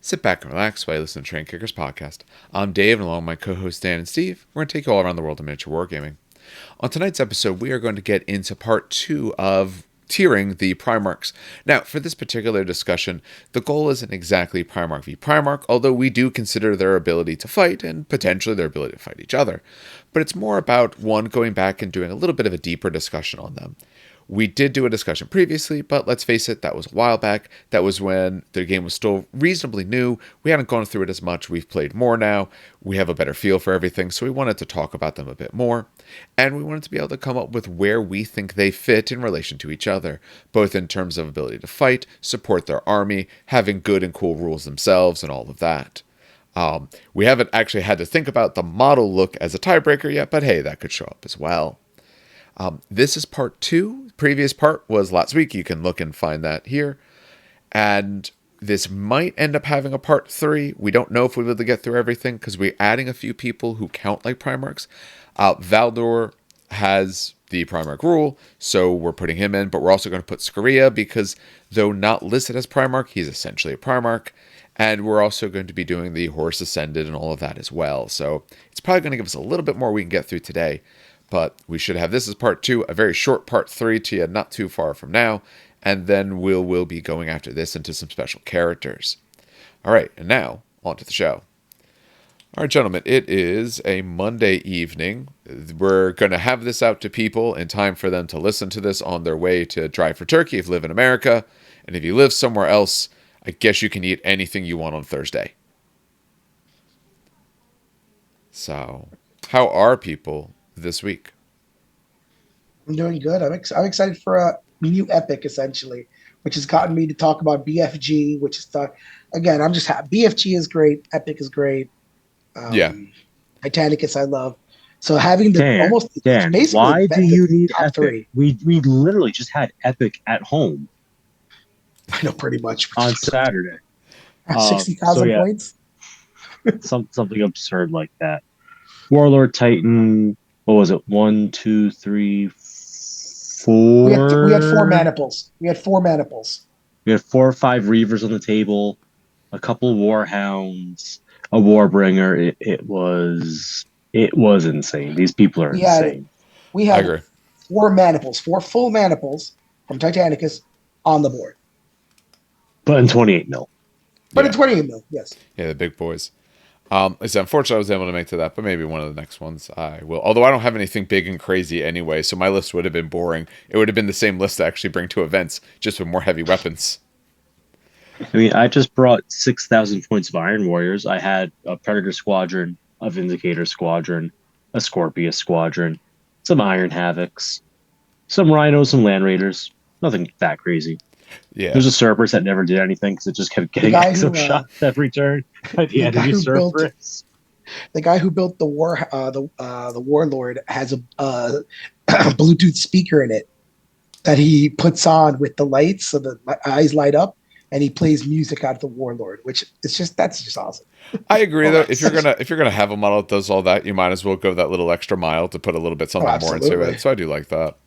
Sit back and relax while you listen to Train Kickers podcast. I'm Dave, and along with my co-hosts Dan and Steve, we're going to take you all around the world of miniature wargaming. On tonight's episode, we are going to get into part 2 of tiering the Primarchs. Now, for this particular discussion, the goal isn't exactly Primarch v Primarch, although we do consider their ability to fight and potentially their ability to fight each other. But it's more about, one, going back and doing a little bit of a deeper discussion on them. We did do a discussion previously, but let's face it, that was a while back. That was when the game was still reasonably new. We hadn't gone through it as much. We've played more now. We have a better feel for everything, so we wanted to talk about them a bit more. And we wanted to be able to come up with where we think they fit in relation to each other, both in terms of ability to fight, support their army, having good and cool rules themselves, and all of that. We haven't actually had to think about the model look as a tiebreaker yet, but hey, that could show up as well. This is part 2. Previous part was last week. You can look and find that here. And this might end up having a part 3. We don't know if we'll be able to get through everything because we're adding a few people who count like Primarchs. Valdor has the Primarch rule, so we're putting him in. But we're also going to put Scaria because though not listed as Primarch, he's essentially a Primarch. And we're also going to be doing the Horus Ascended and all of that as well. So it's probably going to give us a little bit more we can get through today. But we should have this as part 2, a very short part 3 to you not too far from now. And then we'll be going after this into some special characters. All right, and now on to the show. All right, gentlemen, it is a Monday evening. We're going to have this out to people in time for them to listen to this on their way to drive for turkey if you live in America. And if you live somewhere else, I guess you can eat anything you want on Thursday. So, how are people this week? I'm doing good. I'm excited for a new epic, essentially, which has gotten me to talk about BFG, which is again, I'm just happy. BFG is great. Epic is great. Yeah. Titanicus, I love. So having the Dan, almost Dan, basically why do you need top Epic? 3. We literally just had Epic at home I know pretty much on Saturday. 60,000 points. Something absurd like that. Warlord Titan. What was it? 1, 2, 3, 4. We had 4 maniples. We had 4 or 5 Reavers on the table, a couple Warhounds, a Warbringer. It was insane. These people are insane. We had 4 maniples, 4 full maniples from Titanicus on the board. But in 28 mil. In 28 mil, yes. Yeah, the big boys. It's unfortunate I was able to make to that, but maybe one of the next ones I will. Although I don't have anything big and crazy anyway, so my list would have been boring. It would have been the same list to actually bring to events, just with more heavy weapons. I mean, I just brought 6,000 points of Iron Warriors. I had a Predator Squadron, a Vindicator Squadron, a Scorpius Squadron, some Iron Havocs, some Rhinos, some Land Raiders. Nothing that crazy. Yeah. There's a Cerberus that never did anything because it just kept getting exo shots every turn by the enemy Cerberus. The guy who built the Warlord has a Bluetooth speaker in it that he puts on with the lights so the eyes light up, and he plays music out of the Warlord, which that's just awesome. I agree though. If you're gonna have a model that does all that, you might as well go that little extra mile to put a little bit something more into it. So I do like that.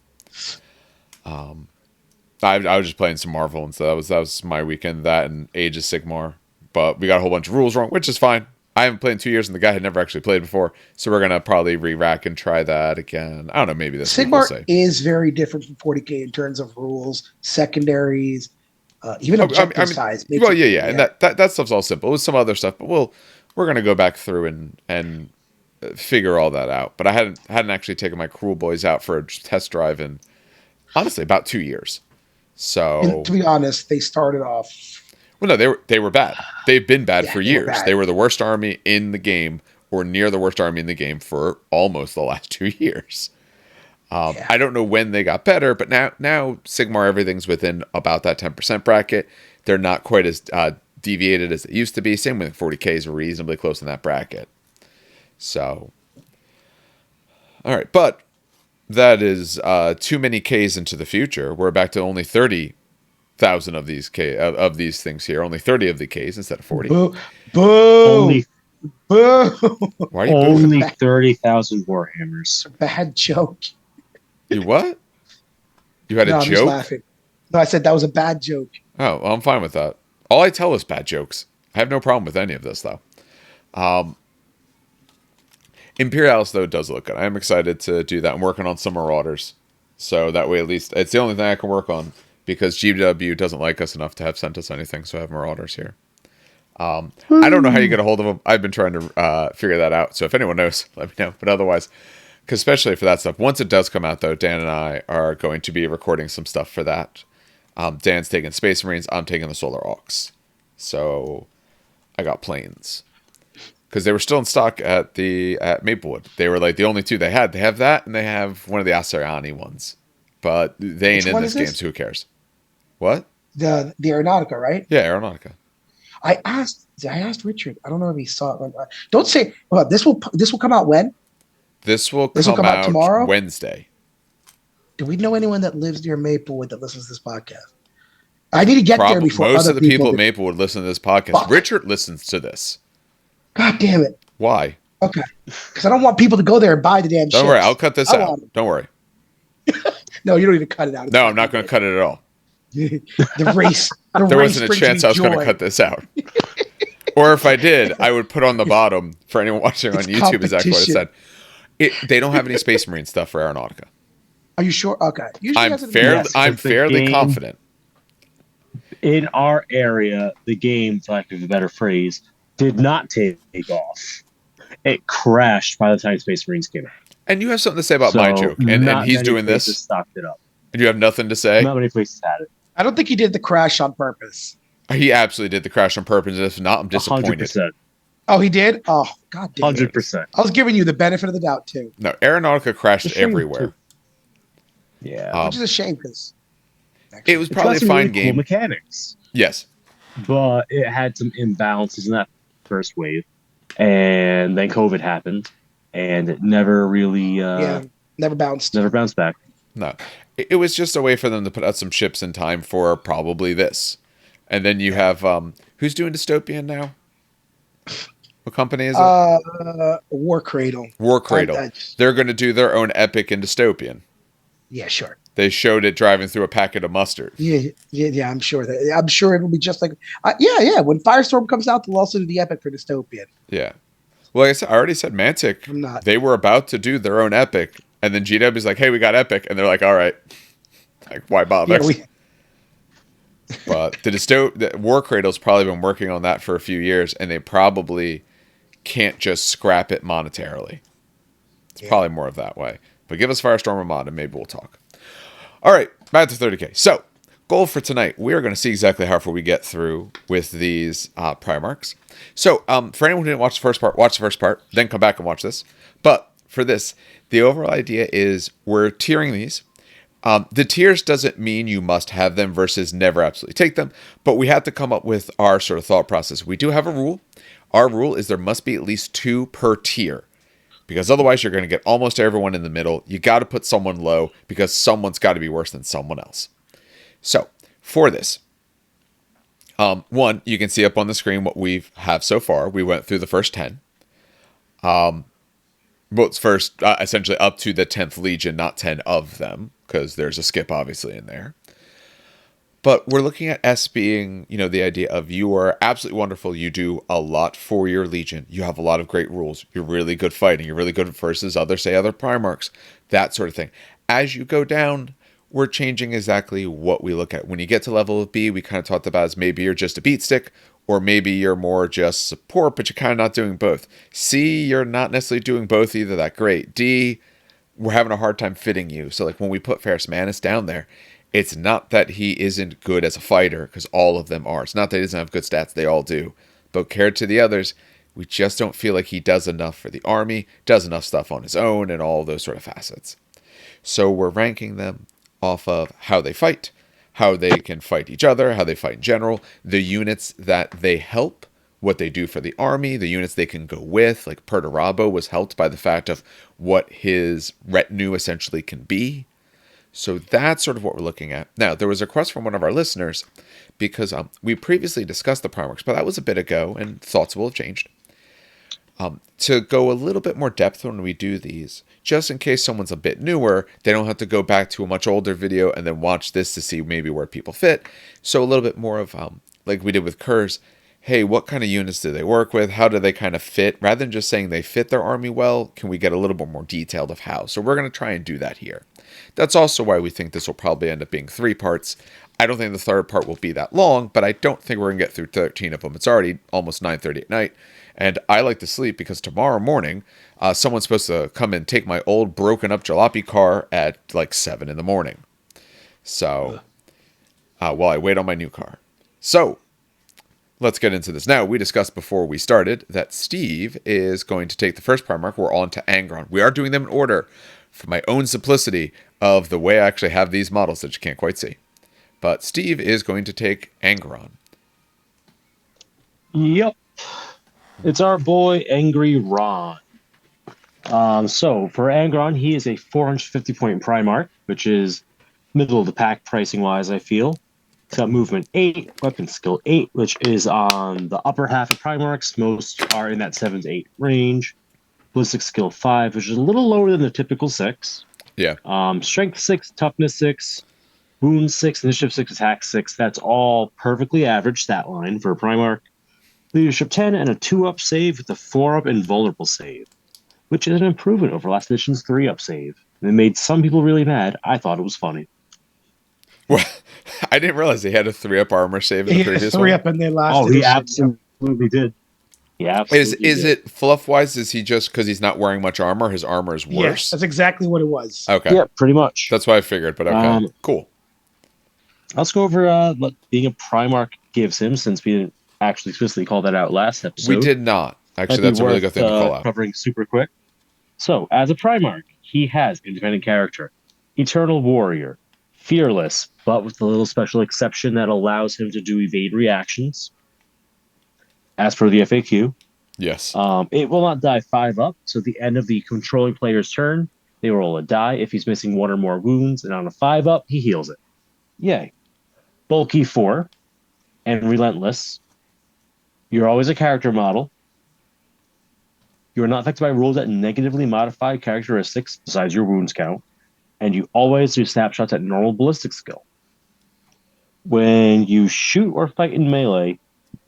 I was just playing some Marvel, and so that was my weekend. That and Age of Sigmar, but we got a whole bunch of rules wrong, which is fine. I haven't played in 2 years, and the guy had never actually played before, so we're gonna probably re-rack and try that again. I don't know, maybe this Sigmar week, is very different from 40k in terms of rules, secondaries, even objective size. Well, yeah, and that stuff's all simple. With some other stuff, but we're gonna go back through and figure all that out. But I hadn't actually taken my Cruel Boys out for a test drive in honestly about 2 years. So, and to be honest, they started off. Well, no, they were bad. They've been bad for years. They were the worst army in the game, or near the worst army in the game for almost the last 2 years. I don't know when they got better, but now Sigmar, everything's within about that 10% bracket. They're not quite as deviated as they used to be. Same with 40Ks are reasonably close in that bracket. So, all right, but that is too many Ks into the future. We're back to only 30,000 of these of these things here. Only 30 of the Ks instead of 40. Boo! Only Boo! Why are you only 30,000 Warhammers? Bad joke. You what? You had a joke? I'm just laughing. No, I said that was a bad joke. Oh, well, I'm fine with that. All I tell is bad jokes. I have no problem with any of this, though. Imperialis, though, does look good. I'm excited to do that. I'm working on some Marauders. So that way, at least, it's the only thing I can work on, because GW doesn't like us enough to have sent us anything, so I have Marauders here. I don't know how you get a hold of them. I've been trying to figure that out. So if anyone knows, let me know. But otherwise, because especially for that stuff, once it does come out, though, Dan and I are going to be recording some stuff for that. Dan's taking Space Marines. I'm taking the Solar Aux. So I got planes. Because they were still in stock at Maplewood. They were like the only two they had. They have that, and they have one of the Asariani ones. But they ain't in this game, so who cares? What? The Aeronautica, right? Yeah, Aeronautica. I asked Richard. I don't know if he saw it. Don't say. Well, this will come out when? This will come out tomorrow, Wednesday. Do we know anyone that lives near Maplewood that listens to this podcast? I need to get there before most of the people at Maplewood listen to this podcast. Fuck. Richard listens to this. God damn it! Why? Okay, because I don't want people to go there and buy the damn. Don't worry, I'll cut this out. Don't worry. No, you don't need to cut it out. No, I'm not going to cut it at all. The race. There wasn't a chance I was going to cut this out. Or if I did, I would put on the bottom for anyone watching on YouTube exactly what it said. They don't have any Space Marine stuff for Aeronautica. Are you sure? Okay. I'm fairly confident. In our area, the game, for lack of a better phrase, did not take off. It crashed by the time Space Marines came out. And you have something to say about my joke, and he's doing this. Stocked it up. And you have nothing to say. Not many places had it. I don't think he did the crash on purpose. He absolutely did the crash on purpose. If not, I'm disappointed. 100%. Oh, he did? Oh, God damn 100%. I was giving you the benefit of the doubt, too. No, Aeronautica crashed everywhere. Yeah. Which is a shame, because it was probably a fine game. Cool mechanics. Yes. But it had some imbalances in that first wave. And then COVID happened. And it never really... never bounced. Never bounced back. No. It was just a way for them to put out some ships in time for probably this. And then you have... who's doing Dystopian now? What company is it? War Cradle. War Cradle. They're going to do their own epic in Dystopian. Yeah, sure. They showed it driving through a packet of mustard. Yeah. I'm sure it'll be just like... yeah. When Firestorm comes out, they'll also do the epic for Dystopian. Yeah. Well, like I said, I already said Mantic. They were about to do their own epic, and then GW's like, "Hey, we got epic," and they're like, "All right, like why bother?" Yeah, but the War Cradle's probably been working on that for a few years, and they probably can't just scrap it monetarily. It's probably more of that way. But give us Firestorm and Mod, and maybe we'll talk. All right, back to 30k. So, goal for tonight, we are going to see exactly how far we get through with these Primarchs. So, for anyone who didn't watch the first part, watch the first part, then come back and watch this. But for this, the overall idea is we're tiering these. The tiers doesn't mean you must have them versus never absolutely take them, but we have to come up with our sort of thought process. We do have a rule. Our rule is there must be at least 2 per tier, because otherwise you're going to get almost everyone in the middle. You got to put someone low because someone's got to be worse than someone else. So, for this, one, you can see up on the screen what we have so far. We went through the first 10. First, essentially up to the 10th Legion, not 10 of them, because there's a skip obviously in there. But we're looking at S being, the idea of you are absolutely wonderful. You do a lot for your Legion. You have a lot of great rules. You're really good fighting. You're really good versus other Primarchs. That sort of thing. As you go down, we're changing exactly what we look at. When you get to level B, we kind of talked about as maybe you're just a beat stick, or maybe you're more just support, but you're kind of not doing both. C, you're not necessarily doing both either that great. D, we're having a hard time fitting you. So like when we put Ferrus Manus down there, it's not that he isn't good as a fighter, because all of them are. It's not that he doesn't have good stats, they all do. But compared to the others, we just don't feel like he does enough for the army, does enough stuff on his own, and all those sort of facets. So we're ranking them off of how they fight, how they can fight each other, how they fight in general, the units that they help, what they do for the army, the units they can go with. Like Perturabo was helped by the fact of what his retinue essentially can be. So that's sort of what we're looking at. Now, there was a request from one of our listeners, because we previously discussed the Primarchs, but that was a bit ago, and thoughts will have changed. To go a little bit more depth when we do these, just in case someone's a bit newer, they don't have to go back to a much older video and then watch this to see maybe where people fit. So a little bit more of, like we did with Kurz, hey, what kind of units do they work with? How do they kind of fit? Rather than just saying they fit their army well, can we get a little bit more detailed of how? So we're going to try and do that here. That's also why we think this will probably end up being 3 parts. I don't think the third part will be that long, but I don't think we're going to get through 13 of them. It's already almost 9:30 at night, and I like to sleep because tomorrow morning, someone's supposed to come and take my old broken up jalopy car at like 7 in the morning. So, while I wait on my new car. So, let's get into this. Now, we discussed before we started that Steve is going to take the first Primarch. We're on to Angron. We are doing them in order for my own simplicity of the way I actually have these models that you can't quite see. But Steve is going to take Angron. Yep. It's our boy, Angry Ron. So for Angron, he is a 450 point Primarch, which is middle of the pack pricing wise, I feel. It's got movement 8, weapon skill 8, which is on the upper half of Primarchs. Most are in that 7 to 8 range. Ballistic skill 5, which is a little lower than the typical 6. Yeah. Strength 6, toughness 6, wound 6, initiative 6, attack 6. That's all perfectly average stat line for a Primarch. Leadership 10 and a 2-up save with a 4-up invulnerable save, which is an improvement over last edition's 3-up save. And it made some people really mad. I thought it was funny. Well, I didn't realize he had a 3-up armor save in the previous one. 3-up in the last edition. He absolutely did. Yeah, is it fluff wise? Is he just because he's not wearing much armor? His armor is worse. Yes, that's exactly what it was. Okay. Yeah, pretty much. That's what I figured. But okay, cool. Let's go over what being a Primarch gives him, since we didn't actually explicitly call that out last episode. We did not. Actually, that's a really good thing to call out. Covering super quick. So, as a Primarch, he has independent character, Eternal Warrior, Fearless, but with a little special exception that allows him to do evade reactions. As per the FAQ. Yes. It will not die 5-up, so at the end of the controlling player's turn, they roll a die if he's missing 1 or more wounds, and on a 5-up, he heals it. Yay. Bulky 4, and Relentless. You're always a character model. You are not affected by rules that negatively modify characteristics besides your wounds count, and you always do snapshots at normal ballistic skill. When you shoot or fight in melee,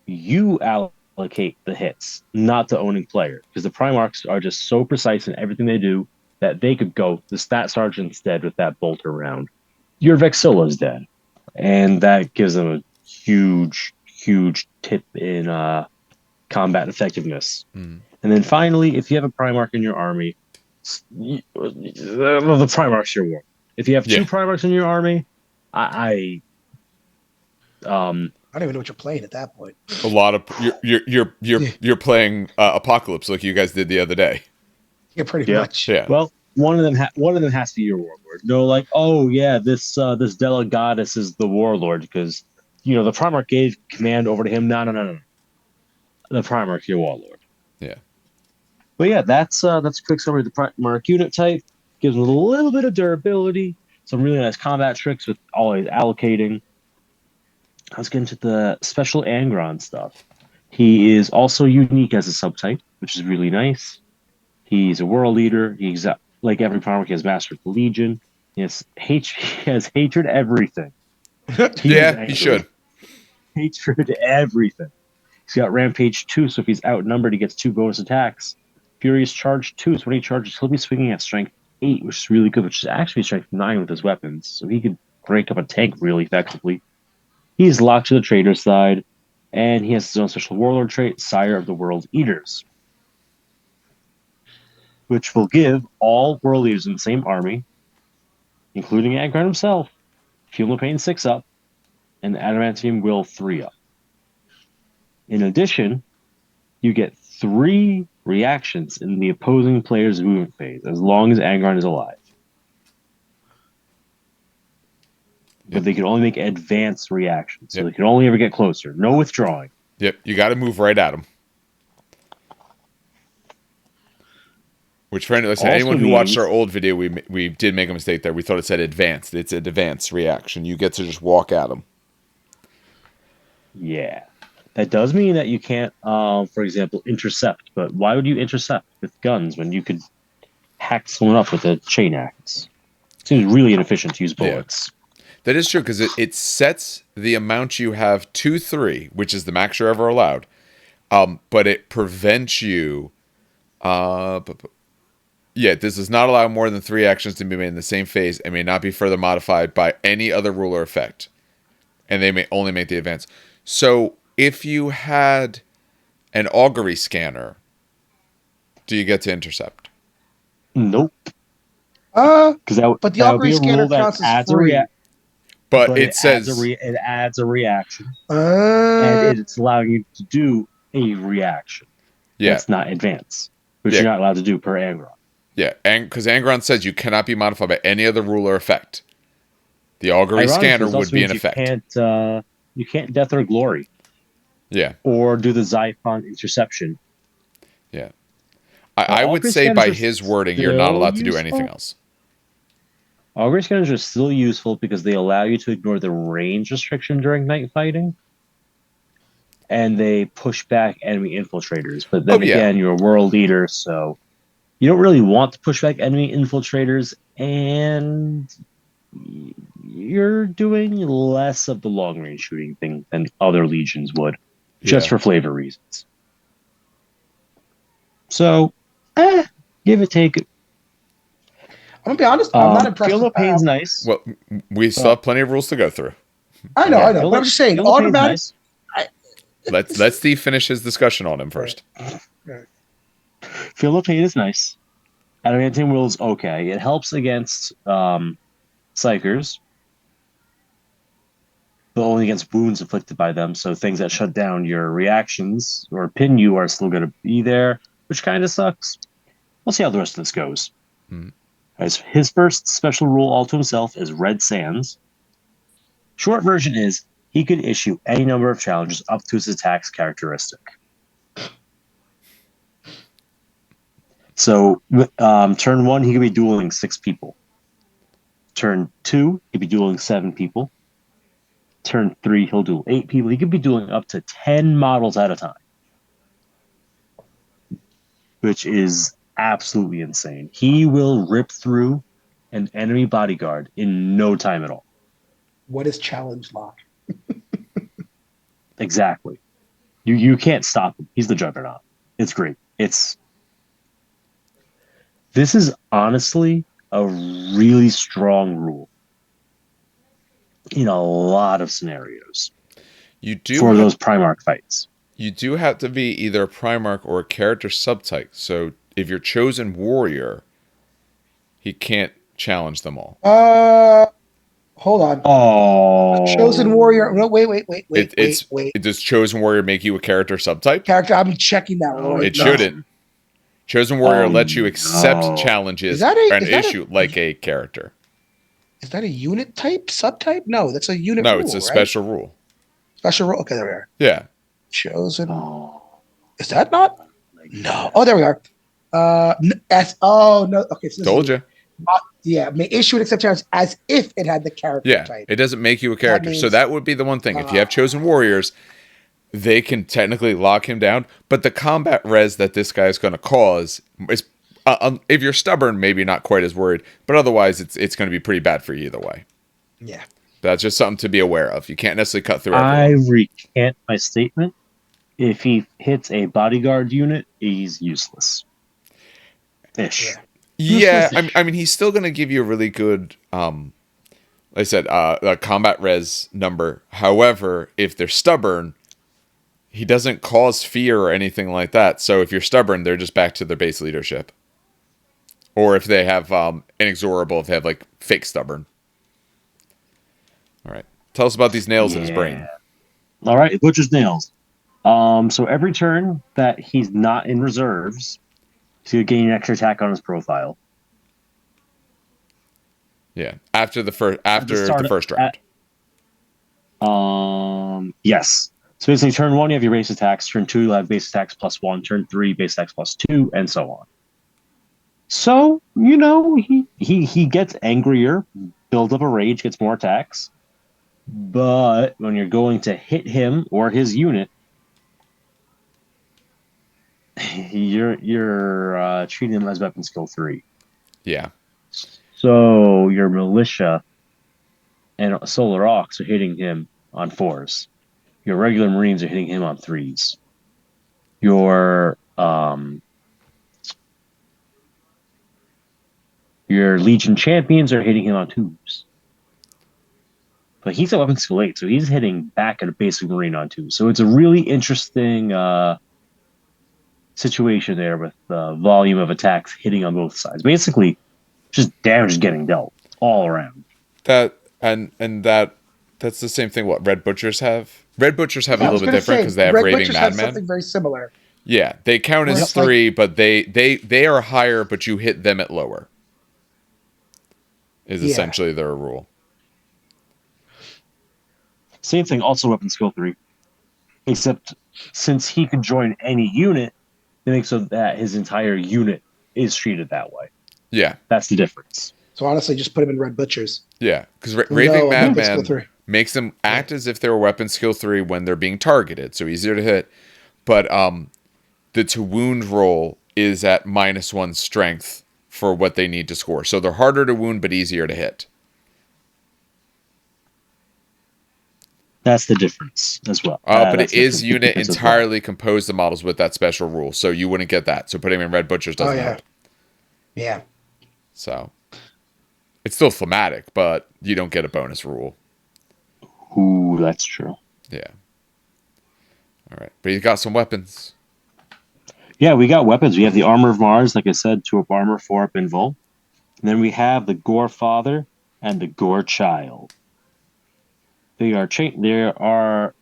you allocate the hits, not the owning player, because the Primarchs are just so precise in everything they do that they could go the stat sergeant's dead with that bolter round. Your Vexilla's dead, and that gives them a huge tip in combat effectiveness. And then finally, if you have a Primarch in your army, the Primarch's your war. If you have 2 Primarchs in your army, I don't even know what you're playing at that point. A lot of you're playing Apocalypse like you guys did the other day. Yeah, pretty much. Yeah. Well, one of them has to be your warlord. No, like, oh yeah, this Della Goddess is the warlord because the Primarch gave command over to him. No. The Primarch, your warlord. Yeah. But yeah, that's a quick summary of the Primarch unit type. Gives him a little bit of durability, some really nice combat tricks with always allocating. Let's get into the special Angron stuff. He is also unique as a subtype, which is really nice. He's a world leader. He's like every Primarch, he has Master of the Legion. He has hatred everything. He should. Hatred everything. He's got Rampage 2, so if he's outnumbered, he gets 2 bonus attacks. Furious Charge 2, so when he charges, he'll be swinging at Strength 8, which is really good, which is actually Strength 9 with his weapons, so he could break up a tank really effectively. He's locked to the traitor side, and he has his own special warlord trait, Sire of the World Eaters, which will give all world leaders in the same army, including Angron himself, Feel No Pain 6-up, and Adamantium Will 3-up. In addition, you get 3 reactions in the opposing player's movement phase, as long as Angron is alive. But they can only make advanced reactions, so they can only ever get closer. No withdrawing. Yep, you got to move right at him. Which, for anyone who watched our old video, we did make a mistake there. We thought it said advanced. It's an advanced reaction. You get to just walk at him. Yeah. That does mean that you can't, for example, intercept. But why would you intercept with guns when you could hack someone up with a chain axe? Seems really inefficient to use bullets. That is true, because it sets the amount you have to 3, which is the max you're ever allowed. But it prevents you. Yeah, this does not allow more than 3 actions to be made in the same phase and may not be further modified by any other rule or effect. And they may only make the advance. So if you had an augury scanner, do you get to intercept? Nope. Because that but the that would be augury a scanner rule that counts as adds a free. But but it says it adds a reaction, and Uh, it's allowing you to do a reaction. yeah, That's not advance, which yeah, you're not allowed to do per Angron. yeah, and because Angron says you cannot be modified by any other rule or effect. The augury Ironically, scanner this would also be in means effect. you can't death or glory Yeah, or do the Xiphon interception. yeah. I would Augury say scanners by are his wording, you're not still allowed to do anything useful. else. Augury scanners are still useful because they allow you to ignore the range restriction during night fighting, and they push back enemy infiltrators. But Oh then yeah, again, you're a world leader, so you don't really want to push back enemy infiltrators, and you're doing less of the long range shooting thing than other legions would, just yeah. for flavor reasons. So, give it, take it. I'm gonna be honest. I'm not impressed Feel with. no pain's nice. Well, we still have plenty of rules to go through. I know. But I'm just saying, Feel no pain's automatic. nice. Let Steve finish his discussion on him first. Feel no pain is nice. Adamantium will is okay. It helps against psychers, but only against wounds inflicted by them. So things that shut down your reactions or pin you are still going to be there, which kind of sucks. We'll see how the rest of this goes. Mm. As his first special rule all to himself is Red Sands. Short version is he could issue any number of challenges up to his attack's characteristic. So turn 1, he could be dueling 6 people. Turn 2, he'd be dueling 7 people. Turn 3, he'll duel 8 people. He could be dueling up to 10 models at a time, which is absolutely insane. He will rip through an enemy bodyguard in no time at all. What is challenge lock? Exactly. You can't stop him. He's the juggernaut. It's great. This is honestly a really strong rule in a lot of scenarios for those Primarch fights. You do have to be either a Primarch or a character subtype. So if you're chosen warrior, he can't challenge them all. Hold on. Oh, Chosen warrior. No, wait. Does chosen warrior make you a character subtype? Character. I'm checking that right It now. shouldn't. Chosen warrior lets you accept challenges and issue like a character. Is that a unit type, subtype? No, that's a unit No, rule, it's a right? special rule. Special rule. Okay, there we are. Yeah. Chosen. Is that not? No. Oh, there we are. No. Okay, so Told you. May issue and accept challenge as if it had the character type. It doesn't make you a character. So that would be the one thing. If you have chosen warriors, they can technically lock him down. But the combat res that this guy is going to cause is, if you're stubborn, maybe not quite as worried. But otherwise, it's going to be pretty bad for you either way. Yeah. That's just something to be aware of. You can't necessarily cut through everyone. I recant my statement. If he hits a bodyguard unit, he's useless. Ish. Yeah, I mean, he's still going to give you a really good, like I said, a combat res number. However, if they're stubborn, he doesn't cause fear or anything like that. So if you're stubborn, they're just back to their base leadership. Or if they have inexorable, if they have like fake stubborn. All right. Tell us about these nails in his brain. All right, Butcher's nails. So every turn that he's not in reserves, he'll gain an extra attack on his profile. Yeah, after the first round. Yes. So basically, turn 1 you have your base attacks. Turn 2 you'll have base attacks +1. Turn 3 base attacks +2, and so on. So he gets angrier, builds up a rage, gets more attacks. But when you're going to hit him or his unit, you're treating him as weapon skill 3. Yeah. So your militia and Solar Aux are hitting him on 4s. Your regular Marines are hitting him on 3s. Your Legion champions are hitting him on 2s. But he's at weapon skill 8, so he's hitting back at a basic Marine on 2. So it's a really interesting situation there with the volume of attacks hitting on both sides. Basically, just damage is getting dealt all around. That's the same thing what Red Butchers have. Red Butchers have a I was little bit going to different say, because they have Red Raving Butchers have Madman. something very similar. Yeah, they count Where as it's like- 3, but they are higher, but you hit them at lower. Is Yeah. essentially their rule. Same thing, also weapon skill 3. Except since he can join any unit, it makes so that his entire unit is treated that way. Yeah, That's the difference. So honestly, just put him in Red Butchers. yeah, because No, Raving weapon skill Madman 3. makes them act as if they were weapon skill 3 when they're being targeted, so easier to hit. But the to wound roll is at -1 strength for what they need to score, so they're harder to wound but easier to hit. That's the difference as well. But That's it is the unit difference as entirely composed of models with that special rule, so you wouldn't get that. So putting him in Red Butchers doesn't yeah. help. Yeah. So it's still thematic, but you don't get a bonus rule. well. Ooh, that's true. Yeah. All right, but he's got some weapons. Yeah, we got weapons. We have the Armor of Mars, like I said, 2 up armor, 4 up invul. And then we have the Gore Father and the Gore Child. They are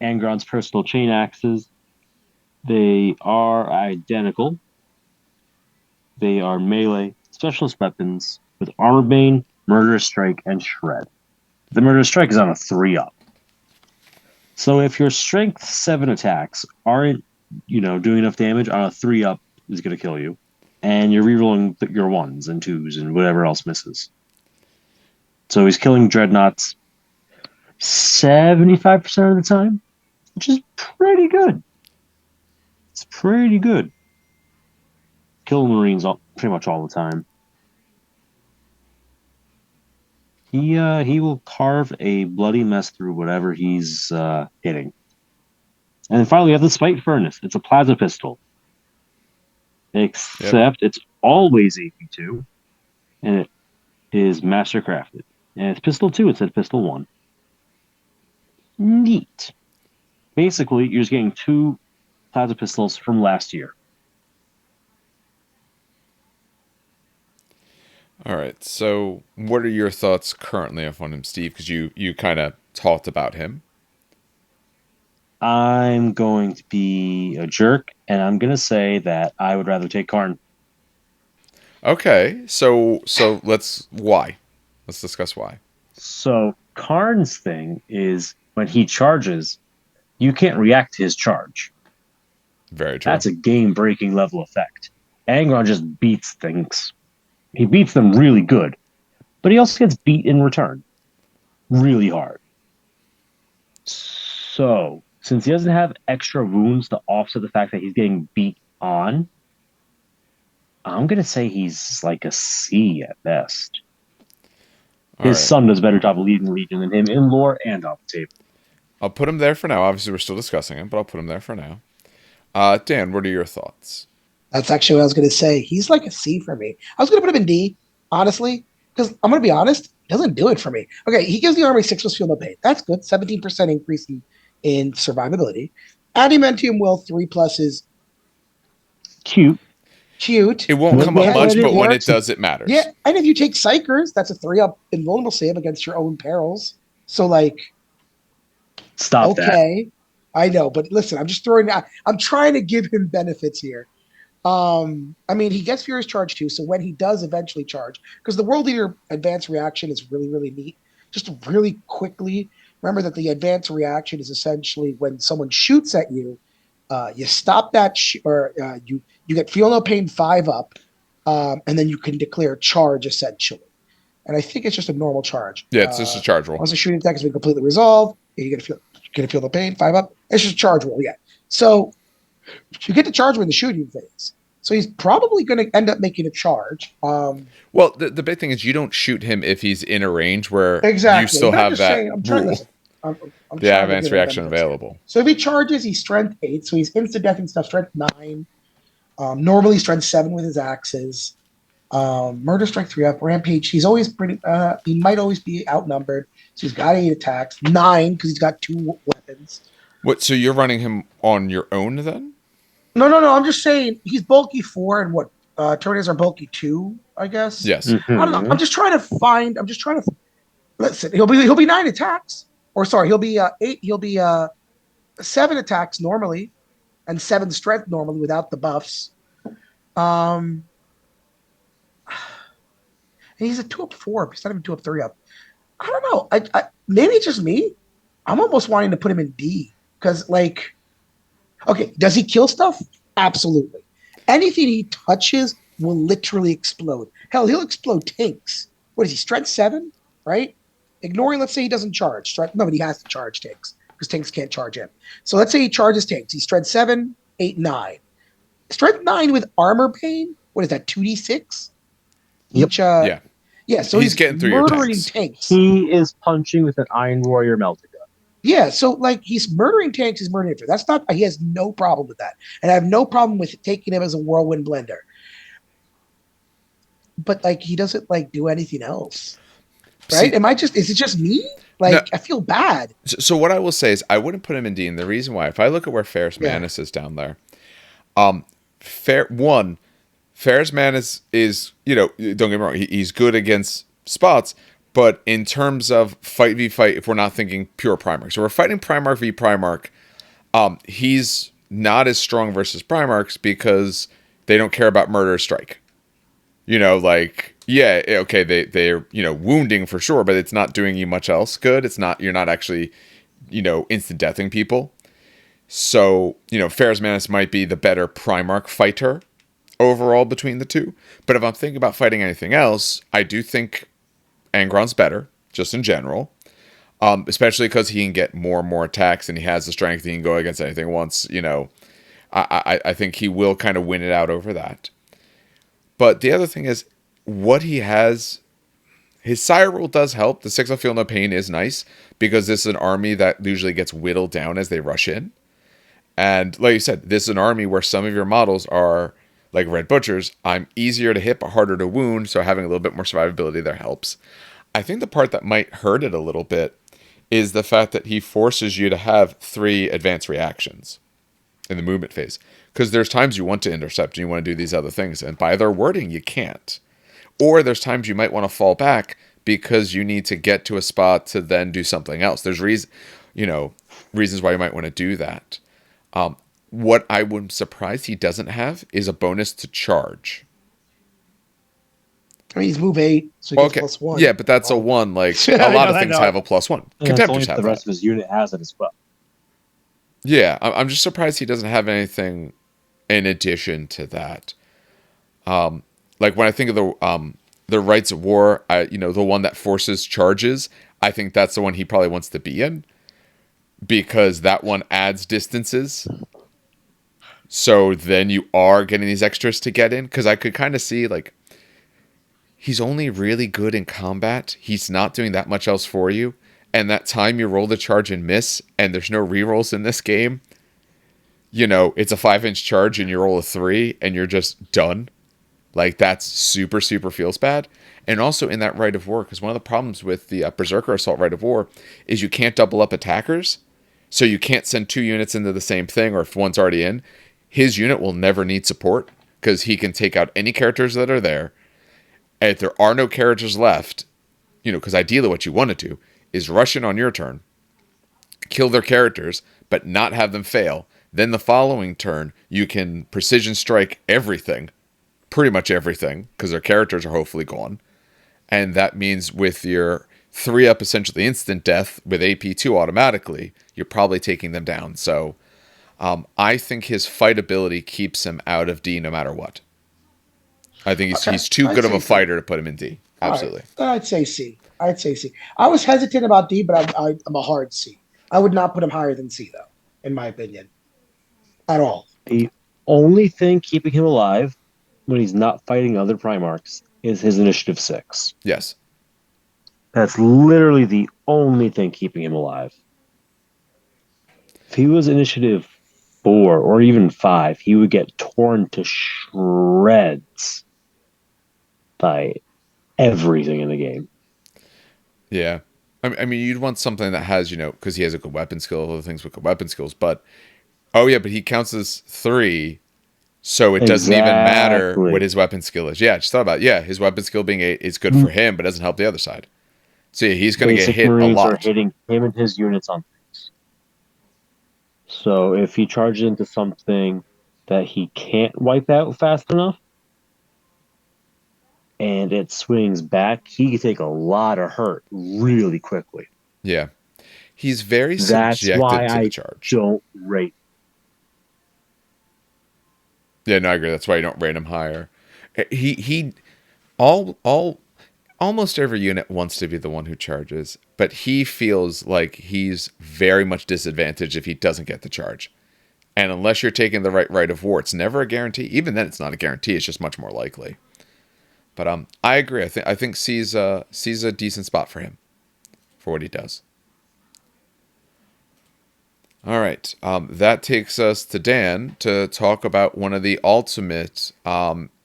Angron's personal chain axes. They are identical. They are melee specialist weapons with Armor Bane, Murderous Strike, and Shred. The Murderous Strike is on a 3-up. So if your Strength 7 attacks aren't, doing enough damage, on a 3-up is going to kill you. And you're rerolling your 1s and 2s and whatever else misses. So he's killing Dreadnoughts 75% of the time, which is pretty good. It's pretty good. Killing Marines pretty much all the time. He will carve a bloody mess through whatever he's hitting. And then finally, we have the Spite Furnace. It's a plasma pistol. Except it's always AP2, and it is master crafted. And it's pistol 2 instead of pistol 1. Neat. Basically, you're just getting 2 plasma pistols from last year. All right, so what are your thoughts currently on him, Steve? Because you kind of talked about him. I'm going to be a jerk, and I'm going to say that I would rather take Karn. Okay, so why? Let's discuss why. So Karn's thing is when he charges, you can't react to his charge. Very true. That's a game-breaking level effect. Angron just beats things. He beats them really good, but he also gets beat in return really hard. So, since he doesn't have extra wounds to offset the fact that he's getting beat on, I'm going to say he's like a C at best. His son does a better job of leading Legion than him in lore and off the table. I'll put him there for now. Obviously, we're still discussing him, but I'll put him there for now. Dan, what are your thoughts? That's actually what I was going to say. He's like a C for me. I was going to put him in D, honestly, because I'm going to be honest, he doesn't do it for me. Okay, he gives the army 6 plus feel no pain. That's good. 17% increase in survivability. Adamantium Will 3 plus is Cute. It won't come up much, but when it does, it matters. Yeah, and if you take Psychers, that's a 3-up invulnerable save against your own perils. So, like, stop that. Okay, I know, but listen, I'm just throwing out. I'm trying to give him benefits here. I mean, he gets Furious Charge too, so when he does eventually charge, because the World Leader advanced reaction is really, really neat. Just really quickly, remember that the advanced reaction is essentially when someone shoots at you, you stop that, you get Feel No Pain 5-up, and then you can declare charge essentially. And I think it's just a normal charge. Yeah, it's just a charge roll. Once the shooting attack has been completely resolved, you get to feel no pain, 5-up. It's just a charge roll, yeah. So you get the charge when the shooting phase. So he's probably going to end up making a charge. Well, the big thing is you don't shoot him if he's in a range where you Exactly. still But I'm have just that saying, I'm trying. rule, Listen, I'm the trying to advanced give him reaction benefits here. available. So if he charges, he's strength 8, so he's instant death and stuff. Strength 9. Normally strength 7 with his axes. Murder strength 3 up. Rampage. He's always pretty. He might always be outnumbered. So he's got 8 attacks. 9 because he's got 2 weapons. What? So you're running him on your own then? No. I'm just saying he's bulky 4 and what? Terminators are bulky 2, I guess. Yes. I don't know. I'm just trying to find. I'm just trying to listen. He'll be 9 attacks. Or sorry, he'll be 8. He'll be 7 attacks normally, and 7 strength normally without the buffs. Um, and he's a 2 up 4. He's not even 2 up 3 up. I don't know. Maybe it's just me. I'm almost wanting to put him in D because, like, okay, does he kill stuff? Absolutely. Anything he touches will literally explode. Hell, he'll explode tanks. What is he? Strength 7, right? Ignoring, let's say he doesn't charge. No, but he has to charge tanks because tanks can't charge him. So let's say he charges tanks. He's strength 7, 8, 9. Strength 9 with armor pain. What is that? 2d6 each. Yeah. Yeah. So He's getting through your murdering tanks. He is punching with an Iron Warrior melter gun. Yeah, so like he's murdering tanks, he's murdering. That's not. He has no problem with that, and I have no problem with taking him as a whirlwind blender. But like he doesn't like do anything else, right? See, Is it just me? Like no, I feel bad. so what I will say is I wouldn't put him in D, and the reason why, if I look at where Ferris Manus is down there, Ferris Manus is, don't get me wrong, he's good against spots, but in terms of fight v fight, if we're not thinking pure Primarch, so we're fighting Primarch v Primarch, he's not as strong versus Primarchs because they don't care about murder or strike. Okay, they're wounding for sure, but it's not doing you much else good. You're not actually, instant deathing people. So, Ferris Manus might be the better Primarch fighter overall between the two. But if I'm thinking about fighting anything else, I do think Angron's better, just in general. Especially because he can get more and more attacks and he has the strength, he can go against anything once, I think he will kind of win it out over that. But the other thing is, what he has, his Sire rule does help. The 6 of Feel No Pain is nice, because this is an army that usually gets whittled down as they rush in. And like you said, this is an army where some of your models are like Red Butchers. I'm easier to hit, but harder to wound, so having a little bit more survivability there helps. I think the part that might hurt it a little bit is the fact that he forces you to have 3 advanced reactions in the movement phase. Because there's times you want to intercept and you want to do these other things, and by their wording, you can't. Or there's times you might want to fall back because you need to get to a spot to then do something else. There's reasons why you might want to do that. What I would surprised he doesn't have is a bonus to charge. I mean, he's move 8, so he gets +1. Yeah, but that's a 1. Like a lot of things have a +1. Contemptors have the rest of his unit has it as well. Yeah, I'm just surprised he doesn't have anything in addition to that. Like when I think of the Rights of War, the one that forces charges, I think that's the one he probably wants to be in, because that one adds distances. So then you are getting these extras to get in, because I could kind of see, like, he's only really good in combat. He's not doing that much else for you. And that time you roll the charge and miss, and there's no rerolls in this game, it's a 5-inch charge and you roll a 3 and you're just done. Like, that's super, super feels bad. And also in that Rite of War, because one of the problems with the Berserker Assault Rite of War is you can't double up attackers. So you can't send 2 units into the same thing, or if one's already in, his unit will never need support because he can take out any characters that are there. And if there are no characters left, because ideally what you want to do is rush in on your turn, kill their characters, but not have them fail. Then the following turn, you can precision strike everything, pretty much everything, because their characters are hopefully gone. And that means with your 3-up essentially instant death with AP2 automatically, you're probably taking them down. So I think his fight ability keeps him out of D no matter what. I think he's too good of a fighter to put him in D. Absolutely. Right. I'd say C. I was hesitant about D, but I'm a hard C. I would not put him higher than C, though, in my opinion. At all. only thing keeping him alive when he's not fighting other Primarchs is his initiative 6. Yes. That's literally the only thing keeping him alive. If he was initiative 4 or even 5, he would get torn to shreds by everything in the game. Yeah. I mean, you'd want something that has, because he has a good weapon skill, other things with good weapon skills, but, but he counts as 3, so it doesn't even matter what Exactly. his weapon skill is. Yeah, just thought about it. Yeah, his weapon skill being 8 is good for him, but doesn't help the other side. So yeah, he's going to get Basic hit a Marines are lot. hitting him and his units on things. So if he charges into something that he can't wipe out fast enough, and it swings back, he can take a lot of hurt really quickly. Yeah. He's very That's why subjected to the I charge. don't rate. Yeah, no, I agree. That's why you don't rate him higher. He all almost every unit wants to be the one who charges, but he feels like he's very much disadvantaged if he doesn't get the charge. And unless you're taking the right of war, it's never a guarantee. Even then, it's not a guarantee. It's just much more likely. But I agree. I think C's a decent spot for him for what he does. All right, that takes us to Dan to talk about one of the ultimate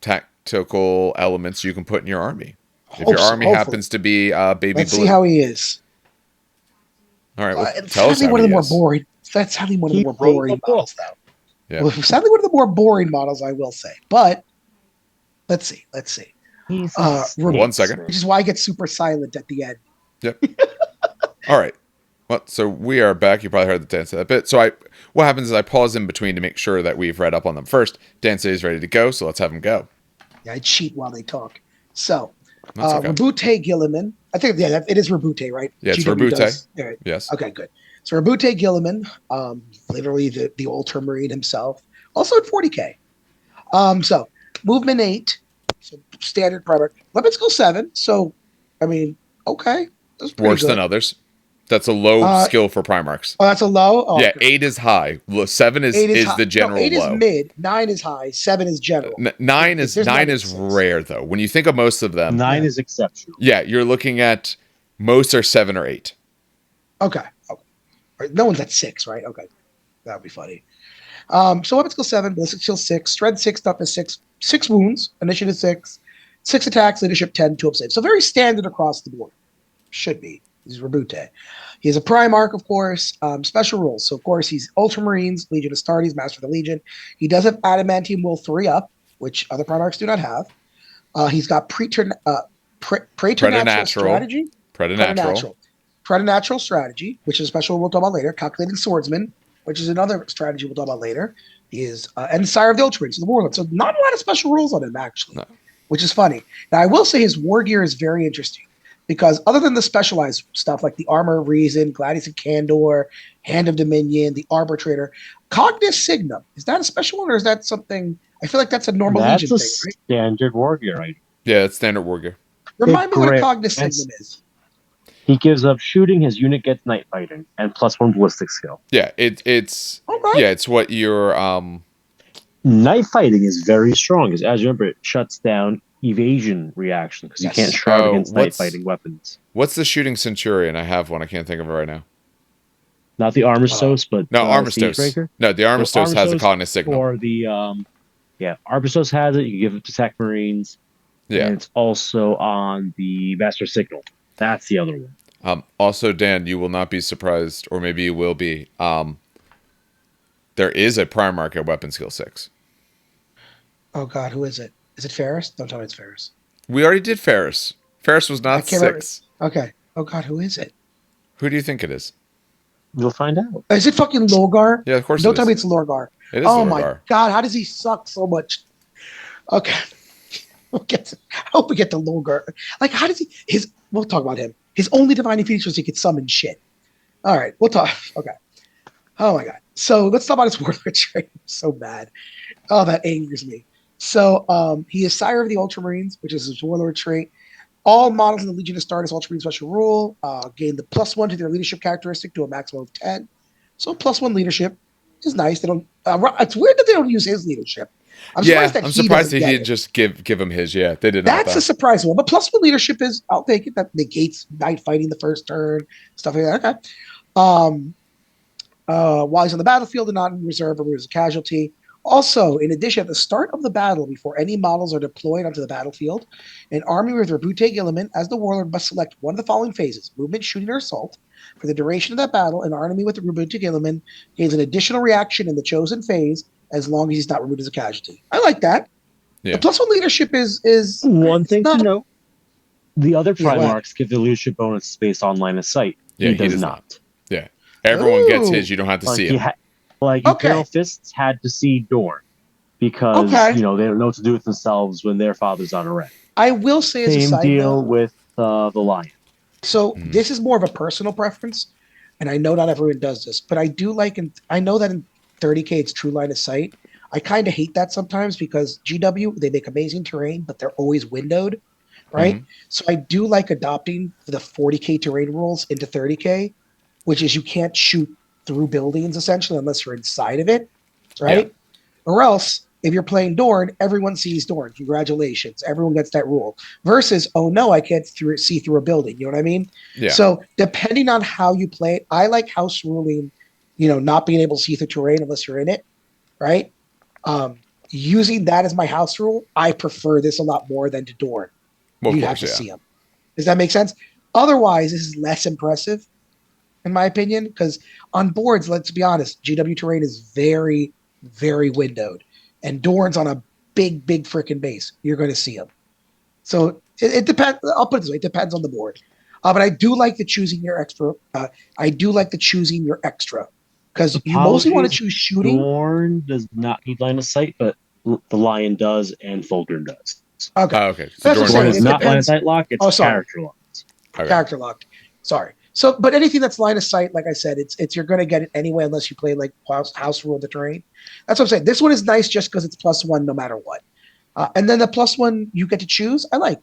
tactical elements you can put in your army. If your army happens to be baby Let's blue. see how he is. All right, well, It's tell us sadly how one of he the more is. boring. That's sadly one of the He more wrote boring the book. models, though. Yeah. Well, sadly one of the more boring models, I will say. But let's see. He's One second. Which is why I get super silent at the end. Yep. All right. Well, so we are back. You probably heard the Dan say that bit. So what happens is I pause in between to make sure that we've read up on them first. Dan says he's ready to go, so let's have him go. Yeah, I cheat while they talk. So, That's okay. Rabute Gilliman. I think it is Rabute, right? Yeah, it's GW Rabute. does. All right. Yes. Okay, good. So Rabute Gilliman, literally the Ultramarine himself, also at 40k. So movement 8, so standard Primarch. Weapon skill 7. So, I mean, okay, that's pretty Worse good. than others. That's a low skill for Primarchs. Oh, that's a low. Oh, yeah, okay. 8 is high. 7 is high. the general 8 low. is mid. 9 is high. 7 is general. 9 is rare though. When you think of most of them, 9 is exceptional. Yeah, you're looking at most are 7 or 8. Okay. No one's at 6, right? Okay, that would be funny. So weapon skill 7, ballistic skill 6, strength 6, toughness 6, 6 wounds, initiative 6, 6 attacks, leadership 10, 2 saves. So very standard across the board. Should be. He's Rabute. He has a Primarch, of course. Special rules. So, of course, he's Ultramarines, Legion of Astartes, Master of the Legion. He does have Adamantium Will 3 up, which other Primarchs do not have. He's got Preternatural Strategy. Preternatural Strategy, which is a special we'll talk about later. Calculating Swordsman, which is another strategy we'll talk about later. He is and Sire of the Ultramarines, so the Warlord. So not a lot of special rules on him, actually, which is funny. Now, I will say his war gear is very interesting because other than the specialized stuff like the Armor of Reason, Gladius and Candor, Hand of Dominion, the Arbitrator, Cognis Signum, is that a special one or is that something? I feel like that's a normal Legion thing, right? Standard war gear, right? Yeah, it's standard war gear. Remind me what a Cognis Signum is. He gives up shooting, his unit gets night fighting, and +1 ballistic skill. Yeah, it's what your night fighting is very strong, because as you remember, it shuts down evasion reaction, because you can't shroud against night fighting weapons. What's the shooting Centurion? I have one, I can't think of it right now. Not the Armistice, but no, Armistice. No, the Armistice has a Cognis Signal. Or the Armistice has it, you give it to Tech Marines. Yeah. And it's also on the Master Signal. That's the other one. Also, Dan, you will not be surprised, or maybe you will be. There is a Primarch at Weapon Skill 6. Oh, God, who is it? Is it Ferris? Don't tell me it's Ferris. We already did Ferris. Ferris was not 6. Remember. Okay. Oh, God, who is it? Who do you think it is? You'll find out. Is it fucking Lorgar? Yeah, of course Don't tell me it's Lorgar. It is Lorgar. My God, how does he suck so much? Okay. I hope we get to Lorgar. Like, how does he... We'll talk about him. His only defining feature is he could summon shit. All right, we'll talk. Okay. Oh, my God. So let's talk about his warlord trait. So bad. Oh, that angers me. So he is Sire of the Ultramarines, which is his warlord trait. All models in the Legion of Astartes Ultramarine special rule gain the +1 to their leadership characteristic to a maximum of 10. So +1 leadership. is nice. They don't. It's weird that they don't use his leadership. I'm surprised that I'm he surprised doesn't that he get didn't it. just give him his. Yeah, they did not. That's a surprise one. But +1 leadership is, I'll take it. That negates night fighting the first turn, stuff like that. Okay. Um, while he's on the battlefield and not in reserve or as a casualty. Also, in addition, at the start of the battle, before any models are deployed onto the battlefield, an army with Rabute Gilliman as the warlord must select one of the following phases: movement, shooting, or assault. For the duration of that battle, an army with Rabute Gilliman gains an additional reaction in the chosen phase as long as he's not removed as a casualty. I like that. The Yeah. +1 leadership is One thing to not. note: the other Yeah, what? Primarchs give the leadership bonus based on line of sight. Yeah, He does not. Yeah. Everyone gets his. Ooh, You don't have to Like see him. okay, Imperial Fists had to see Dorn because okay. they don't know what to do with themselves when their father's on a red. I will say as a Same side deal note. with the Lion. So Mhm. this is more of a personal preference, and I know not everyone does this, but I do like, and I know that in 30k it's true line of sight. I kind of hate that sometimes because GW, they make amazing terrain, but they're always windowed, right? Mhm. So I do like adopting the 40k terrain rules into 30k, which is you can't shoot through buildings essentially unless you're inside of it, Yeah. right? Or else, if you're playing Dorn, everyone sees Dorn. Congratulations. Everyone gets that rule. Versus, oh no, I can't see through a building. You know what I mean? Yeah. So depending on how you play it, I like house ruling, not being able to see through terrain unless you're in it, right? Using that as my house rule, I prefer this a lot more than to Dorn. Well, of You have course, to yeah. see them. Does that make sense? Otherwise, this is less impressive, in my opinion, because on boards, let's be honest, GW terrain is very, very windowed, and Dorn's on a big, big freaking base. You're going to see them. So it depends. I'll put it this way: it depends on the board. But I do like the choosing your extra. I do like the choosing your extra because you mostly want to Apologies, choose shooting. Dorn does not need line of sight, but the Lion does and Fulgrim does. Okay, Okay. So that's what I'm Dorn Dorn saying. is does. It not line of depends. sight lock, it's Oh, sorry, character lock. Okay. character locked. Sorry. So, but anything that's line of sight, like I said, it's you're going to get it anyway unless you play like house rule the terrain. That's what I'm saying. This one is nice just because it's +1 no matter what. And then the +1 you get to choose. I like.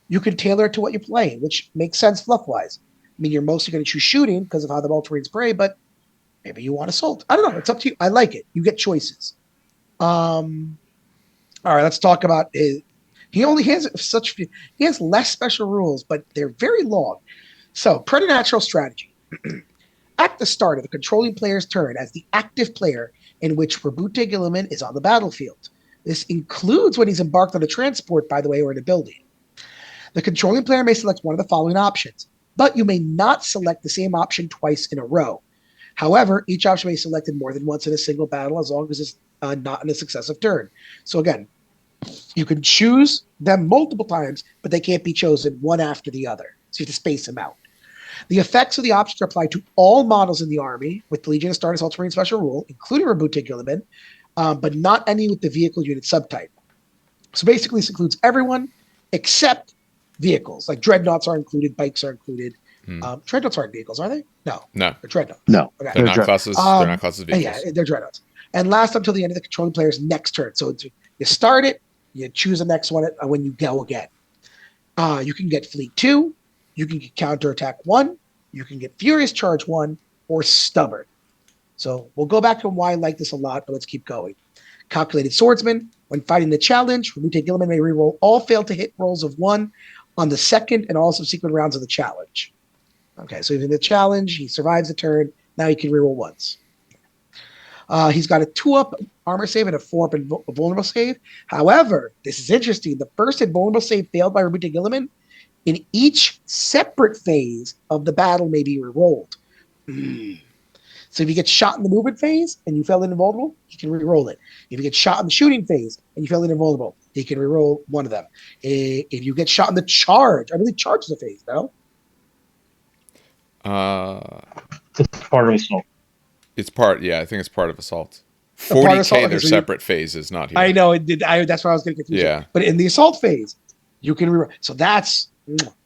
You can tailor it to what you're playing, which makes sense fluff wise. I mean, you're mostly going to choose shooting because of how the all-terrains play, but maybe you want assault. I don't know. It's up to you. I like it. You get choices. All right, let's talk about his. He only has such few. He has less special rules, but they're very long. So, preternatural strategy. At the start of the controlling player's turn as the active player in which Rabute Gilliman is on the battlefield. This includes when he's embarked on a transport, by the way, or in a building. The controlling player may select one of the following options, but you may not select the same option twice in a row. However, each option may be selected more than once in a single battle as long as it's not in a successive turn. So again, you can choose them multiple times, but they can't be chosen one after the other. So you have to space them out. The effects of the options are applied to all models in the army with the Legion of Stardust Ultramarine Special Rule, including Rabute Gilliman, but not any with the vehicle unit subtype. So basically, this includes everyone except vehicles. Like dreadnoughts are included, bikes are included. Hmm. Dreadnoughts aren't vehicles, are they? No, No. they're dreadnoughts. No. Okay. They're not classes. They're not classes vehicles. Yeah, they're dreadnoughts. And last until the end of the controlling player's next turn. So you start it, you choose the next one when you go again. You can get Fleet 2, you can get Counterattack 1, you can get Furious Charge 1, or Stubborn. So we'll go back to why I like this a lot, but let's keep going. Calculated Swordsman. When fighting the challenge, Rabute Gilliman may reroll all fail to hit rolls of 1 on the second and all subsequent rounds of the challenge. Okay, so in the challenge, he survives the turn. Now he can reroll once. He's got a 2-up armor save and a 4-up vulnerable save. However, this is interesting. The first invulnerable save failed by Rabute Gilliman. In each separate phase of the battle may be rerolled. So if you get shot in the movement phase and you fell invulnerable, you can reroll it. If you get shot in the shooting phase and you fell invulnerable, you can reroll one of them. If you get shot in the charge, I believe charge is a phase, no? It's part of assault. It's part. Yeah, I think it's part of assault. Part of 40k, assault, okay, they're so separate phases, not here. I know it did. That's why I was getting confused. Yeah. But in the assault phase, you can reroll. So that's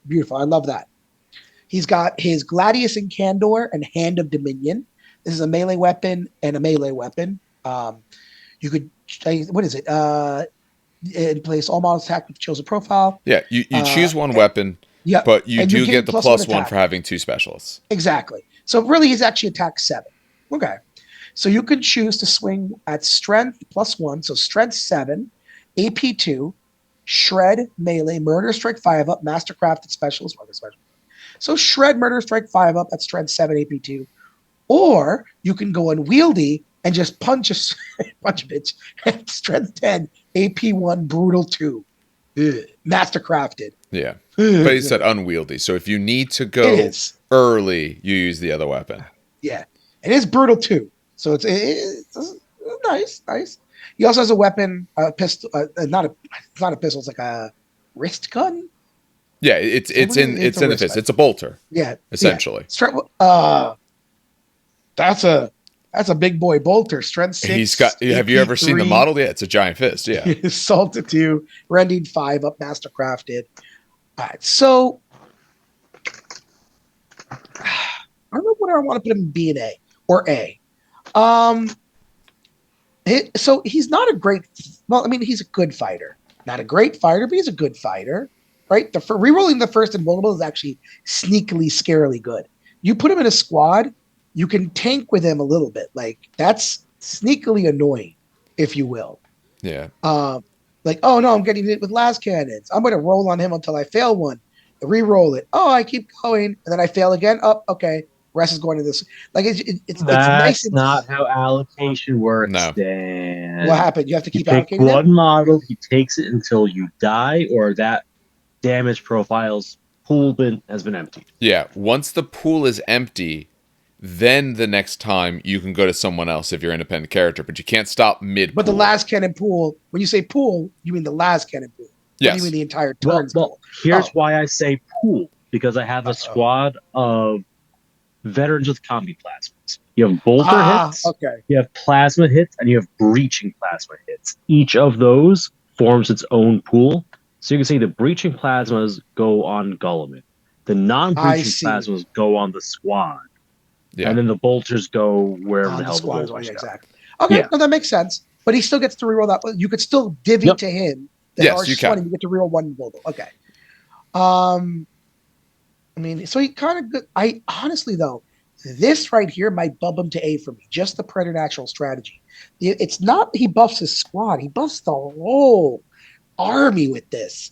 beautiful. I love that. He's got his Gladius Incandor and Hand of Dominion. This is a melee weapon and a melee weapon. You could, what is it? In place all models attack with the chosen profile. Yeah, you choose one weapon, Yep. but you And do you get the +1 +1 attack. for having 2 specialists. Exactly. So really, he's actually attack 7. Okay. So you can choose to swing at strength +1, so strength 7, AP 2, shred, melee, murder strike 5 up, mastercrafted specialist, weapon special. So shred, murder strike 5 up at strength 7, AP 2. Or you can go unwieldy and just punch punch a bitch at strength 10, AP 1, brutal 2. Ugh. Mastercrafted. Yeah. But he said unwieldy. So if you need to It go is. early, you use the other weapon. Yeah. It is brutal 2. So it's nice. He also has a weapon, a pistol, it's not a pistol, it's like a wrist gun. Yeah, it's in the fist. It's a bolter. Yeah. Essentially. Yeah. That's a big boy bolter. Strength 6. He's got. Have you ever seen the model? Yeah, it's a giant fist. Yeah. Salted 2, rending 5 up, mastercrafted. All right, so I don't know whether I want to put him in B and A or A. So he's not a great. Well, I mean, he's a good fighter. Not a great fighter, but he's a good fighter, right? Rerolling the first invulnerable is actually sneakily, scarily good. You put him in a squad, you can tank with him a little bit. Like that's sneakily annoying, if you will. Yeah. Like, oh no, I'm getting hit with last cannons. I'm going to roll on him until I fail one. Re-roll it. Oh, I keep going, and then I fail again. Oh, okay. Rest is going to this. Like it's nice. That's not how allocation works. No. Dan. What happened? You have to keep pick allocating one them? model. He takes it until you die, or that damage profile's pool has been emptied. Yeah. Once the pool is empty, then the next time you can go to someone else if you're an independent character, but you can't stop mid. But the last cannon pool. When you say pool, you mean the last cannon pool. Yes. You mean the entire turn's Well, pool. here's why I say pool, because I have a squad of veterans with combi plasmas. You have bolter hits, okay. you have plasma hits, and you have breaching plasma hits. Each of those forms its own pool. So you can say the breaching plasmas go on Gulliman. The non-breaching plasmas go on the squad. Yeah. And then the bolters go wherever the hell the bolters go. Exactly. Okay, yeah. No, that makes sense. But he still gets to reroll that. You could still divvy to him. Yes, you can. You get to reroll one bolter. Okay. I mean, so he kind of. I honestly though, this right here might bump him to A for me. Just the preternatural strategy. It's not he buffs his squad. He buffs the whole army with this.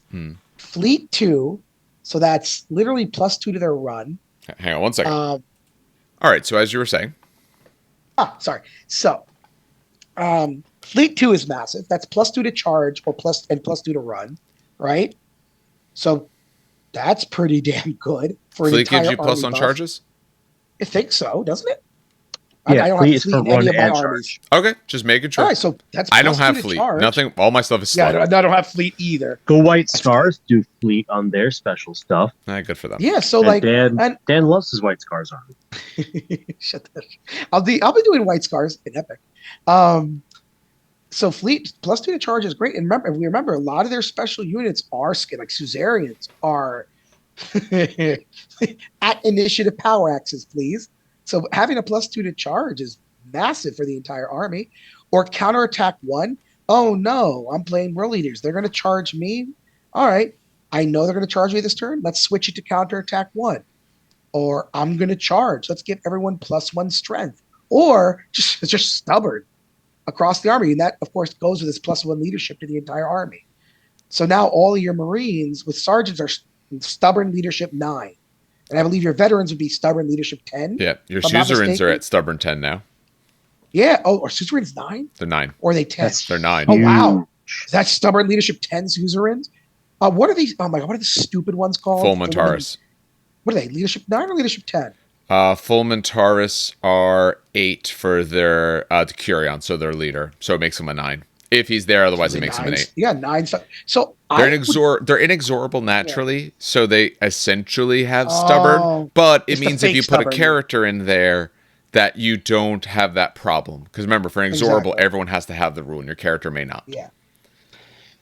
Fleet 2, so that's literally +2 to their run. Hang on one second. All right, so as you were saying. Sorry. So, Fleet 2 is massive. That's +2 to charge or +2 to run, right? So that's pretty damn good for an entire Fleet gives you plus on buff. charges? I think so, doesn't it? Yeah, I don't Fleet have is Fleet for in any run of my and armies. charge. Okay, just making sure. All right, so that's I don't have +2 to Fleet. charge. Nothing. All my stuff is slug. Yeah, I don't have Fleet either. The White Scars do Fleet on their special stuff. Good for them. Yeah, so and Dan loves his White Scars army. Shut the. I'll be doing White Scars in Epic. So Fleet +2 to charge is great, and remember a lot of their special units are like Suzerains are at initiative power axes, please. So having a +2 to charge is massive for the entire army. Or counterattack 1. Oh no, I'm playing world leaders. They're going to charge me. All right, I know they're going to charge me this turn. Let's switch it to counterattack 1. Or I'm going to charge. Let's give everyone +1 strength. Or just stubborn across the army. And that, of course, goes with this +1 leadership to the entire army. So now all of your Marines with sergeants are stubborn leadership 9. And I believe your veterans would be stubborn leadership 10. Yeah, your suzerains are at stubborn 10 now. Yeah. Oh, are suzerains 9? They're 9. Or are they 10? They're 9. Oh, wow. That's stubborn leadership 10 suzerains? What are these? Oh, my God. What are the stupid ones called? Fulmintaris. What are they? Leadership 9 or leadership 10? Fulmintaris are 8 for their Decurion, so their leader. So it makes them a 9. If he's there, otherwise it makes him an 8. Yeah, 9. So they're inexorable naturally, so they essentially have stubborn. But it means if you put a character in there that you don't have that problem. Because remember, for inexorable, everyone has to have the rule, and your character may not. Yeah.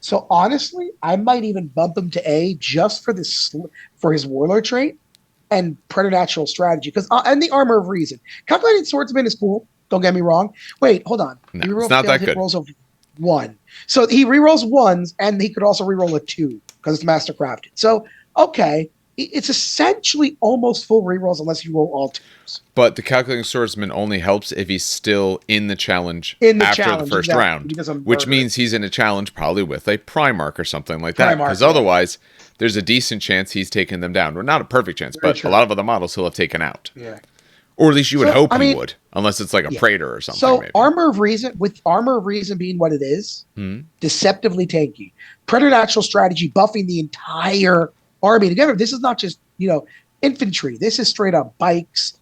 So honestly, I might even bump him to A just for his warlord trait and preternatural strategy. Because and the armor of reason. Calculating swordsman is cool. Don't get me wrong. Wait, hold on. No, it's not that good. Rolls of 1. So he rerolls 1s, and he could also reroll a 2 because it's mastercrafted. So okay, it's essentially almost full rerolls unless you roll all twos. But the Calculating Swordsman only helps if he's still in the challenge In the after challenge, the first exactly. round, He doesn't which murder means he's in a challenge probably with a Primarch or something like that. Primarch, Because yeah. otherwise, there's a decent chance he's taken them down. Well, not a perfect chance, Very but true. a lot of other models he'll have taken out. Yeah. Or at least you would So, hope I he mean, would, unless it's like a yeah. Praetor or something. So Maybe. Armor of Reason, with Armor of Reason being what it is, deceptively tanky. Preternatural strategy buffing the entire army. Together, this is not just, infantry. This is straight up bikes.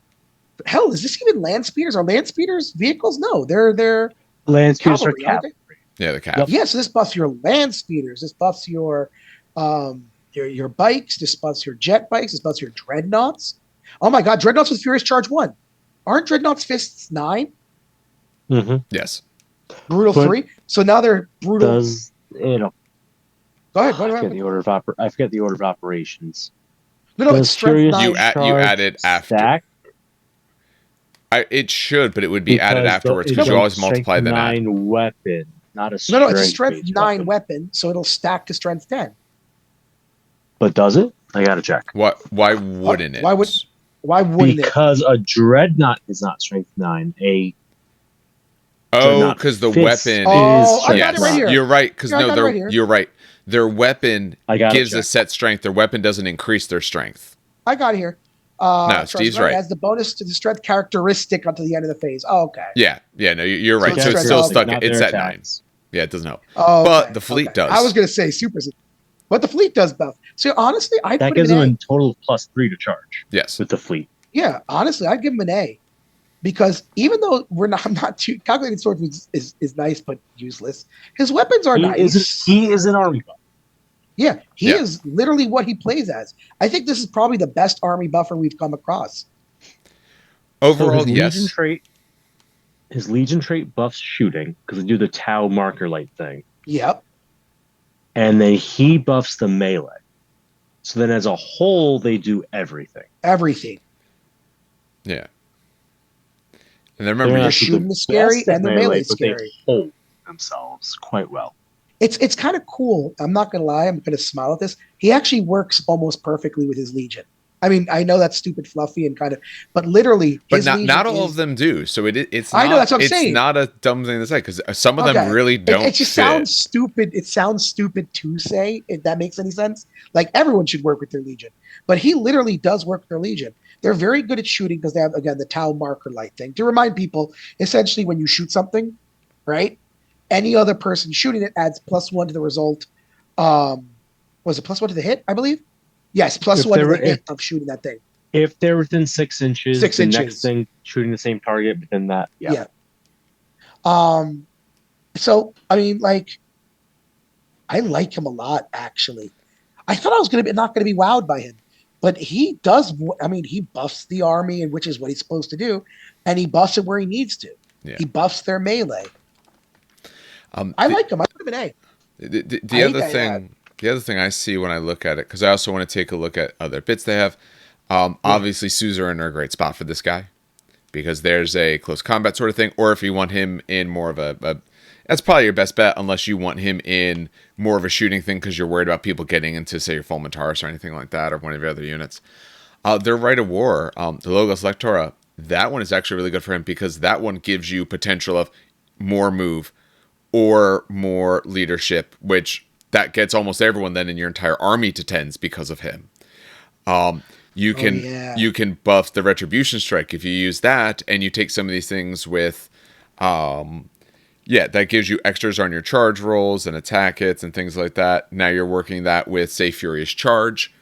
Hell, is this even land speeders? Are land speeders vehicles? No, they're Land speeders are cavalry, aren't they? cavalry. Yeah, the cap. Yep. Yeah, so this buffs your land speeders. This buffs your bikes. This buffs your jet bikes. This buffs your dreadnoughts. Oh my god, dreadnoughts with Furious Charge 1. Aren't dreadnoughts fists 9? Mm-hmm. Yes. Brutal But 3. So now they're brutal. Does you know? Go ahead. I forget the order of I forget the order of operations. No, it's Does strength Furious 9. You added after. Stack? It should, but it would be added afterwards because it's you a always multiply strength then add. 9 weapon, not a strength. No, it's a strength based 9 weapon, so it'll stack to strength 10. But does it? I gotta check. What? Why wouldn't it? Why wouldn't it? Because a dreadnought is not strength 9. Oh, not because the fist weapon. Oh, I got Yes, it right here. you're right. Because Yeah, I got it right here. you're right. Their weapon I gotta gives a check. set strength. Their weapon doesn't increase their strength. I got it here. No, Steve's right. Has the bonus to the strength characteristic until the end of the phase. Oh, okay. Yeah. No, you're right. it's So it's strength still nine, stuck. not It's their at 9. attacks. Yeah, it doesn't help. Oh, But the fleet does. I was going to say super, but the fleet does buff. So honestly, I That put gives him them an a total of +3 to charge Yes. with the fleet. A. Yeah, honestly, I'd give him an A, because even though I'm not too calculated swords is nice but useless. His weapons are nice. He is an army buff. Yeah, he Yeah. is literally what he plays as. I think this is probably the best army buffer we've come across. Overall, his yes. His Legion trait buffs shooting because they do the Tau marker light thing, Yep. and then he buffs the melee. So then, as a whole, they do everything. Everything. Yeah. And then remember, They're The not shooting the is scary best at and the melee is but they scary. hold themselves quite well. It's kind of cool. I'm not gonna lie. I'm gonna smile at this. He actually works almost perfectly with his Legion. I mean, I know that's stupid, fluffy, and kind of, but literally, but his not Legion all is- of them do. So it's. I Not, know, that's what I'm it's saying. not a dumb thing to say because some of Okay. them really don't. It just fit. sounds stupid. It sounds stupid to say, if that makes any sense. Like everyone should work with their Legion, but he literally does work with their Legion. They're very good at shooting because they have, again, the Tau marker light thing. To remind people, essentially, when you shoot something, right, any other person shooting it adds +1 to the result. Was it +1 to the hit? I believe. Yes, +1 to the hit of shooting that thing. If they're within 6 inches, 6 the inches. next thing shooting the same target within that. Yeah. So I mean, like, I like him a lot. Actually, I thought I was not gonna be wowed by him, but he does. I mean, he buffs the army, and which is what he's supposed to do, and he buffs it where he needs to. Yeah. He buffs their melee. I like him. I put him an A. The other thing I see when I look at it, because I also want to take a look at other bits they have. Obviously, Suzerain are a great spot for this guy because there's a close combat sort of thing. Or if you want him in more of a that's probably your best bet, unless you want him in more of a shooting thing because you're worried about people getting into, say, your Fulmintaris or anything like that, or one of your other units. Their Rite of War, the Logos Lectora, that one is actually really good for him because that one gives you potential of more move or more leadership, which that gets almost everyone then in your entire army to 10s because of him. You can buff the Retribution Strike if you use that, and you take some of these things with, that gives you extras on your charge rolls and attack hits and things like that. Now you're working that with, say, Furious Charge.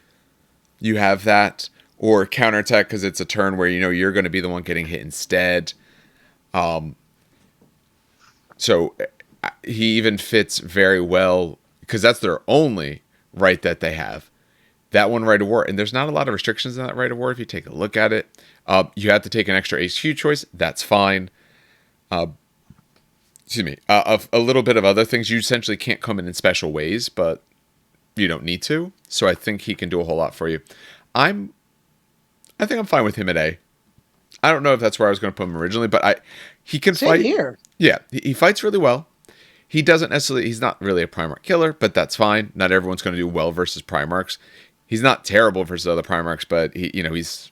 You have that, or counterattack because it's a turn where you're going to be the one getting hit instead. So he even fits very well because that's their only right that they have. That one Rite of War, and there's not a lot of restrictions in that Rite of War if you take a look at it. You have to take an extra HQ choice. That's fine. A little bit of other things. You essentially can't come in special ways, but you don't need to. So I think he can do a whole lot for you. I think I'm fine with him at A. I don't know if that's where I was going to put him originally, but he can Same fight. here. Yeah, he fights really well. He's not really a Primarch killer, but that's fine. Not everyone's going to do well versus Primarchs. He's not terrible versus other Primarchs, but he's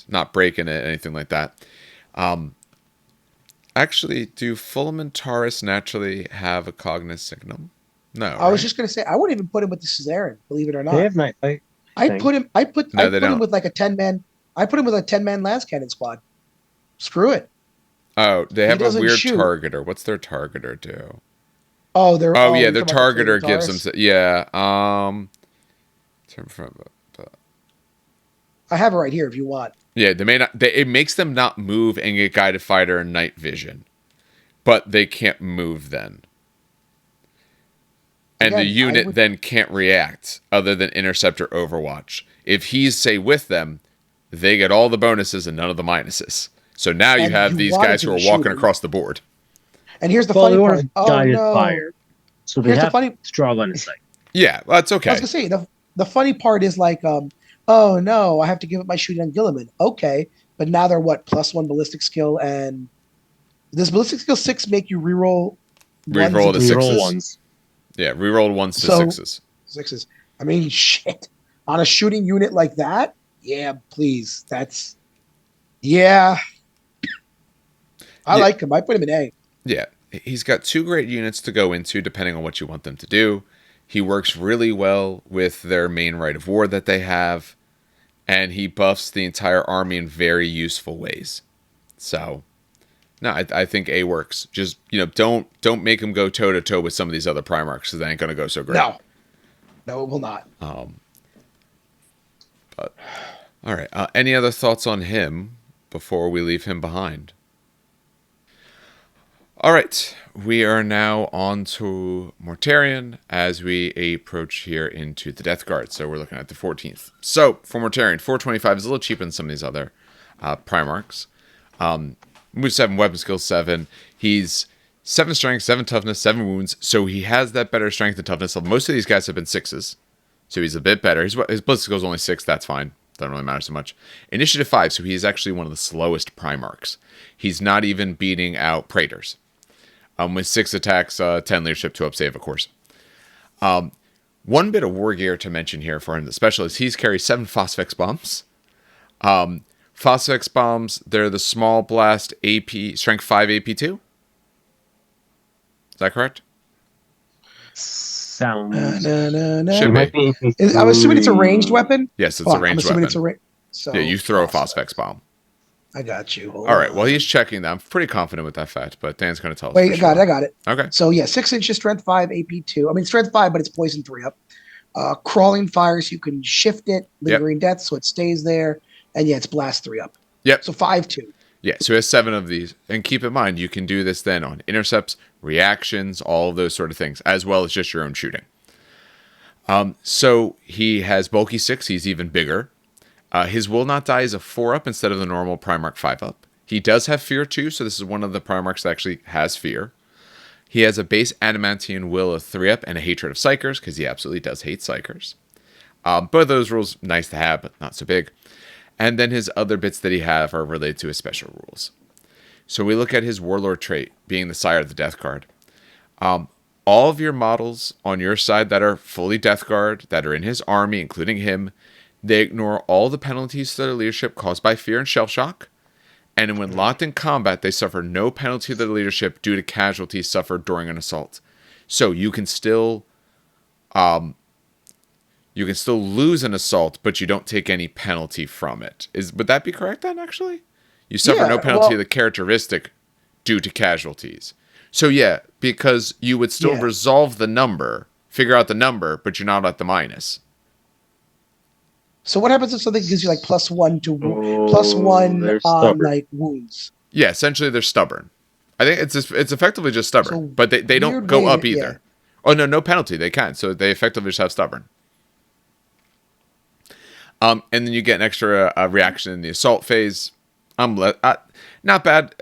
not breaking it, anything like that. Actually, do Fulmintaurus naturally have a Cognoscignum? No, I was right? just gonna say I wouldn't even put him with the Suzerain, believe it or They not. have night fight. I'd Thing. put him. No, I'd they put him don't. with like a 10-man. I put him with a 10-man last cannon squad. Screw it. Oh, they He have a doesn't weird shoot. targeter. What's their targeter do? Oh, they're. Oh Oh, yeah, you're their talking about the targeter gives them. Taurus? Yeah. Term from. I have it right here if you want. Yeah, they may not. It makes them not move and get guided fighter and night vision, but they can't move then. And the Again, I unit would, then can't react other than intercept or overwatch. If he's say with them, they get all the bonuses and none of the minuses. So now you and have you these wanted guys to who be are walking shooting. across the board. And here's the Well, they funny were part. Oh guided no. fire, so they Here's the have funny. strong line of sight. Yeah, well, that's I was okay. gonna say the funny part is like oh no, I have to give up my shooting on Gilliman. Okay, but now they're what +1 ballistic skill, and does ballistic skill 6 make you reroll ones Reroll into the Reroll sixes. ones. Yeah, reroll ones to so sixes. sixes? I mean, shit. On a shooting unit like that, yeah, please. Yeah. I Yeah, like him. I put him in A. yeah. He's got 2 great units to go into depending on what you want them to do. He works really well with their main right of war that they have, and he buffs the entire army in very useful ways. So, no, I think A works. Just don't make him go toe to toe with some of these other Primarchs because they ain't gonna go so great. No, no, it will not. But all right. Any other thoughts on him before we leave him behind? All right, we are now on to Mortarion as we approach here into the Death Guard. So we're looking at the 14th. So for Mortarion, 425 is a little cheaper than some of these other Primarchs. Move 7, weapon skill 7. He's 7 strength, 7 toughness, 7 wounds. So he has that better strength and toughness. Most of these guys have been 6s. So he's a bit better. His ballistic skill is only 6. That's fine. Doesn't really matter so much. Initiative 5. So he's actually one of the slowest Primarchs. He's not even beating out Praetors. With 6 attacks, 10 leadership, 2 up save, of course. One bit of war gear to mention here for him, the specialist, he's carries 7 Phosphex bombs. Phosphex bombs, they're the small blast AP, strength 5 AP2. Is that correct? Sounds. Should It might be I'm assuming it's a ranged weapon. Yes, it's a I'm ranged assuming weapon. it's a range. So Yeah, you throw a Phosphex. Phosphex bomb. I got you. Hold All right, on. well, he's checking that. I'm pretty confident with that fact, but Dan's going to tell us. Wait, for I got sure. it. I got it. Okay. So yeah, 6 inches, strength 5, AP2. I mean strength 5, but it's poison 3 up. Crawling fires, you can shift it, lingering death, so it stays there, and yeah, it's blast 3 up. Yep. So 5-2. Yeah, so he has 7 of these. And keep in mind, you can do this then on intercepts, reactions, all of those sort of things, as well as just your own shooting. So he has bulky 6. He's even bigger. His will not die is a 4 up instead of the normal Primarch 5 up. He does have fear too, so this is one of the Primarchs that actually has fear. He has a base Adamantian will of 3 up and a hatred of Psychers, because he absolutely does hate Psychers. Both of those rules, nice to have, but not so big. And then his other bits that he have are related to his special rules. So we look at his Warlord trait, being the Sire of the Death Guard. All of your models on your side that are fully Death Guard, that are in his army, including him, they ignore all the penalties to their leadership caused by fear and shell shock. And when locked in combat, they suffer no penalty to their leadership due to casualties suffered during an assault. So you can still lose an assault, but you don't take any penalty from it. Would that be correct then, actually? You suffer no penalty of the characteristic due to casualties. So yeah, because you would still resolve the number, figure out the number, but you're not at the minus. So what happens if something gives you like +1 to +1 on like wounds? Yeah, essentially they're stubborn. I think it's effectively just stubborn, So but they don't go up either. Yeah. Oh no penalty. They can, so they effectively just have stubborn. And then you get an extra reaction in the assault phase. Not bad.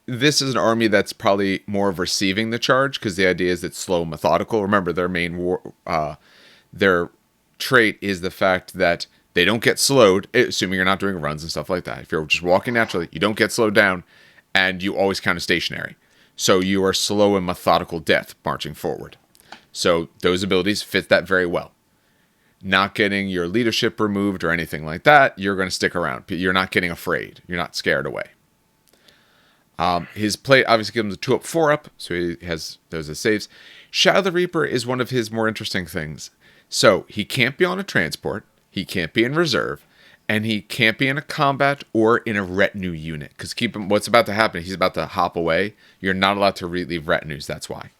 This is an army that's probably more of receiving the charge because the idea is it's slow and methodical. Remember, their main their trait is the fact that they don't get slowed, assuming you're not doing runs and stuff like that. If you're just walking naturally, you don't get slowed down, and you always count as stationary. So you are slow and methodical death marching forward. So those abilities fit that very well. not getting your leadership removed or anything like that, you're going to stick around. You're not getting afraid. You're not scared away. His play obviously gives him a 2-up, 4-up, so he has those as saves. Shadow the Reaper is one of his more interesting things. So he can't be on a transport, he can't be in reserve, and he can't be in a combat or in a retinue unit. Because what's about to happen, he's about to hop away. You're not allowed to leave retinues, that's why.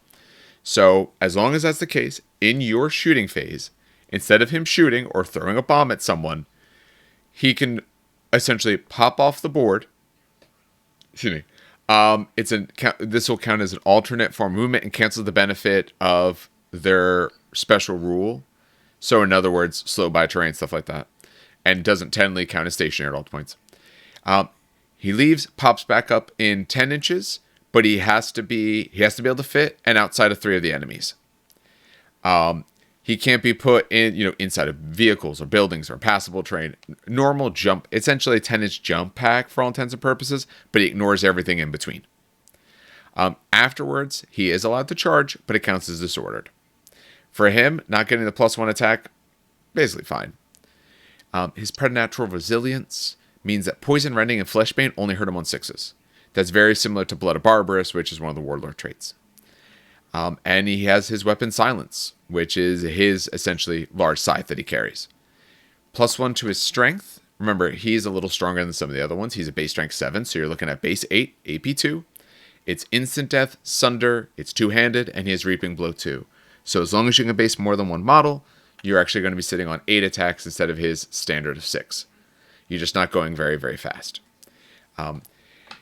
So as long as that's the case, in your shooting phase, instead of him shooting or throwing a bomb at someone, he can essentially pop off the board. Excuse me. This will count as an alternate form of movement and cancel the benefit of their special rule. So in other words, slow by terrain, stuff like that. And doesn't technically count as stationary at all points. He leaves, pops back up in 10 inches, but he has to be able to fit and outside of 3 of the enemies. He can't be put in, inside of vehicles or buildings or passable terrain. Normal jump, essentially a 10-inch jump pack for all intents and purposes, but he ignores everything in between. Afterwards, he is allowed to charge, but it counts as disordered. For him, not getting the +1 attack, basically fine. His preternatural resilience means that poison, rending, and fleshbane only hurt him on 6s. That's very similar to Blood of Barbarous, which is one of the warlord traits. And he has his weapon Silence, which is his essentially large scythe that he carries. +1 to his strength. Remember, he's a little stronger than some of the other ones. He's a base strength 7, so you're looking at base 8, AP2. It's instant death, sunder, it's two-handed, and he has reaping blow 2. So as long as you can base more than one model, you're actually going to be sitting on 8 attacks instead of his standard of 6. You're just not going very, very fast.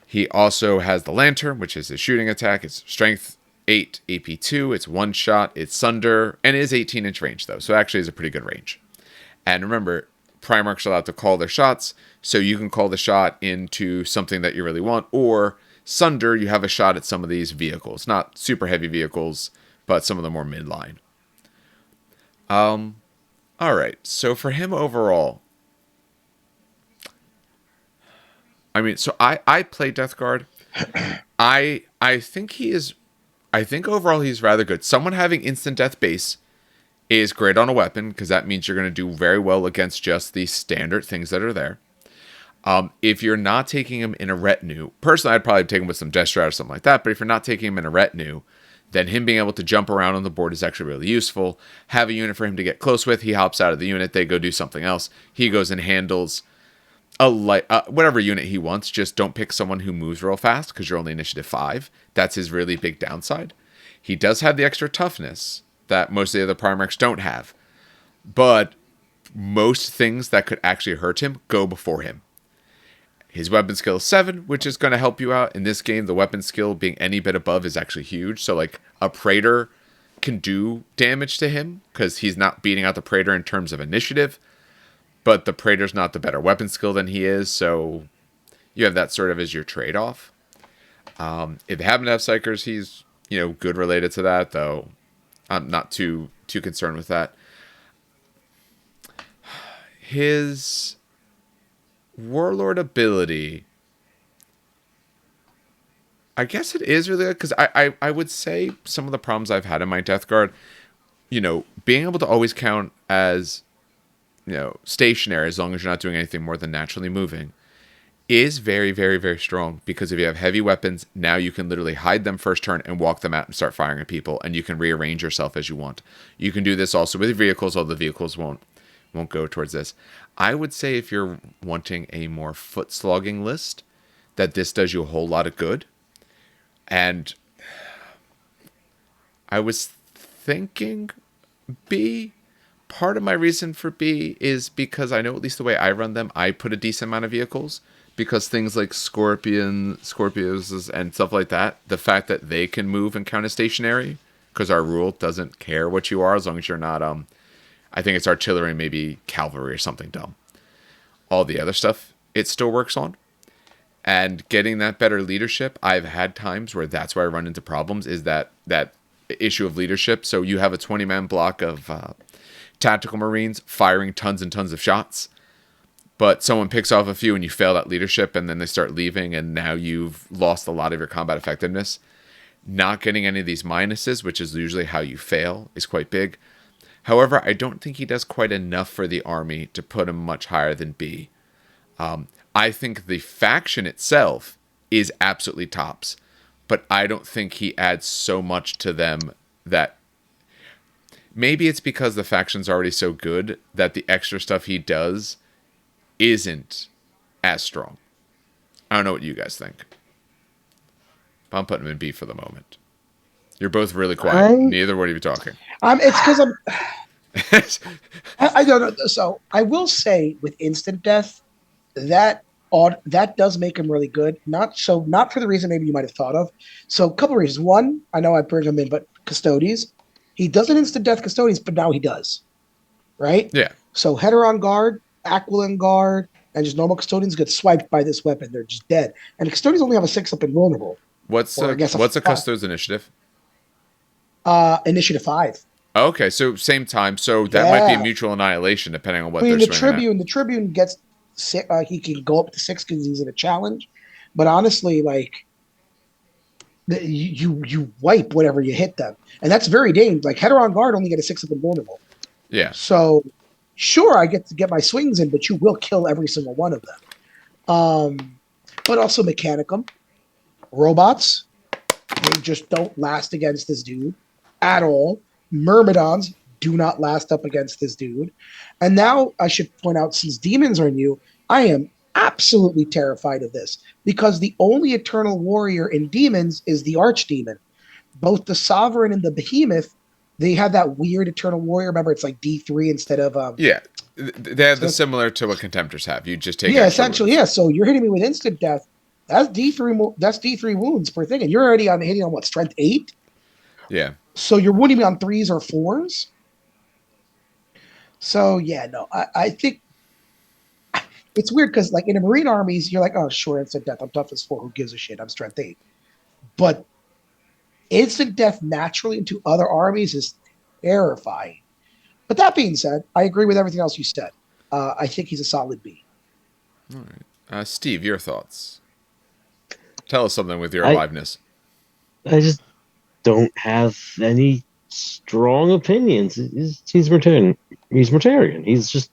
He also has the Lantern, which is his shooting attack. It's strength 8, AP2, it's one shot, it's sunder, and it is 18-inch range, though, so actually is a pretty good range. And remember, Primarchs are allowed to call their shots, so you can call the shot into something that you really want, or sunder, you have a shot at some of these vehicles. Not super heavy vehicles, but some of the more midline. Alright, so for him overall, so I play Death Guard. I think overall he's rather good. Someone having instant death base is great on a weapon, because that means you're going to do very well against just the standard things that are there. If you're not taking him in a retinue, personally I'd probably take him with some Death Strat or something like that, but if you're not taking him in a retinue, then him being able to jump around on the board is actually really useful. Have a unit for him to get close with, he hops out of the unit, they go do something else. He goes and handles whatever unit he wants. Just don't pick someone who moves real fast, because you're only initiative 5. That's his really big downside. He does have the extra toughness that most of the other Primarchs don't have, but most things that could actually hurt him go before him. His weapon skill is 7, which is going to help you out in this game. The weapon skill being any bit above is actually huge. So like a Praetor can do damage to him, because he's not beating out the Praetor in terms of initiative, but the Praetor's not the better weapon skill than he is, so you have that sort of as your trade-off. If they happen to have Psychers, he's, good related to that, though I'm not too concerned with that. His Warlord ability, I guess it is really good, because I would say some of the problems I've had in my Death Guard, being able to always count as stationary, as long as you're not doing anything more than naturally moving, is very, very, very strong, because if you have heavy weapons, now you can literally hide them first turn and walk them out and start firing at people, and you can rearrange yourself as you want. You can do this also with vehicles, although the vehicles won't go towards this. I would say if you're wanting a more foot slogging list, that this does you a whole lot of good. And I was thinking B. Part of my reason for B is because I know, at least the way I run them, I put a decent amount of vehicles, because things like Scorpios and stuff like that, the fact that they can move and count as stationary, because our rule doesn't care what you are, as long as you're not, I think it's artillery, maybe cavalry or something dumb. All the other stuff, it still works on. And getting that better leadership, I've had times where that's where I run into problems, is that issue of leadership. So you have a 20-man block of tactical Marines firing tons and tons of shots, but someone picks off a few and you fail that leadership, and then they start leaving, and now you've lost a lot of your combat effectiveness. Not getting any of these minuses, which is usually how you fail, is quite big. However, I don't think he does quite enough for the army to put him much higher than B. I think the faction itself is absolutely tops, but I don't think he adds so much to them that maybe it's because the faction's already so good that the extra stuff he does isn't as strong. I don't know what you guys think. But I'm putting him in B for the moment. You're both really quiet. Neither one of you talking. It's because I don't know. So I will say with instant death, that does make him really good. Not for the reason maybe you might have thought of. So a couple of reasons. One, I know I burned him in, but Custodes, he doesn't instant death Custodes, but now he does. Right? Yeah. So Heteron Guard, Aquilin Guard, and just normal Custodians get swiped by this weapon. They're just dead. And Custodians only have a 6 up invulnerable. What's a Custodes initiative? Initiative 5. Okay, so same time. So that might be a mutual annihilation depending on what they're swinging at. The Tribune gets he can go up to 6 because he's in a challenge. But honestly, like you wipe whatever you hit them, and that's very dangerous. Like Heteron Guard only get a 6 up invulnerable. Yeah. So sure, I get to get my swings in, but you will kill every single one of them. But also Mechanicum, robots, they just don't last against this dude at all. Myrmidons do not last up against this dude. And now I should point out, since demons are new, I am absolutely terrified of this because the only eternal warrior in demons is the archdemon. Both the sovereign and the behemoth, they have that weird eternal warrior. Remember, it's like D3 instead of yeah. They have the similar to what Contemptors have. You just take essentially wounds. So you're hitting me with instant death. That's D3. That's D3 wounds per thing, and you're already hitting on what, strength 8? Yeah. So you're wounding me on 3s or 4s. So yeah, no, I think it's weird because like in the Marine armies, you're like, oh sure, instant death. I'm tough as 4. Who gives a shit? I'm strength 8. But instant death naturally into other armies is terrifying. But that being said, I agree with everything else you said. I think he's a solid B. All right. Steve, your thoughts. Tell us something with your aliveness. I just don't have any strong opinions. He's Mortarian. He's just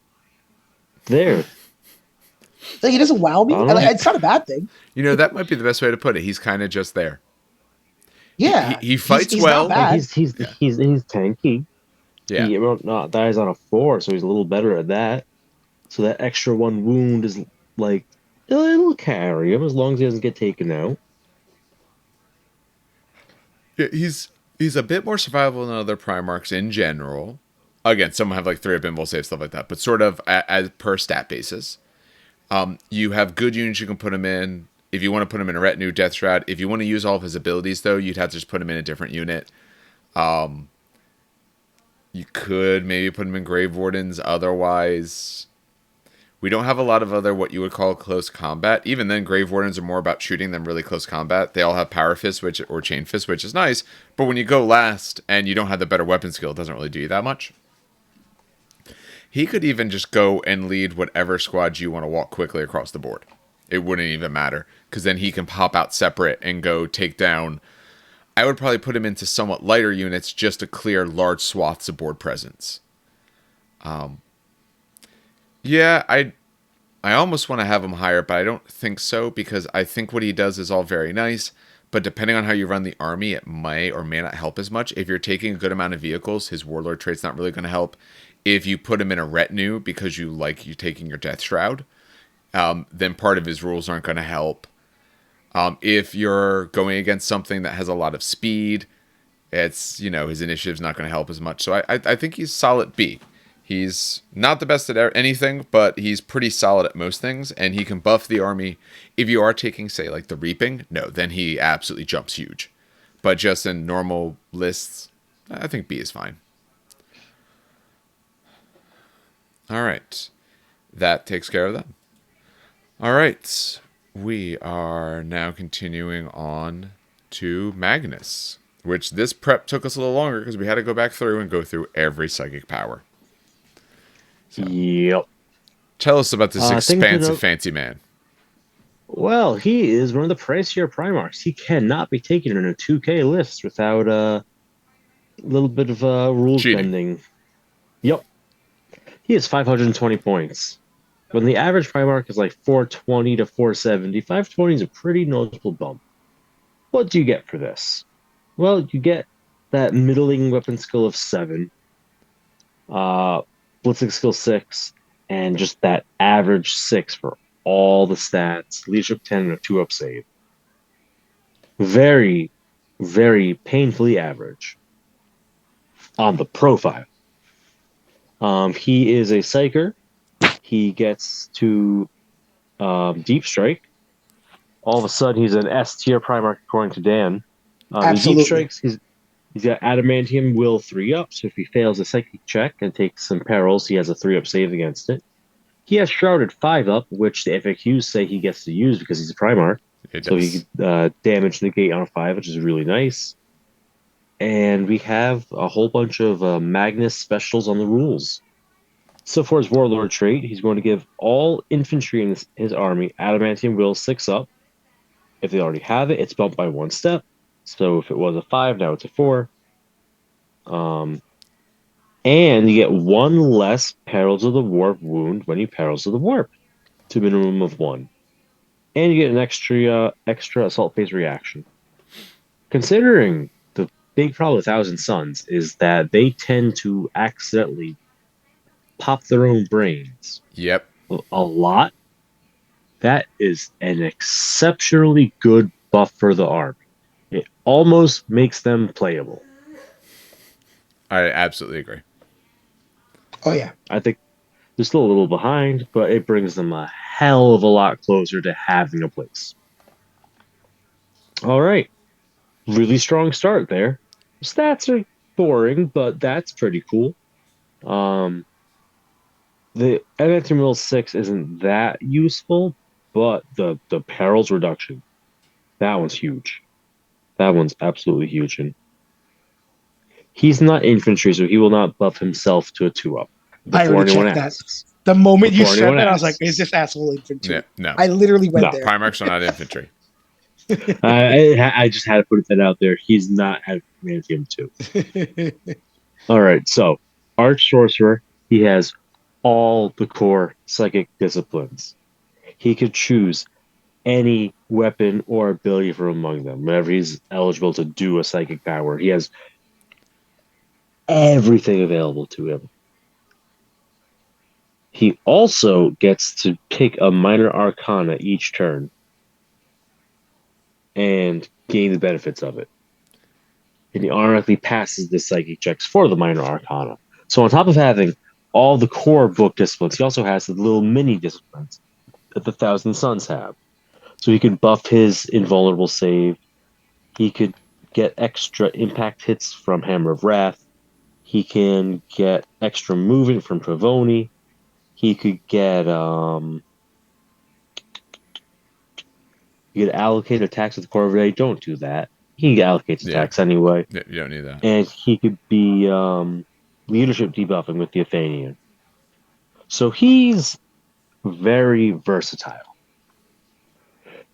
there. Like, he doesn't wow me. It's not a bad thing. You know, that might be the best way to put it. He's kind of just there. Yeah, he fights he's well. Not bad. He's tanky. Yeah, he dies on a 4, so he's a little better at that. So that extra 1 wound is like it'll carry him as long as he doesn't get taken out. Yeah, he's a bit more survivable than other Primarchs in general. Again, some have like 3 up invul save, stuff like that, but sort of as per stat basis. You have good units you can put him in. If you want to put him in a retinue, Death Shroud. If you want to use all of his abilities, though, you'd have to just put him in a different unit. You could maybe put him in Grave Wardens. Otherwise, we don't have a lot of other what you would call close combat. Even then, Grave Wardens are more about shooting than really close combat. They all have Power Fist or Chain Fist, which is nice. But when you go last and you don't have the better weapon skill, it doesn't really do you that much. He could even just go and lead whatever squad you want to walk quickly across the board. It wouldn't even matter, because then he can pop out separate and go take down. I would probably put him into somewhat lighter units just to clear large swaths of board presence. Yeah, I almost want to have him higher, but I don't think so, because I think what he does is all very nice, but depending on how you run the army, it may or may not help as much. If you're taking a good amount of vehicles, his Warlord trait's not really going to help. If you put him in a retinue because you taking your Death Shroud, then part of his rules aren't going to help. If you're going against something that has a lot of speed, it's, his initiative's not going to help as much. So I think he's solid B. He's not the best at anything, but he's pretty solid at most things, and he can buff the army. If you are taking, say, like the Reaping, no, then he absolutely jumps huge. But just in normal lists, I think B is fine. All right. That takes care of that. All right. We are now continuing on to Magnus, which this prep took us a little longer because we had to go back through and go through every psychic power. So, yep. Tell us about this expansive fancy man. Well, he is one of the pricier Primarchs. He cannot be taken in a 2K list without a little bit of rules bending. Yep. He has 520 points. When the average Primarch is like 420 to 470, 520 is a pretty noticeable bump. What do you get for this? Well, you get that middling weapon skill of 7, uh, blitzing skill 6, and just that average 6 for all the stats. Leadership 10 and a 2-up save. Very, very painfully average on the profile. He is a Psyker. He gets to Deep Strike. All of a sudden, he's an S tier Primarch, according to Dan. His Deep Absolutely. Strikes, he's got Adamantium Will 3-up, so if he fails a Psychic check and takes some perils, he has a 3-up save against it. He has Shrouded 5-up, which the FAQs say he gets to use because he's a Primarch. It So he does. could damage negate on a 5, which is really nice. And we have a whole bunch of Magnus specials on the rules. So for his Warlord trait, he's going to give all infantry in his army Adamantium Will 6-up. If they already have it, it's bumped by 1 step. So if it was a 5, now it's a 4. And you get 1 less Perils of the Warp wound when you Perils of the Warp, to a minimum of 1. And you get an extra assault phase reaction. Considering the big problem with Thousand Suns is that they tend to accidentally pop their own brains Yep. a lot, that is an exceptionally good buff for the army. It almost makes them playable. I absolutely agree. Oh yeah. I think they're still a little behind, but it brings them a hell of a lot closer to having a place. All right. Really strong start there. Stats are boring, but that's pretty cool. The Adamantium Mill 6 isn't that useful, but the perils reduction, that one's huge. That one's absolutely huge. And he's not infantry, so he will not buff himself to a 2-up I before already anyone checked that. asks. The moment you Before said anyone that, I was like, "Is asks. this asshole Yeah, infantry?" no. I literally went No. there. Primarchs are not infantry. I just had to put that out there. He's not Adamantium 2. All right, so Arch Sorcerer, he has all the core psychic disciplines. He could choose any weapon or ability from among them whenever he's eligible to do a psychic power. He has everything available to him. He also gets to pick a minor arcana each turn and gain the benefits of it. And he automatically passes the psychic checks for the minor arcana. So on top of having all the core book disciplines, he also has the little mini disciplines that the Thousand Suns have. So he could buff his invulnerable save. He could get extra impact hits from Hammer of Wrath. He can get extra movement from Pavoni. He could get you could allocate attacks with Corvette. Don't do that. He allocates Yeah. attacks anyway. You don't need that. And he could be leadership debuffing with the Athenian. So he's very versatile.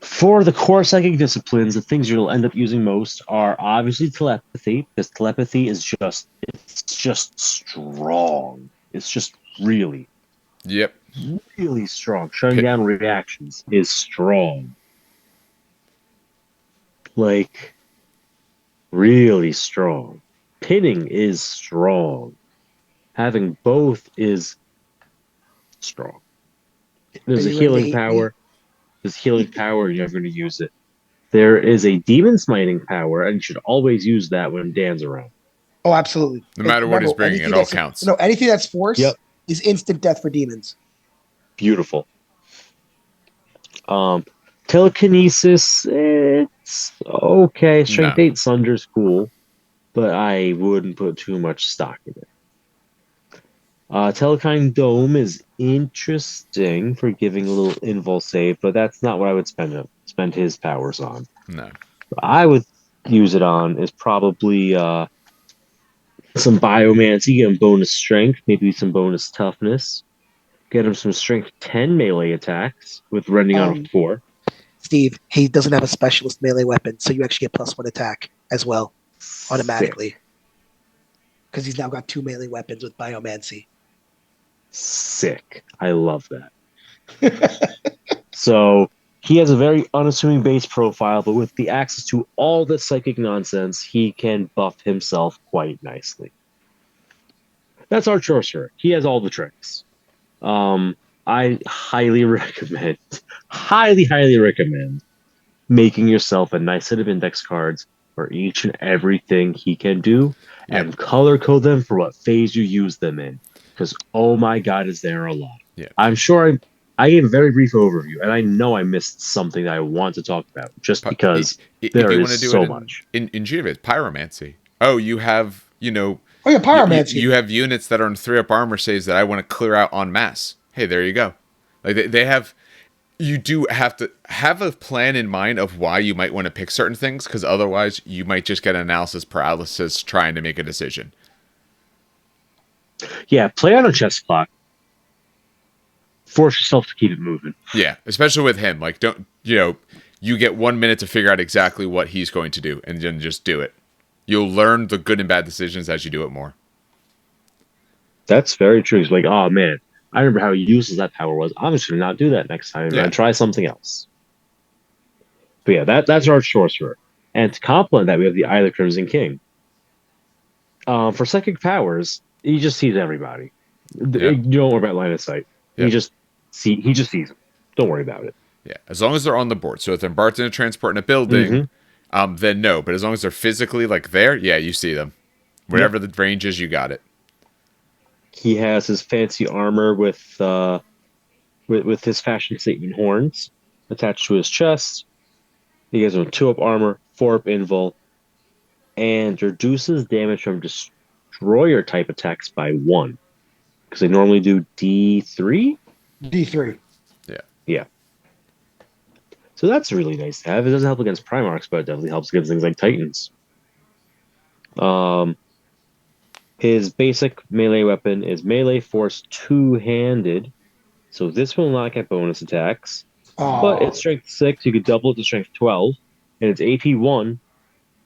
For the core psychic disciplines, the things you'll end up using most are obviously telepathy, because telepathy is just strong. It's just really, Yep. really strong. Shutting Pit. down reactions is strong. Like, really strong. Pinning is strong. Having both is strong. Are There's a you ready to healing hate me? power. There's healing power, you're never going to use it. There is a demon smiting power, and you should always use that when Dan's around. Oh, absolutely. No matter what he's bringing, it all counts. No, anything that's force Yep. is instant death for demons. Beautiful. Telekinesis, it's okay. Strength No. 8 Sunder's cool, but I wouldn't put too much stock in it. Telekine Dome is interesting for giving a little invul save, but that's not what I would spend his powers on. No. What I would use it on is probably some biomancy, get him bonus strength, maybe some bonus toughness. Get him some strength 10 melee attacks with rending on a Um, 4. Steve, he doesn't have a specialist melee weapon, so you actually get +1 attack as well Sick. automatically. because he's now got 2 melee weapons with Biomancy. Sick. I love that. So he has a very unassuming base profile, but with the access to all the psychic nonsense, he can buff himself quite nicely. That's our sorcerer. He has all the tricks. I highly recommend, highly recommend making yourself a nice set of index cards for each and everything he can do, and color code them for what phase you use them in. Because oh my god, is there a lot? Yeah. I'm sure I gave a very brief overview, and I know I missed something that I want to talk about just because there is so much. In Geneva, it's pyromancy. Oh, you have, Oh yeah, pyromancy. You have units that are in 3-up armor saves that I want to clear out en masse. Hey, there you go. Like they have. You do have to have a plan in mind of why you might want to pick certain things, because otherwise you might just get analysis paralysis trying to make a decision. Yeah, play on a chess clock. Force yourself to keep it moving. Yeah, especially with him. Like, don't you get 1 minute to figure out exactly what he's going to do, and then just do it. You'll learn the good and bad decisions as you do it more. That's very true. It's like, oh man, I remember how useless that power was. I'm just going to not do that next time and try something else. But yeah, that's our sorcerer. And to complement that, we have the Eye of the Crimson King. For psychic powers, he just sees everybody. You don't worry about line of sight. He just sees them. Don't worry about it. Yeah, as long as they're on the board. So if they're embarked in a transport in a building, then no. But as long as they're physically there, yeah, you see them. Whatever the range is, you got it. He has his fancy armor with his fashion statement horns attached to his chest. He has a 2-up armor, 4-up invul, and reduces damage from destroyer type attacks by 1. Because they normally do D3? D3. Yeah. So that's really nice to have. It doesn't help against Primarchs, but it definitely helps against things like Titans. His basic melee weapon is melee force 2-handed. So this will not get bonus attacks. But it's strength 6. You could double it to strength 12. And it's AP 1.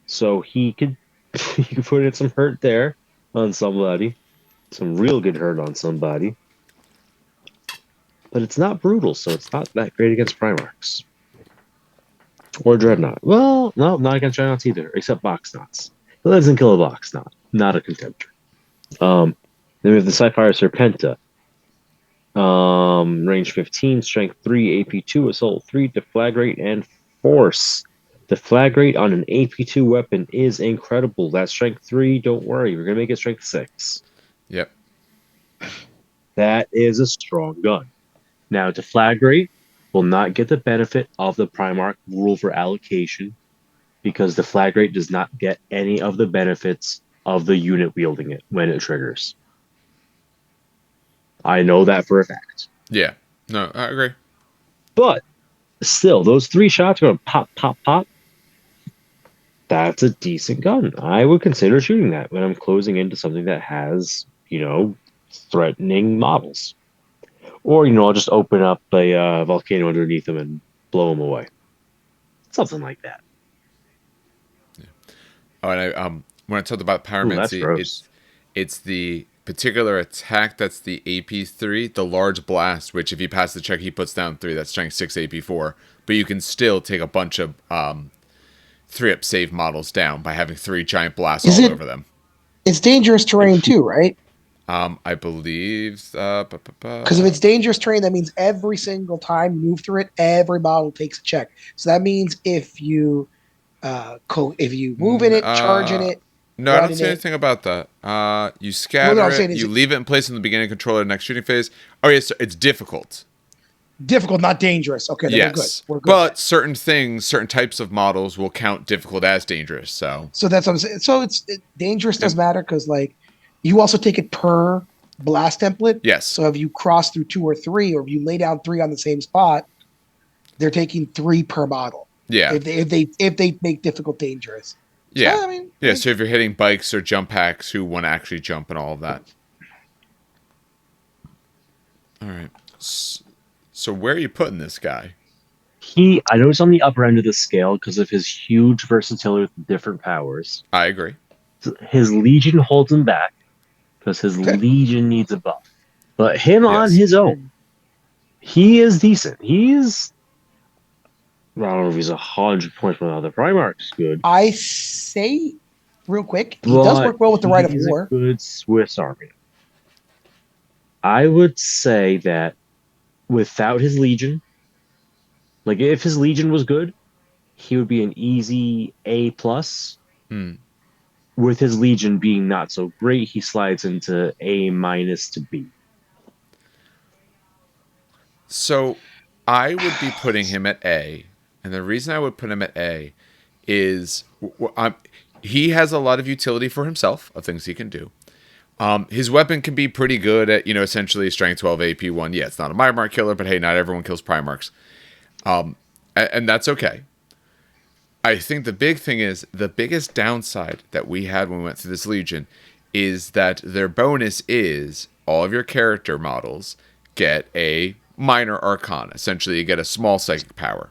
So he could put in some hurt there on somebody. Some real good hurt on somebody. But it's not brutal, so it's not that great against Primarchs. Or Dreadnought. Well, no, not against Dreadnoughts either, except Box Knots. It doesn't kill a Box Knot. Not a Contemptor. Then we have the Sapphire Serpenta. Range 15, Strength 3, AP 2, Assault 3, Deflagrate, and Force. Deflagrate on an AP 2 weapon is incredible. That's Strength 3, don't worry. We're going to make it Strength 6. Yep. That is a strong gun. Now, Deflagrate will not get the benefit of the Primarch rule for allocation because Deflagrate does not get any of the benefits of the unit wielding it when it triggers. I know that for a fact. Yeah. No, I agree. But still, those 3 shots are going to pop, pop, pop. That's a decent gun. I would consider shooting that when I'm closing into something that has, threatening models. Or, I'll just open up a volcano underneath them and blow them away. Something like that. Yeah. Oh, and when I talked about pyromancy, it's the particular attack that's the AP 3, the large blast, which if you pass the check, he puts down 3. That's strength 6, AP 4. But you can still take a bunch of 3-up save models down by having 3 giant blasts over them. It's dangerous terrain too, right? I believe because if it's dangerous terrain, that means every single time you move through it, every model takes a check. So that means if you move in it, charge in it. No, I don't say anything about that. You scatter it, you leave it in place in the beginning of control of the next shooting phase. Oh yes, it's difficult. Difficult, not dangerous. Okay, then yes. We're good. But certain types of models will count difficult as dangerous. So that's what I'm saying. So dangerous does matter because you also take it per blast template. Yes. So if you cross through 2 or 3, or if you lay down 3 on the same spot, they're taking 3 per model. Yeah. If they make difficult dangerous. Yeah. So, so if you're hitting bikes or jump hacks who want to actually jump and all of that. All right. So where are you putting this guy? I know he's on the upper end of the scale because of his huge versatility with different powers. I agree. His Legion holds him back. because his Okay. Legion needs a buff. But him on Yes. his own, he is decent. I don't know if he's 100 points from the Primarch's good, I say real quick, he does but work well with the Rite of he's a War. good Swiss Army. I would say that without his Legion, like if his Legion was good, he would be an easy A plus. Hmm. With his Legion being not so great, he slides into A minus to B. So I would be putting him at A, and the reason I would put him at A is he has a lot of utility for himself of things he can do. His weapon can be pretty good at, essentially strength 12 AP 1. Yeah, it's not a Primarch killer, but hey, not everyone kills Primarchs. And that's okay. I think the big thing is the biggest downside that we had when we went through this Legion is that their bonus is all of your character models get a minor arcana. Essentially, you get a small psychic power.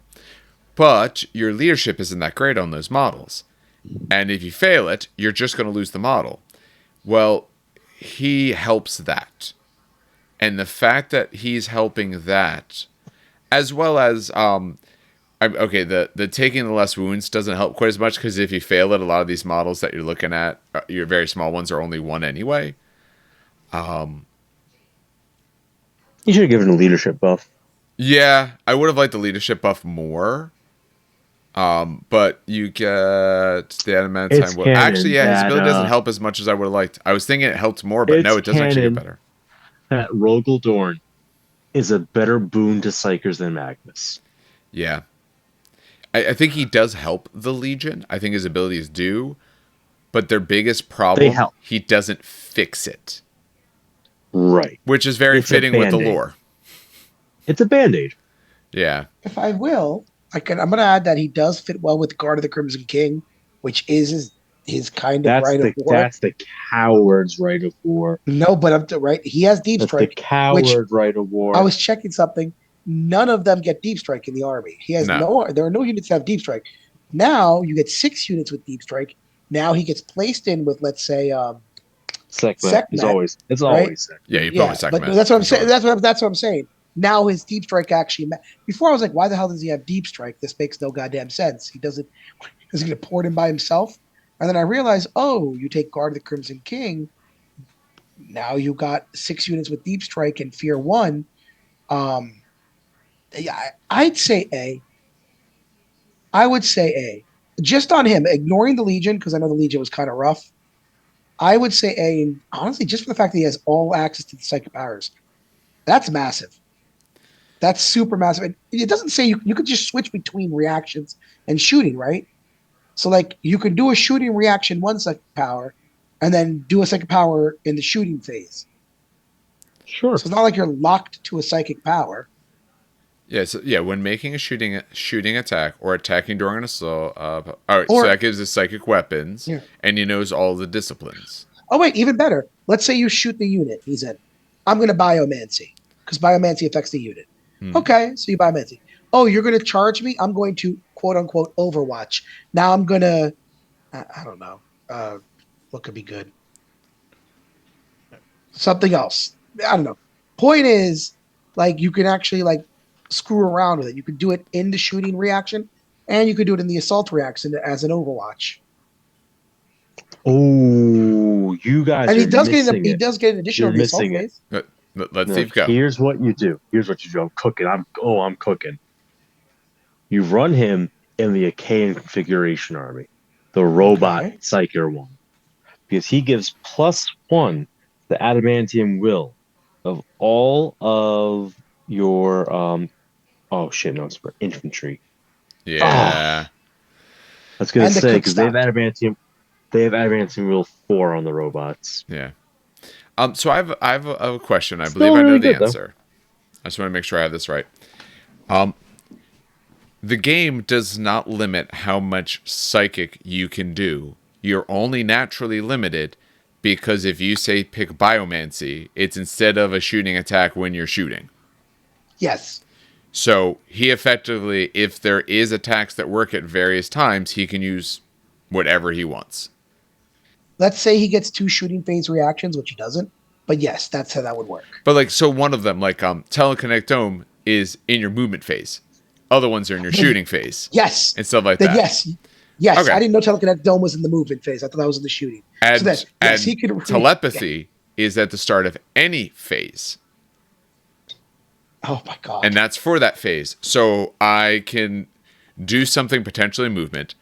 But your leadership isn't that great on those models. And if you fail it, you're just going to lose the model. Well, he helps that. And the fact that he's helping that, as well as okay, the taking the less wounds doesn't help quite as much because if you fail at a lot of these models that you're looking at, your very small ones are only one anyway. You should have given a leadership buff. Yeah, I would have liked the leadership buff more. But you get the amount of It's time. Well, actually, canon yeah, his that ability doesn't help as much as I would have liked. I was thinking it helped more, but no, it's it does actually get canon better. that Rogel Dorn is a better boon to Psychers than Magnus. Yeah. I think he does help the Legion. I think his abilities do. But their biggest They problem, help. he doesn't fix it. Right. Which is very It's a fitting with the Band-Aid. lore. It's a band-aid. Yeah. If I will, I'm going to add that he does fit well with Guard of the Crimson King, which is his kind of That's Rite of the War. that's the coward's right of war. No, but right. He has Deep That's the Strike, which coward right of war. I was checking something. None of them get Deep Strike in the army. He has No. There are no units that have Deep Strike. Now you get 6 units with Deep Strike. Now he gets placed in with, let's say, Sekhmet is Sekhmet, always right? Sekhmet. Yeah, you put him Yeah, in second but man. that's what I'm for saying. sure. That's what I'm saying. Now his Deep Strike actually. Before I was like, why the hell does he have Deep Strike? This makes no goddamn sense. He doesn't. Is he going to port him by himself? And then I realized, oh, you take Guard of the Crimson King. Now you got 6 units with Deep Strike and Fear 1. Yeah, I'd say A. I would say A. Just on him, ignoring the Legion, because I know the Legion was kind of rough. I would say A, and honestly, just for the fact that he has all access to the psychic powers. That's massive. That's super massive. And it doesn't say you could just switch between reactions and shooting, right? So, like, you can do a shooting reaction one psychic power and then do a psychic power in the shooting phase. Sure. So it's not like you're locked to a psychic power. Yeah, so yeah, when making a shooting attack or attacking during an assault, all right, so Or, that gives us psychic weapons, yeah. and he knows all the disciplines. Oh, wait, even better. Let's say you shoot the unit he's in. I'm going to biomancy because biomancy affects the unit. Hmm. Okay, so you biomancy. Oh, you're going to charge me? I'm going to quote unquote Overwatch. Now I'm going to, I don't know, what could be good? Something else. I don't know. Point is, like, you can actually like screw around with it. You could do it in the shooting reaction, and you could do it in the assault reaction as an Overwatch. Oh, you guys And are missing he it. does get an additional You're in the assault missing it. phase. Let No, Steve go. here's what you do. I'm cooking. I'm cooking. You run him in the Achaean configuration army, the robot Okay. psyker one, because he gives +1 the adamantium will of all of your oh shit, no, it's for infantry. Yeah. I was gonna And the say cook because stop. they have adamantium will 4 on the robots. Yeah. So I have a question. I Still believe I know really the good, though. answer. I just want to make sure I have this right. The game does not limit how much psychic you can do. You're only naturally limited because if you say pick biomancy, it's instead of a shooting attack when you're shooting. Yes. So he effectively, if there is attacks that work at various times, he can use whatever he wants. let's say he gets 2 shooting phase reactions, which he doesn't. But yes, that's how that would work. But like, so one of them, like Telekinetic Dome, is in your movement phase. Other ones are in your shooting phase. Yes. And stuff like Then that. yes. Okay. I didn't know Telekinetic Dome was in the movement phase. I thought that was in the shooting. So And that yes, he and could telepathy is at the start of any phase. Oh my god. And that's for that phase. So I can do something potentially movement.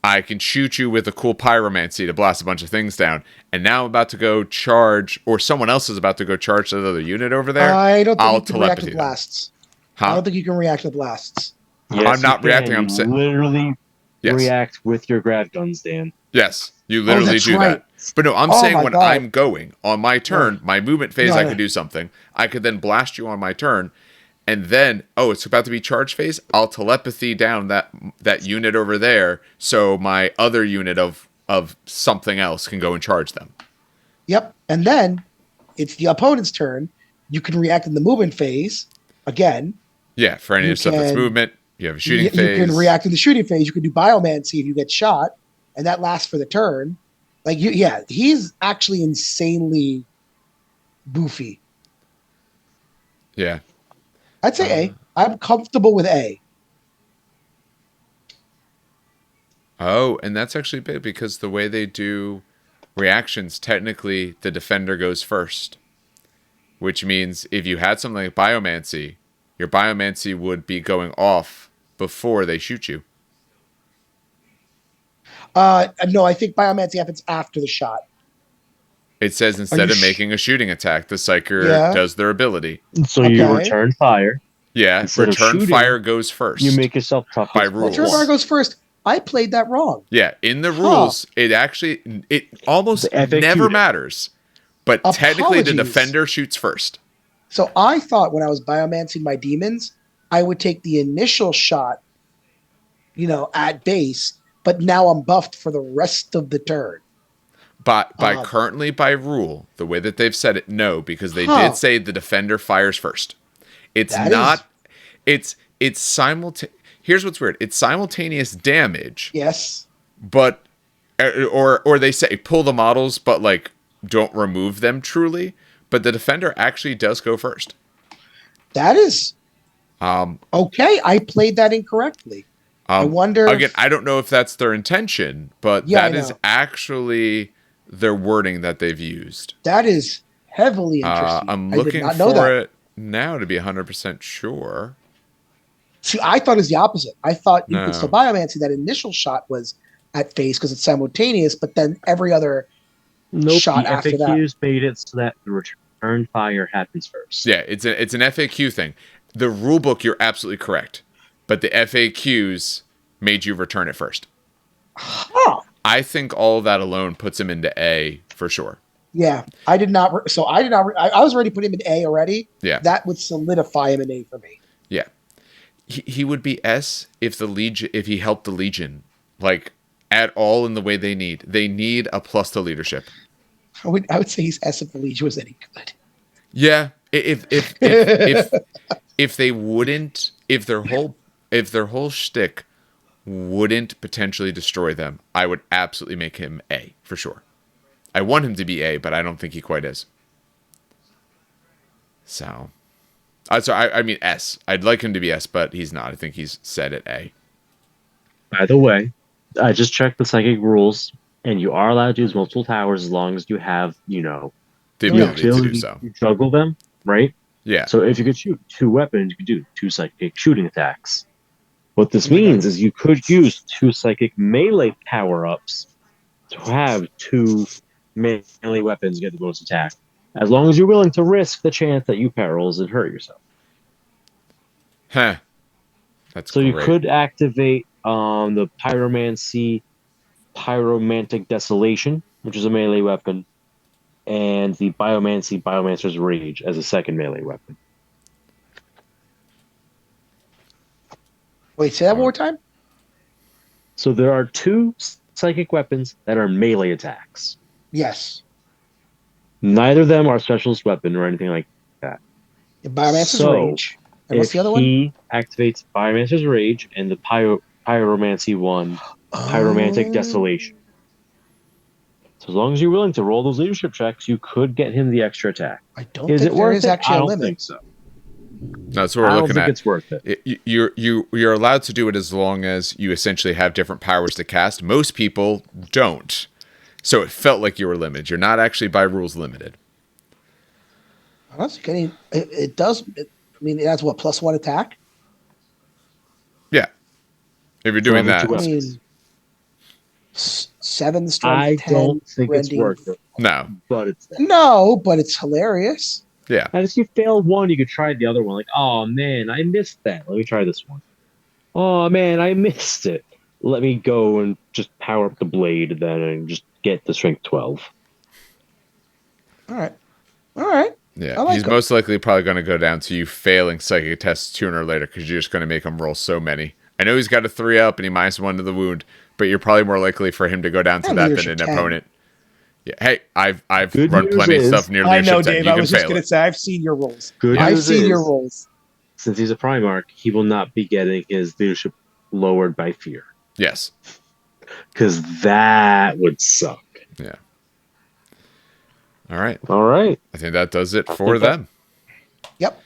I can shoot you with a cool pyromancy to blast a bunch of things down. And now I'm about to go charge, or someone else is about to go charge the other unit over there. I don't think I'll you can react to telepathy them. blasts. I Huh? don't think you can react to blasts. Yes, I'm not you can. reacting. I'm You saying literally yes. react with your grav guns, Dan. Yes, you literally that's do right. that. But no, I'm Oh saying my when God. I'm going on my turn, my movement phase, I No. could do something. I could then blast you on my turn, and then it's about to be charge phase. I'll telepathy down that unit over there, so my other unit of something else can go and charge them. Yep. And then it's the opponent's turn. You can react in the movement phase again. Yeah, for any You stuff that's can- movement, you have a shooting You phase. can react in the shooting phase. You can do biomancy if you get shot, and that lasts for the turn. He's actually insanely goofy. Yeah. I'd say A. I'm comfortable with A. Oh, and that's actually big because the way they do reactions, technically the defender goes first. Which means if you had something like biomancy, your biomancy would be going off before they shoot you. No, I think biomancy happens after the shot. It says instead you of making a shooting attack, the Psyker Yeah. does their ability. So you Okay. return fire. Yeah, Instead of return shooting, fire goes first. You make yourself tough By as rules. Return fire goes first. I played that wrong. Yeah, in the rules, it almost The FAQ never did. matters. But technically the Apologies. defender shoots first. So I thought when I was biomancing my demons, I would take the initial shot, at base, but now I'm buffed for the rest of the turn. But currently by rule, the way that they've said it, no, because they Huh. did say the defender fires first. It's That not. It's simultaneous. Here's what's weird. It's simultaneous damage, Yes. but or they say pull the models, but like don't remove them truly. But the defender actually does go first. That is Um, okay. I played that incorrectly. I wonder if- Again, I don't know if that's their intention, but Yeah, I that is know. actually their wording that they've used. That is heavily interesting. I'm I did looking not know for that. it now to be 100% sure. See, I thought it was the opposite. I thought you No. could still biomancy. That initial shot was at face because it's simultaneous, but then every other Nope, shot the after FAQs made it so that the return fire happens first. Yeah, it's an FAQ thing. The rule book, you're absolutely correct, but the FAQs made you return it first. Huh. I think all of that alone puts him into A for sure. Yeah, I did not. I was ready to put him in A already. Yeah. That would solidify him in A for me. Yeah, he would be S if he helped the Legion like at all in the way they need. They need a plus to leadership. I would say he's S if the Legion was any good. Yeah, if they wouldn't, if their whole shtick wouldn't potentially destroy them, I would absolutely make him A for sure. I want him to be A, but I don't think he quite is. So, I mean S. I'd like him to be S, but he's not. I think he's set at A. By the way, I just checked the psychic rules, and you are allowed to use multiple towers as long as you have, The the ability to do ability so. to juggle them, right? Yeah. So if you could shoot 2 weapons, you could do 2 psychic shooting attacks. What this means is you could use 2 psychic melee power-ups to have 2 melee weapons get the bonus attack, as long as you're willing to risk the chance that you perils and hurt yourself. Huh. That's So great. you could activate the Pyromancy, Pyromantic Desolation, which is a melee weapon, and the Biomancy, Biomancer's Rage as a second melee weapon. Wait, say that one more time. So there are 2 psychic weapons that are melee attacks. Yes, Neither of them are specialist weapon or anything like that. the Biomancer's So, Rage. And what's if the other one? he activates Biomancer's Rage and the Pyromancy one, Pyromantic Oh. Desolation. So as long as you're willing to roll those leadership checks, you could get him the extra attack. I don't Is think it there worth is it? actually I a don't limit. think so. That's what we're I don't looking think at. it's worth it. You're allowed to do it as long as you essentially have different powers to cast. Most people don't. So it felt like you were limited. You're not actually by rules limited. I don't think any. It does. I mean, it has what, +1 attack? Yeah. If you're For doing level two that. I weapons. mean, 7 strength, I 10 don't think it's rending. worth it, No. but it's there. No, but it's hilarious. Yeah. And if you fail one, you could try the other one. Like, oh man, I missed that. Let me try this one. Oh man, I missed it. Let me go and just power up the blade then and just get the strength 12. All right. All right. Yeah. I like He's him. most likely probably going to go down to you failing psychic tests sooner or later because you're just going to make him roll so many. I know he's got a 3 up and he -1 to the wound, but you're probably more likely for him to go down to And that than leadership an 10. opponent. Yeah. Hey, I've Good run news plenty of is- stuff near I leadership know, 10. Dave. You I can was just fail going it. to say, I've seen your rolls. Good I've news seen your is- rolls. Since he's a Primarch, he will not be getting his leadership lowered by fear. Yes. Because that would suck. Yeah. All right. All right. I think that does it I for think that- them. Yep.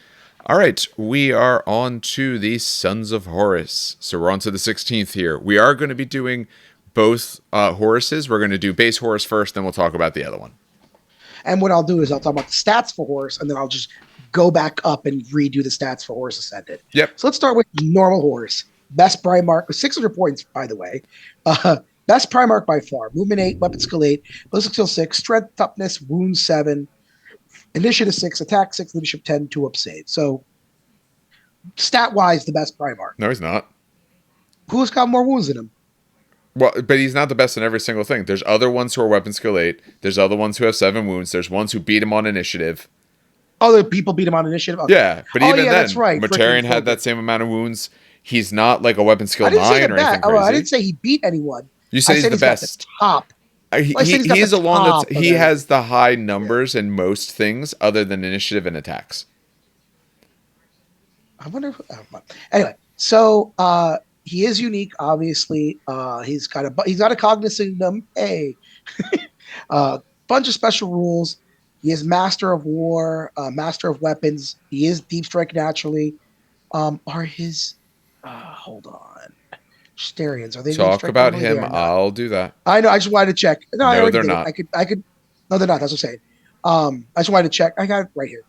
All right, we are on to the Sons of Horus. So we're on to the 16th here. We are going to be doing both Horuses. We're going to do base Horus first, then we'll talk about the other one. And what I'll do is I'll talk about the stats for Horus, and then I'll just go back up and redo the stats for Horus Ascended. Yep. So let's start with normal Horus. Best Primarch with 600 points, by the way. Best Primarch by far. Movement 8, weapon skill 8, ballistic skill 6, strength, toughness, wound 7, initiative 6, attack 6, leadership 10, 2 up save. So stat-wise, the best Primarch. No, he's not. Who's got more wounds in him? Well, but he's not the best in every single thing. There's other ones who are weapon skill 8. There's other ones who have 7 wounds. There's ones who beat him on initiative. Other people beat him on initiative? Okay. Yeah, but even then, that's right. Mortarion Frickin' had that same amount of wounds. He's not like a weapon skill I didn't say 9 the or anything best. crazy. I didn't say he beat anyone. You say I he's said the got best. the top. He I said he's got is the the one top that's of he it. has the high numbers in most things other than initiative and attacks. I wonder. Anyway, so he is unique. Obviously, he's got a cognizant. Hey, bunch of special rules. He is master of war, master of weapons. He is deep strike naturally. Are his? Hold on. Starians, are they deep Talk strike about normally? They him. are not. I'll do that. I know. I just wanted to check. No, I No, already they're did not. it. I could. No, they're not. That's what I'm saying. I just wanted to check. I got it right here.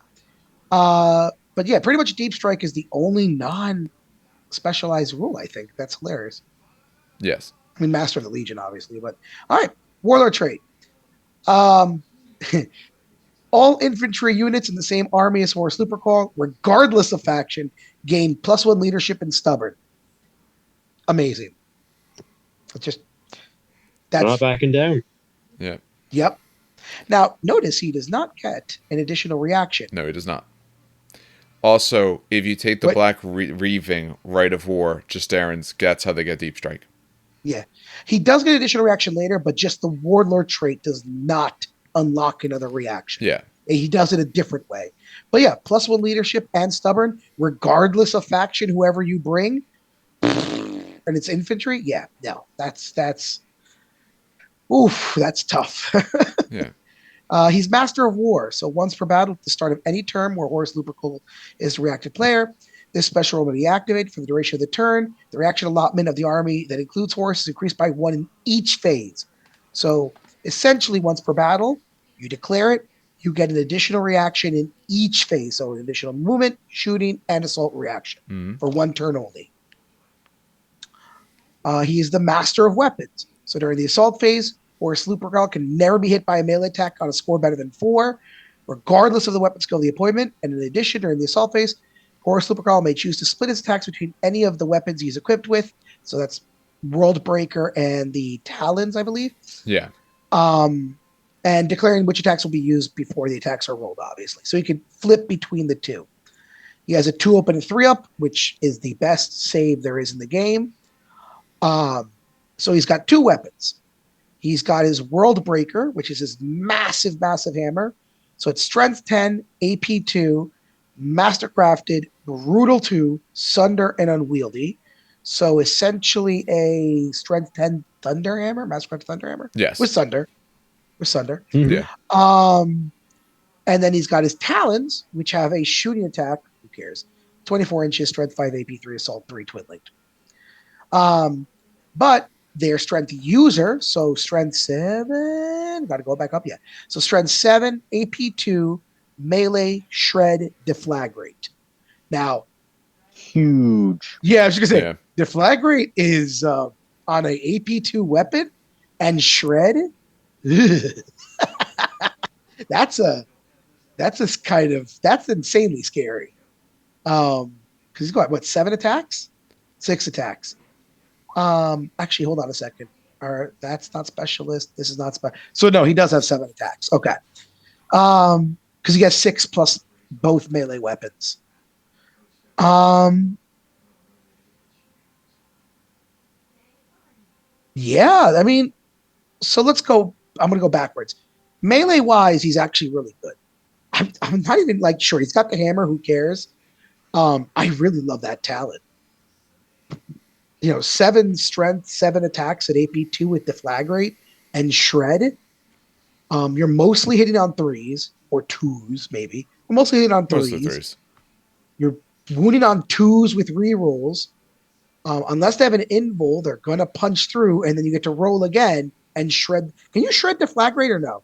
But yeah, pretty much deep strike is the only non-specialized rule. I think that's hilarious. Yes. I mean, master of the Legion, obviously, but all right. Warlord trait. Um, all infantry units in the same army as Horus Lupercal, regardless of faction, gain +1 leadership and stubborn. Amazing. It's just Not that's backing down. Yeah. yep. Now notice he does not get an additional reaction. No, he does not. Also, if you take the What? Black Reaving Rite of War, Justarans, that's how they get deep strike. Yeah, he does get an additional reaction later, but just the Warlord trait does not unlock another reaction. Yeah. He does it a different way. But yeah, +1 leadership and stubborn, regardless of faction, whoever you bring, and it's infantry. Yeah, no, that's tough. Yeah. He's master of war, so once per battle at the start of any turn where Horus Lupercal is the reactive player, this special rule will be activated for the duration of the turn. The reaction allotment of the army that includes Horus is increased by 1 in each phase. So essentially, once per battle, you declare it, you get an additional reaction in each phase. So an additional movement, shooting, and assault reaction Mhm. for 1 turn only. He is the master of weapons. So during the assault phase, Horus Lupercal can never be hit by a melee attack on a score better than 4, regardless of the weapon skill of the appointment. And in addition, during the assault phase, Horus Lupercal may choose to split his attacks between any of the weapons he's equipped with. So that's World Breaker and the Talons, I believe. Yeah. And declaring which attacks will be used before the attacks are rolled, obviously. So he can flip between the two. He has a 2 up and a 3 up, which is the best save there is in the game. So he's got 2 weapons. He's got his World Breaker, which is his massive, massive hammer. So it's Strength 10, AP 2, Mastercrafted, Brutal 2, Sunder, and Unwieldy. So essentially a Strength 10 Thunder Hammer, Mastercrafted Thunder Hammer. Yes. With Sunder. or Sunder. Mhm. Yeah. And then he's got his talons, which have a shooting attack. Who cares? 24 inches, strength 5, AP 3, assault 3, twin linked. But they're strength user, so strength 7. Got to go back up yet. So strength 7, AP 2, melee, shred, deflagrate. Now, Huge. yeah, I was just gonna say Yeah. deflagrate is on a AP2 weapon and shred. that's a that's insanely scary. Because he's got what, 7 attacks, 6 attacks. Actually, hold on a second. Or that's not specialist. This is not special. So no, he does have 7 attacks. Okay. Because he has 6 plus both melee weapons. Yeah, I mean, so let's go. I'm going to go backwards. Melee wise, he's actually really good. I'm not even like sure. He's got the hammer. Who cares? I really love that talent. 7 strength, 7 attacks at AP2 with deflagrate and shred. You're mostly hitting on 3s or 2s, maybe. You're mostly hitting on Most of 3s. the threes. You're wounding on 2s with rerolls. Unless they have an invul, they're gonna punch through, and then you get to roll again and shred. Can you shred deflagrate or no?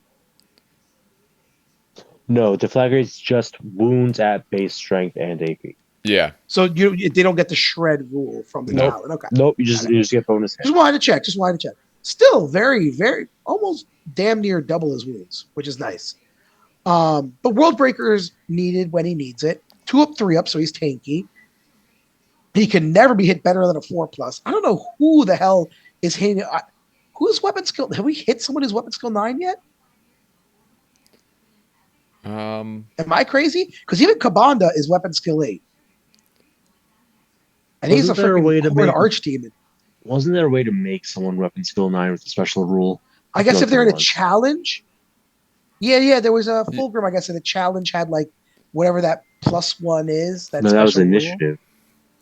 No, deflagrate's just wounds at base strength and AP. Yeah. So they don't get the shred rule from the Nope. talent. Okay. Nope, you just get bonus hit. Just wanted to check. Just wanted to check. Still very, very, almost damn near double his wounds, which is nice. But World Breaker is needed when he needs it. 2 up, 3 up, so he's tanky. He can never be hit better than a 4+. I don't know who the hell is hitting. Who's weapon skill? Have we hit someone who's weapon skill 9 yet? Am I crazy? Because even Kabanda is weapon skill 8. And he's a Wasn't there a way to freaking make- archdemon. Wasn't there a way to make someone weapon skill 9 with a special rule? I guess feel if they're like in there a was. challenge. Yeah, there was a Fulgrim, I guess, in the challenge had like whatever that +1 is. No, that was special rule. initiative.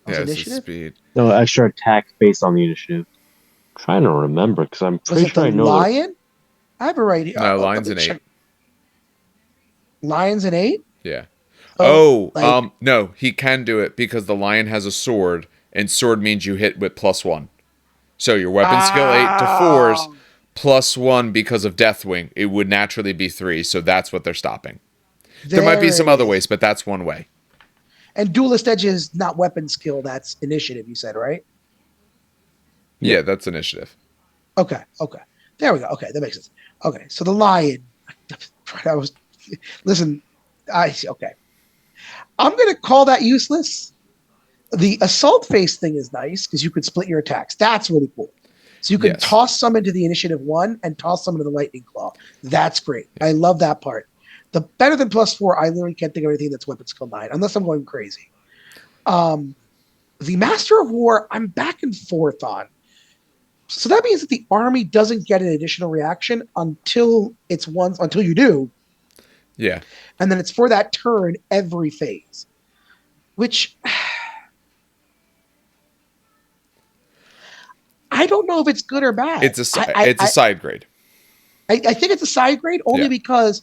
That was Yeah, it's the initiative? speed. No, extra attack based on the initiative. I'm trying to remember because I'm Was pretty it sure I the know. that- lion? I have it right here. No, Let lion's me an check. 8. Lion's an 8? Yeah. Oh, like- No, he can do it because the lion has a sword, and sword means you hit with +1. So your weapon skill 8 to 4s Oh. +1 because of Deathwing. It would naturally be 3, so that's what they're stopping. There might be some it other is. ways, but that's one way. And duelist edge is not weapon skill, that's initiative, you said, right? Yeah, that's initiative. Okay. There we go. Okay, that makes sense. Okay, so the lion. Listen, okay. I'm gonna call that useless. The assault face thing is nice because you could split your attacks. That's really cool. So you can Yes. toss some into the initiative 1 and toss some into the lightning claw. That's great. I love that part. The better than +4, I literally can't think of anything that's weapon skill 9, unless I'm going crazy. The Master of War, I'm back and forth on. So that means that the army doesn't get an additional reaction until you do, Yeah. and then it's for that turn every phase. Which I don't know if it's good or bad. It's a side grade. I think it's a side grade only Yeah. because,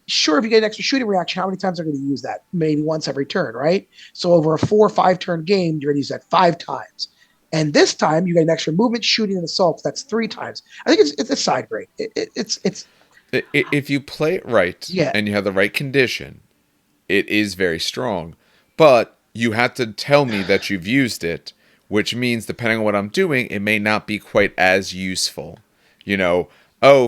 sure, if you get an extra shooting reaction, how many times are going to use that? Maybe once every turn, right? So over a 4 or 5 turn game, you're going to use that 5 times. And this time, you get an extra movement, shooting, and assault. That's 3 times. I think it's a side grade. It's If you play it right Yeah. and you have the right condition, it is very strong. But you have to tell me that you've used it, which means depending on what I'm doing, it may not be quite as useful.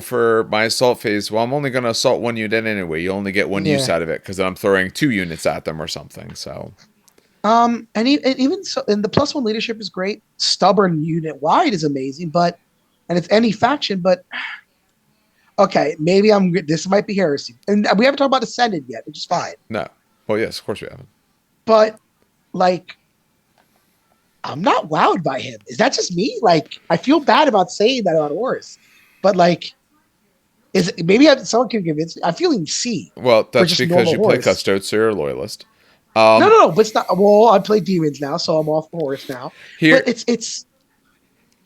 For my assault phase, well, I'm only going to assault 1 unit anyway. You only get 1 use Yeah. out of it because I'm throwing 2 units at them or something. So and even so, and the +1 leadership is great. Stubborn unit wide is amazing, and it's any faction, but okay, maybe this might be heresy. And we haven't talked about Ascended yet, which is fine. no. Well, yes, of course we haven't. But like, I'm not wowed by him. Is that just me? Like, I feel bad about saying that about Horus, but like, someone can convince me? I'm feeling C. Well, that's just because normal you play Horus. Custodes, so you're a loyalist. No, but it's not. Well, I play demons now, so I'm off Horus now. Here, But it's.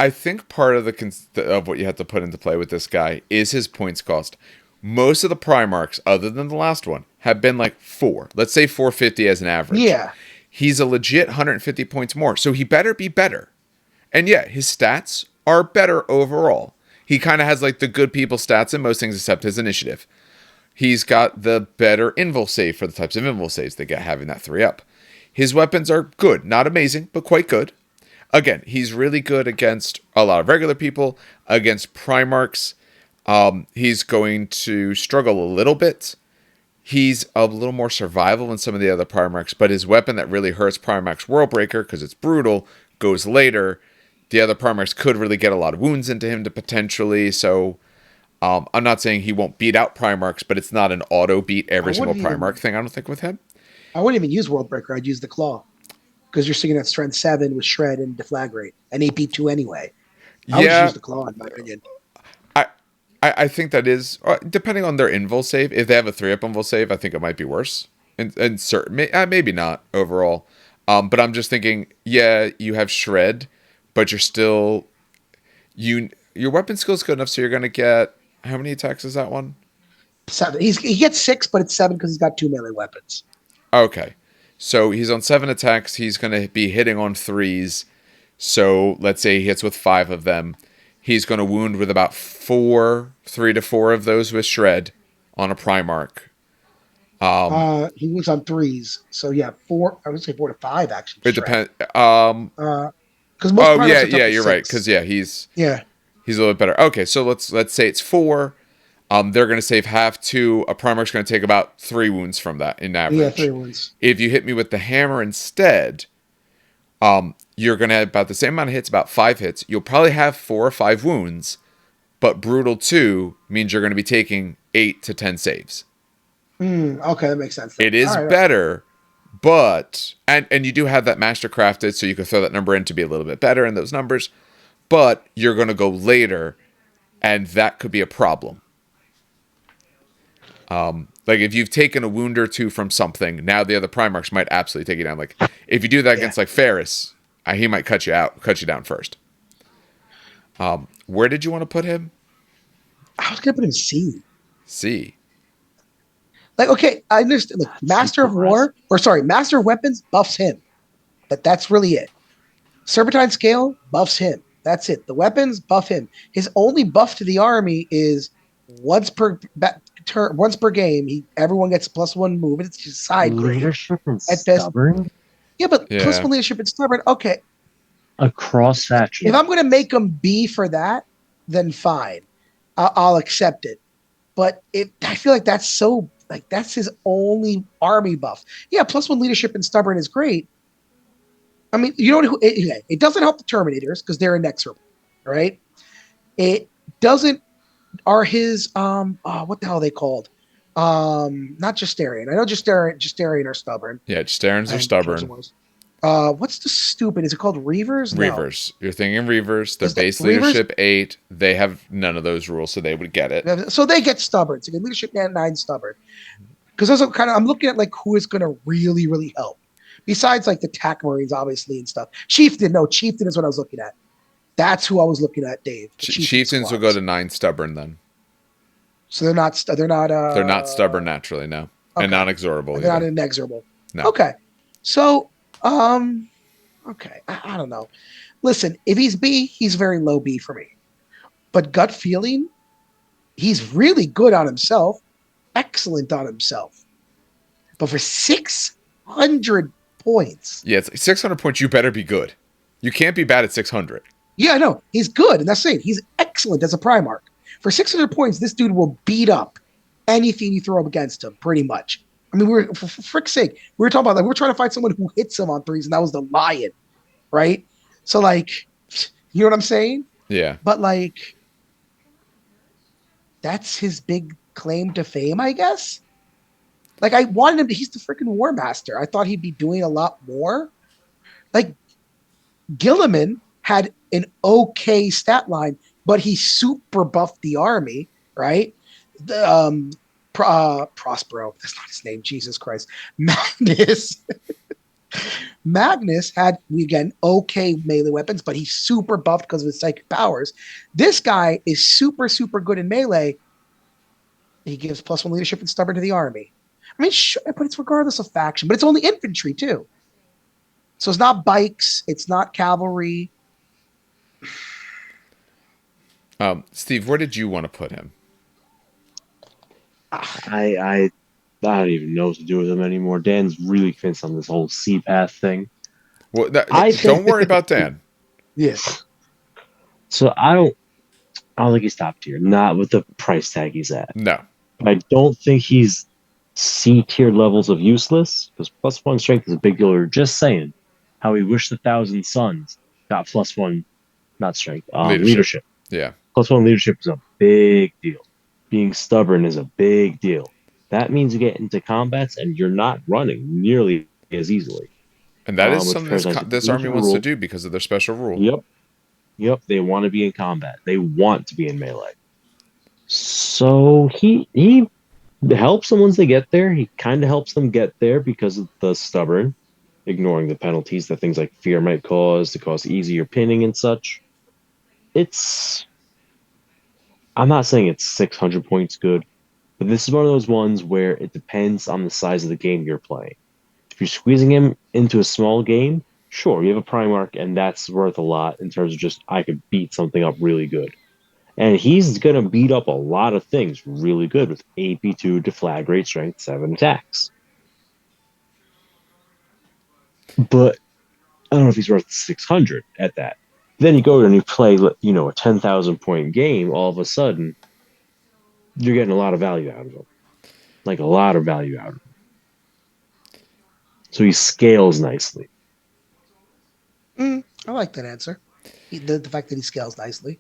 I think part of of what you have to put into play with this guy is his points cost. Most of the Primarchs, other than the last one, have been like 4. Let's say 450 as an average. Yeah. He's a legit 150 points more, so he better be better. And yeah, his stats are better overall. He kind of has like the good people stats in most things except his initiative. He's got the better invul save for the types of invul saves they get having that 3 up. His weapons are good. Not amazing, but quite good. Again, he's really good against a lot of regular people. Against Primarchs, he's going to struggle a little bit. He's a little more survival than some of the other Primarchs, but his weapon that really hurts Primarchs, Worldbreaker, because it's brutal, goes later. The other Primarchs could really get a lot of wounds into him to potentially, so I'm not saying he won't beat out Primarchs, but it's not an auto beat every single Primarch thing, I don't think, with him. I wouldn't even use Worldbreaker. I'd use the Claw. Because you're sitting at strength 7 with Shred and Deflagrate. And AP2 anyway. I would just use the Claw, in my opinion. I think that is, depending on their invul save, if they have a 3-up invul save, I think it might be worse. And certain, maybe not overall. But I'm just thinking, yeah, you have Shred, but you're still, your weapon skill is good enough, so you're going to get, how many attacks is that one? 7. He gets 6, but it's 7 because he's got 2 melee weapons. Okay. So he's on 7 attacks. He's going to be hitting on 3s. So let's say he hits with 5 of them. He's going to wound with about 3 to 4 of those with Shred on a Primarch. He was on 3s. So yeah, 4. I would say 4 to 5 actually. It depends. Because most Primarchs are you're 6. right. Because he's a little bit better. Okay, so let's say it's 4. They're going to save half to a Primarch's going to take about 3 wounds from that in average. Yeah, 3 wounds. If you hit me with the hammer instead, you're going to have about the same amount of hits, about 5 hits. You'll probably have 4 or 5 wounds, but Brutal 2 means you're going to be taking 8 to 10 saves. Okay, that makes sense. It is better, but, and you do have that Master Crafted, so you can throw that number in to be a little bit better in those numbers, but you're going to go later, and that could be a problem. Like if you've taken a wound or 2 from something, now the other Primarchs might absolutely take you down. Like if you do that against like Ferris, he might cut you down first. Where did you want to put him? I was gonna put him C. C. Like, okay, I understand. Like, Master of Weapons buffs him, but that's really it. Serpentine Scale buffs him. That's it. The weapons buff him. His only buff to the army is once per game, everyone gets +1 move. It's just side leadership and stubborn. Yeah, but +1 leadership and stubborn. Okay, a cross section. If I'm gonna make him B for that, then fine, I'll accept it. But I feel like that's so that's his only army buff. Yeah, +1 leadership and stubborn is great. I mean, you know what? It doesn't help the Terminators because they're inexorable, right? It doesn't. Are his what the hell are they called? Not Justarian. I know Justarian are stubborn. Yeah, Justarians are stubborn. What's the stupid? Is it called Reavers? Reavers. You're thinking Reavers. They're base leadership 8. They have none of those rules, so they would get it. So they get stubborn. So they get leadership 9 stubborn. Because those are I'm looking at like who is going to really, really help. Besides like the TAC Marines, obviously, and stuff. Chieftain is what I was looking at. That's who I was looking at, Dave. Chieftains will go to 9 stubborn then. So they're not stubborn naturally, no. Okay. And not inexorable. They're not inexorable. No. Okay. So okay. I don't know. Listen, if he's B, he's very low B for me. But gut feeling, he's really good on himself, excellent on himself. But for 600 points. Yeah, it's like 600 points, you better be good. You can't be bad at 600. Yeah, I know. He's good, and that's it. He's excellent as a Primarch. For 600 points, this dude will beat up anything you throw up against him, pretty much. I mean, for frick's sake, we were talking about we're trying to find someone who hits him on 3s, and that was the Lion, right? So, you know what I'm saying? Yeah. But, that's his big claim to fame, I guess? I wanted him to, he's the freaking War Master. I thought he'd be doing a lot more. Gilliman had an okay stat line, but he super buffed the army, right? Prospero, that's not his name, Jesus Christ. Madness. Magnus had, again, okay melee weapons, but he's super buffed because of his psychic powers. This guy is super, super good in melee. He gives +1 leadership and stubborn to the army. I mean, sure, but it's regardless of faction, but it's only infantry too. So it's not bikes, it's not cavalry. Steve, where did you want to put him? I don't even know what to do with him anymore. Dan's really convinced on this whole C path thing. Well, I don't think worry about Dan. Yeah. So. I don't think he's top tier. Not with the price tag he's at. No. But I don't think he's C tier levels of useless because +1 strength is a big deal. We're just saying how we wish the Thousand Suns got +1, not strength, leadership. Yeah. +1 leadership is a big deal. Being stubborn is a big deal. That means you get into combats and you're not running nearly as easily. And that is Which something this army wants to do because of their special rule. Yep. They want to be in combat. They want to be in melee. So he helps them once they get there. He kind of helps them get there because of the stubborn, ignoring the penalties that things like fear might cause to cause easier pinning and such. I'm not saying it's 600 points good, but this is one of those ones where it depends on the size of the game you're playing. If you're squeezing him into a small game, sure, you have a Primarch, and that's worth a lot in terms of just I could beat something up really good. And he's going to beat up a lot of things really good with AP2 Deflagrate Strength 7 attacks. But I don't know if he's worth 600 at that. Then you go and you play, a 10,000 point game, all of a sudden, you're getting a lot of value out of him. Like a lot of value out of him. So he scales nicely. I like that answer. The fact that he scales nicely.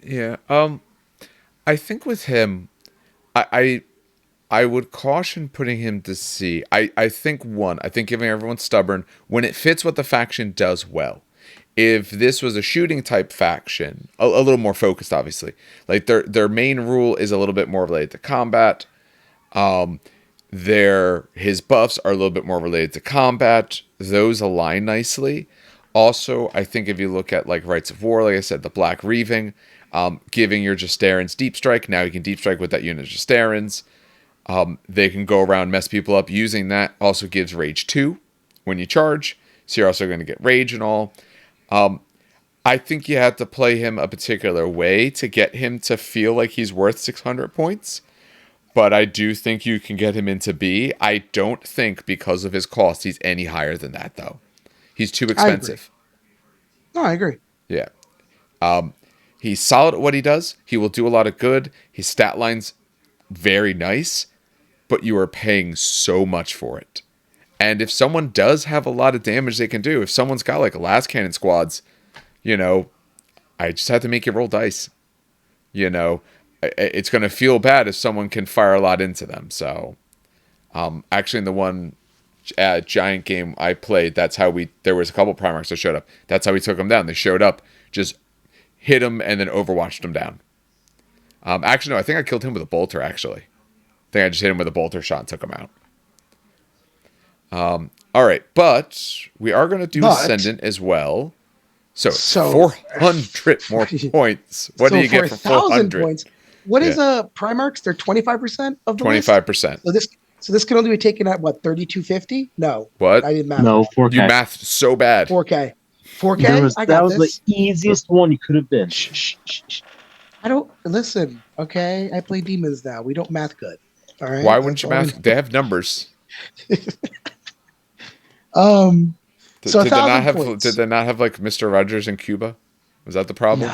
Yeah. I think with him, I would caution putting him to C. I think giving everyone stubborn when it fits what the faction does well. If this was a shooting type faction, a little more focused, obviously, like their main rule is a little bit more related to combat. His buffs are a little bit more related to combat. Those align nicely. Also, I think if you look at like Rites of War, like I said, the Black Reaving, giving your Justarans deep strike. Now you can deep strike with that unit of Justarans. They can go around, mess people up. Using that also gives Rage 2 when you charge. So you're also going to get Rage and all. I think you have to play him a particular way to get him to feel like he's worth 600 points. But I do think you can get him into B. I don't think because of his cost he's any higher than that, though. He's too expensive. I agree. Yeah. He's solid at what he does. He will do a lot of good. His stat line's very nice, but you are paying so much for it. And if someone does have a lot of damage they can do, if someone's got like a last cannon squads, I just have to make you roll dice. It's going to feel bad if someone can fire a lot into them. So, actually in the one giant game I played, there was a couple Primarchs that showed up. That's how we took them down. They showed up, just hit them, and then overwatched them down. Actually, no, I think I killed him with a bolter, actually. I think I just hit him with a bolter shot and took him out. All right, but we are going to do Ascendant as well. So 400 more points. What do you get for 400 points? What is Primarchs? They're 25% of the 25%. List? So this can only be taken at what, 3250? No. What? I didn't math. No, 4K. You mathed so bad. 4K. 4K? That was the easiest one you could have been. Shh. I don't listen, okay? I play demons now. We don't math good. All right. Why wouldn't you math? They have numbers. So did they not have like Mr. Rogers in Cuba? Was that the problem?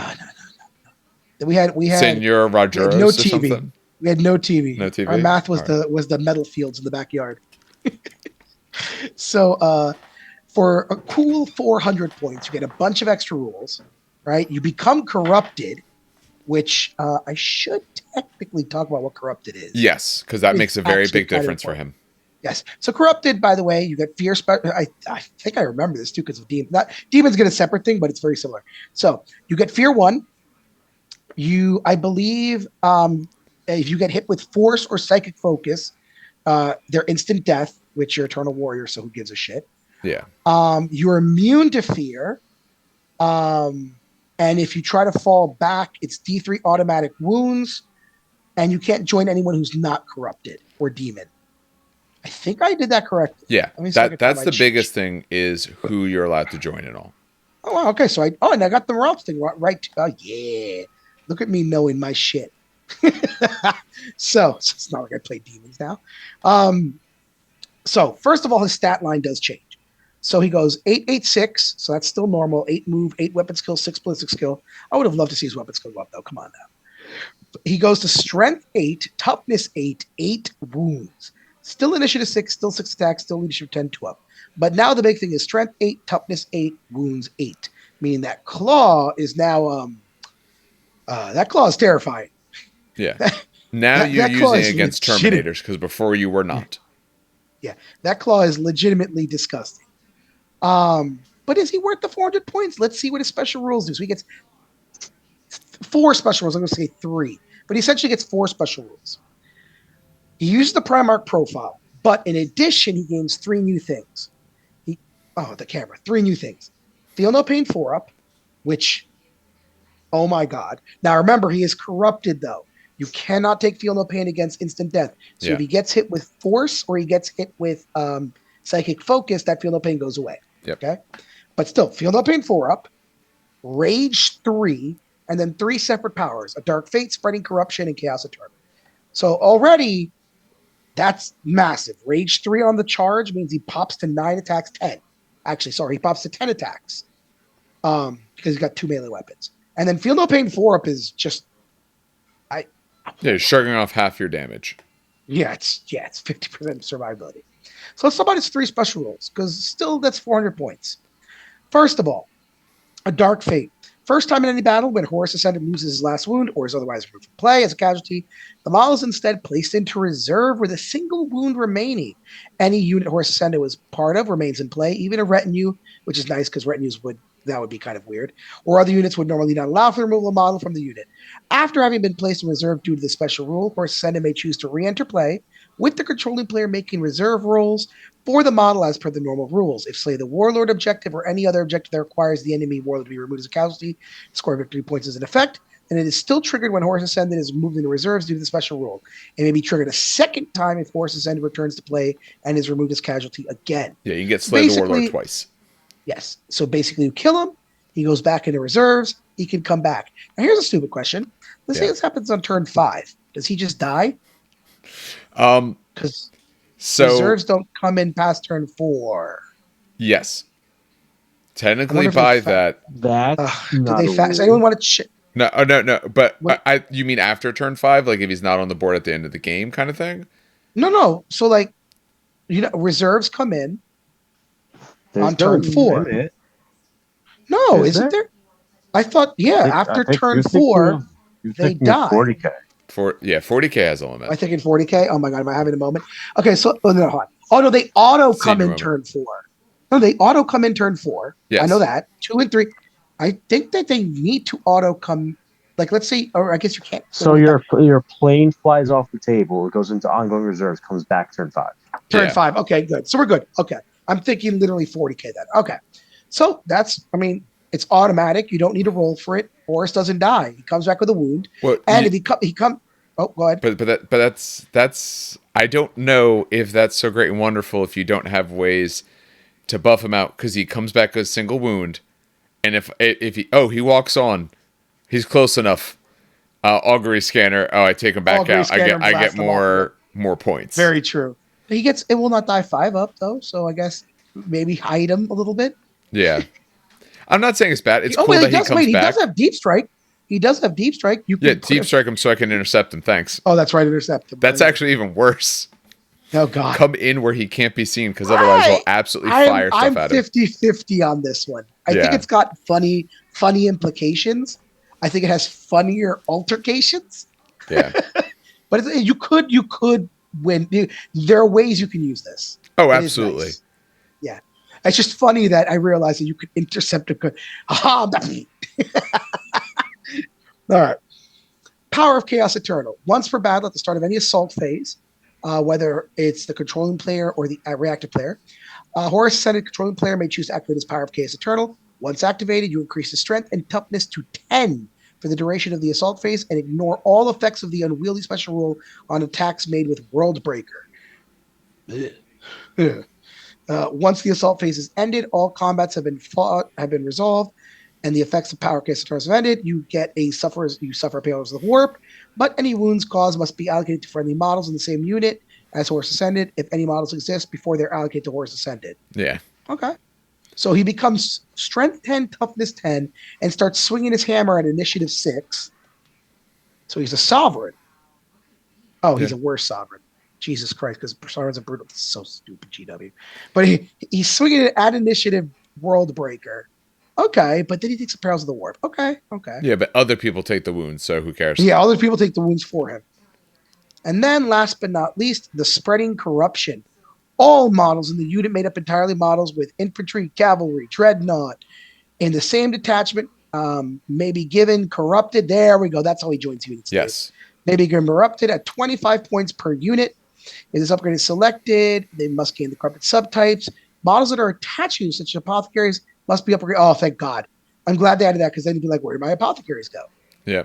No. We had Senor Rogers no or TV. something? We had no TV. No TV. Our math was the metal fields in the backyard. So for a cool 400 points, you get a bunch of extra rules, right? You become corrupted, which I should technically talk about what corrupted is. Yes, because that makes a very big difference for him. Yes. So corrupted, by the way, you get fear. I think I remember this too because of demons. Demons get a separate thing, but it's very similar. So you get fear 1. I believe, if you get hit with force or psychic focus, they're instant death, which you're eternal warrior. So who gives a shit? Yeah. You're immune to fear. And if you try to fall back, it's D3 automatic wounds, and you can't join anyone who's not corrupted or demon. I think I did that correctly. Yeah. Let me see if I can find That's my the cheat biggest sheet. thing is who you're allowed to join and all. Oh, wow, okay. So and I got the Ralph thing right. Oh, yeah. Look at me knowing my shit. So it's not like I play demons now. Um, so first of all, his stat line does change. So he goes 886, so that's still normal. 8 move, 8 weapon skill, 6 ballistic skill. I would have loved to see his weapon skill go up though. Come on now. He goes to strength 8, toughness 8, 8 wounds. Still initiative 6, still 6 attacks, still leadership 10, 12. But now the big thing is strength 8, toughness 8, wounds 8. Meaning that claw is now that claw is terrifying. Yeah. Now you're That claw using is against legitimate. Terminators because before you were not. Yeah, that claw is legitimately disgusting. But is he worth the 400 points? Let's see what his special rules do. So he gets 4 special rules. I'm going to say 3, but he essentially gets 4 special rules. He uses the Primarch profile, but in addition, he gains 3 new things. The camera. 3 new things. Feel no pain 4-up, which, oh my god. Now remember, he is corrupted though. You cannot take feel no pain against instant death. So if Yeah. he gets hit with force or he gets hit with psychic focus, that feel no pain goes away. Yep. Okay. But still, feel no pain 4-up, rage 3, and then 3 separate powers: a dark fate, spreading corruption, and chaos eternal. So already that's massive. Rage 3 on the charge means he pops to 9 attacks, 10. Actually, sorry, he pops to 10 attacks. Because he's got 2 melee weapons. And then feel no pain 4-up is just Yeah, you're shrugging off half your damage. it's 50% survivability. So let's talk about his 3 special rules, because still that's 400 points. First of all, a dark fate. First time in any battle when Horus Ascended loses his last wound or is otherwise removed from play as a casualty, the model is instead placed into reserve with a single wound remaining. Any unit Horus Ascended was part of remains in play, even a retinue, which is nice because retinues would be kind of weird, or other units would normally not allow for the removal of model from the unit. After having been placed in reserve due to the special rule, Horus Ascended may choose to re-enter play, with the controlling player making reserve rolls for the model as per the normal rules. If Slay the Warlord objective or any other objective that requires the enemy warlord to be removed as a casualty, score victory points is in effect, and it is still triggered when Horus Ascended is moved into reserves due to the special rule. It may be triggered a second time if Horus Ascended returns to play and is removed as casualty again. Yeah, you can get Slay the Warlord twice. Yes. So basically, you kill him, he goes back into reserves, he can come back. Now, here's a stupid question. Let's say this happens on turn 5. Does he just die? Because reserves don't come in past turn 4. Yes. Technically, by that. That's Do not they a Does rule. anyone want to check? No. But What? you mean after turn 5? Like if he's not on the board at the end of the game kind of thing? No. So, like, reserves come in on turn 4. Limit. No, Is isn't there? there? I thought, after turn 4, they die. 40k. 40k has a limit. I think in 40k. Oh my god, am I having a moment? Okay, so no, hold on. Oh no, they auto come in moment. turn 4. No, they auto come in turn 4. Yes. I know that. 2 and 3. I think that they need to auto come. Like, let's see, or I guess you can't. So your plane flies off the table. It goes into ongoing reserves. Comes back turn 5. Turn 5. Okay, good. So we're good. Okay, I'm thinking literally 40k then. Okay, so that's. I mean, it's automatic. You don't need to roll for it. Horus doesn't die. He comes back with a wound. Well, and if he come. Oh, go ahead. But that's. I don't know if that's so great and wonderful if you don't have ways to buff him out because he comes back with a single wound, and if he walks on, he's close enough. Augury scanner. Oh, I take him back out. I get more points. Very true. It will not die 5-up though, so I guess maybe hide him a little bit. Yeah, I'm not saying it's bad. It's cool that he comes back. He does have deep strike. Deep strike him so I can intercept him. Thanks. Oh, that's right, intercept him. That's actually even worse. Oh god. Come in where he can't be seen because otherwise he'll absolutely fire stuff at him. I'm 50-50 on this one. I think it's got funny implications. I think it has funnier altercations. Yeah. But you could win. There are ways you can use this. Oh, absolutely. Nice. Yeah. It's just funny that I realized that you could intercept a All right. Power of Chaos Eternal. Once per battle at the start of any assault phase, whether it's the controlling player or the reactive player, Horus Ascended controlling player may choose to activate his power of Chaos Eternal. Once activated, you increase his strength and toughness to 10 for the duration of the assault phase and ignore all effects of the unwieldy special rule on attacks made with World Breaker. Once the assault phase is ended, all combats have been resolved, and the effects of power case have ended. You suffer Pillars of the Warp, but any wounds caused must be allocated to friendly models in the same unit as Horus Ascended if any models exist before they're allocated to Horus Ascended. Yeah. Okay. So he becomes Strength 10, Toughness 10, and starts swinging his hammer at Initiative 6. So he's a Sovereign. Oh, he's a worse Sovereign. Jesus Christ, because Sovereign's a brutal. This is so stupid, GW. But he's swinging it at Initiative World Breaker. Okay, but then he takes the Perils of the Warp. Okay. Yeah, but other people take the wounds, so who cares? Yeah, other people take the wounds for him. And then, last but not least, the Spreading Corruption. All models in the unit made up entirely models with infantry, cavalry, dreadnought in the same detachment may be given corrupted. There we go. That's how he joins units. Yes. May be given corrupted at 25 points per unit. If this upgrade is selected, they must gain the corrupted subtypes. Models that are attached to such as apothecaries must be upgraded. Oh, thank God. I'm glad they added that because then you'd be like, where do my apothecaries go? Yeah.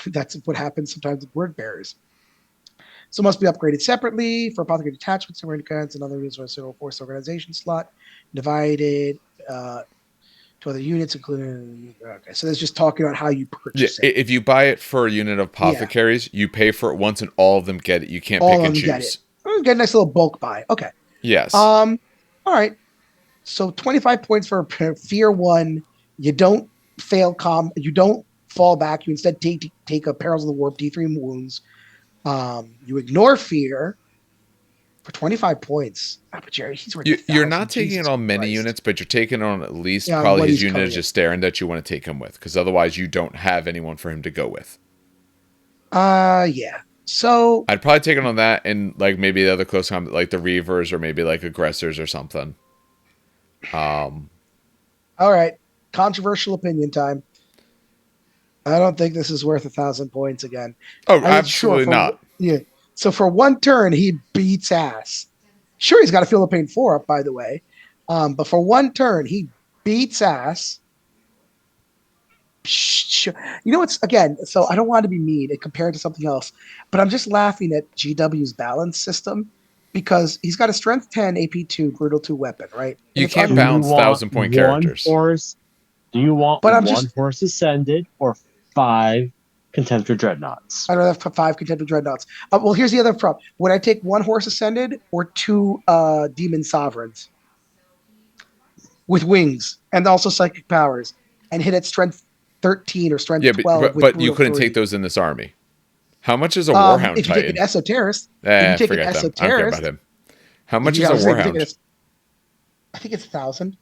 That's what happens sometimes with word bearers. So must be upgraded separately for apothecary detachments, and other units with a single force organization slot, divided to other units, including. Okay, so that's just talking about how you purchase it. If you buy it for a unit of apothecaries, you pay for it once, and all of them get it. You can't all pick and choose. Get it. Get a nice little bulk buy. Okay. Yes. All right. So 25 points for Fear 1. You don't fail you don't fall back. You instead take a Perils of the Warp D3 wounds. You ignore Fear for 25 points. But Jerry, he's worth You're not taking it on many units, but you're taking it on at least probably his unit is just staring that you want to take him with, because otherwise you don't have anyone for him to go with. Yeah. So I'd probably take it on that and like maybe the other close combat, like the Reavers or maybe like Aggressors or something. All right. Controversial opinion time. I don't think this is worth 1,000 points again. Oh, absolutely not. Yeah. So for one turn, he beats ass. Sure, he's got to feel the pain 4 up, by the way. But for one turn, he beats ass. You know what's again? So I don't want to be mean and compare it to something else, but I'm just laughing at GW's balance system because he's got a Strength 10, AP 2, Brutal 2 weapon, right? And you can't balance 1,000-point characters. Do you want Horus Ascended or 5 Contemptor Dreadnoughts? I'd rather have 5 Contemptor Dreadnoughts. Well, here's the other problem. Would I take 1 Horus Ascended or 2 Demon Sovereigns with wings and also psychic powers and hit at Strength 13 or Strength 12? But you couldn't take those in this army. How much is a Warhound if you Titan? Take an Esoterist. If you take an Esoterist. I don't care about him. How much is a Warhound? I think it's 1,000.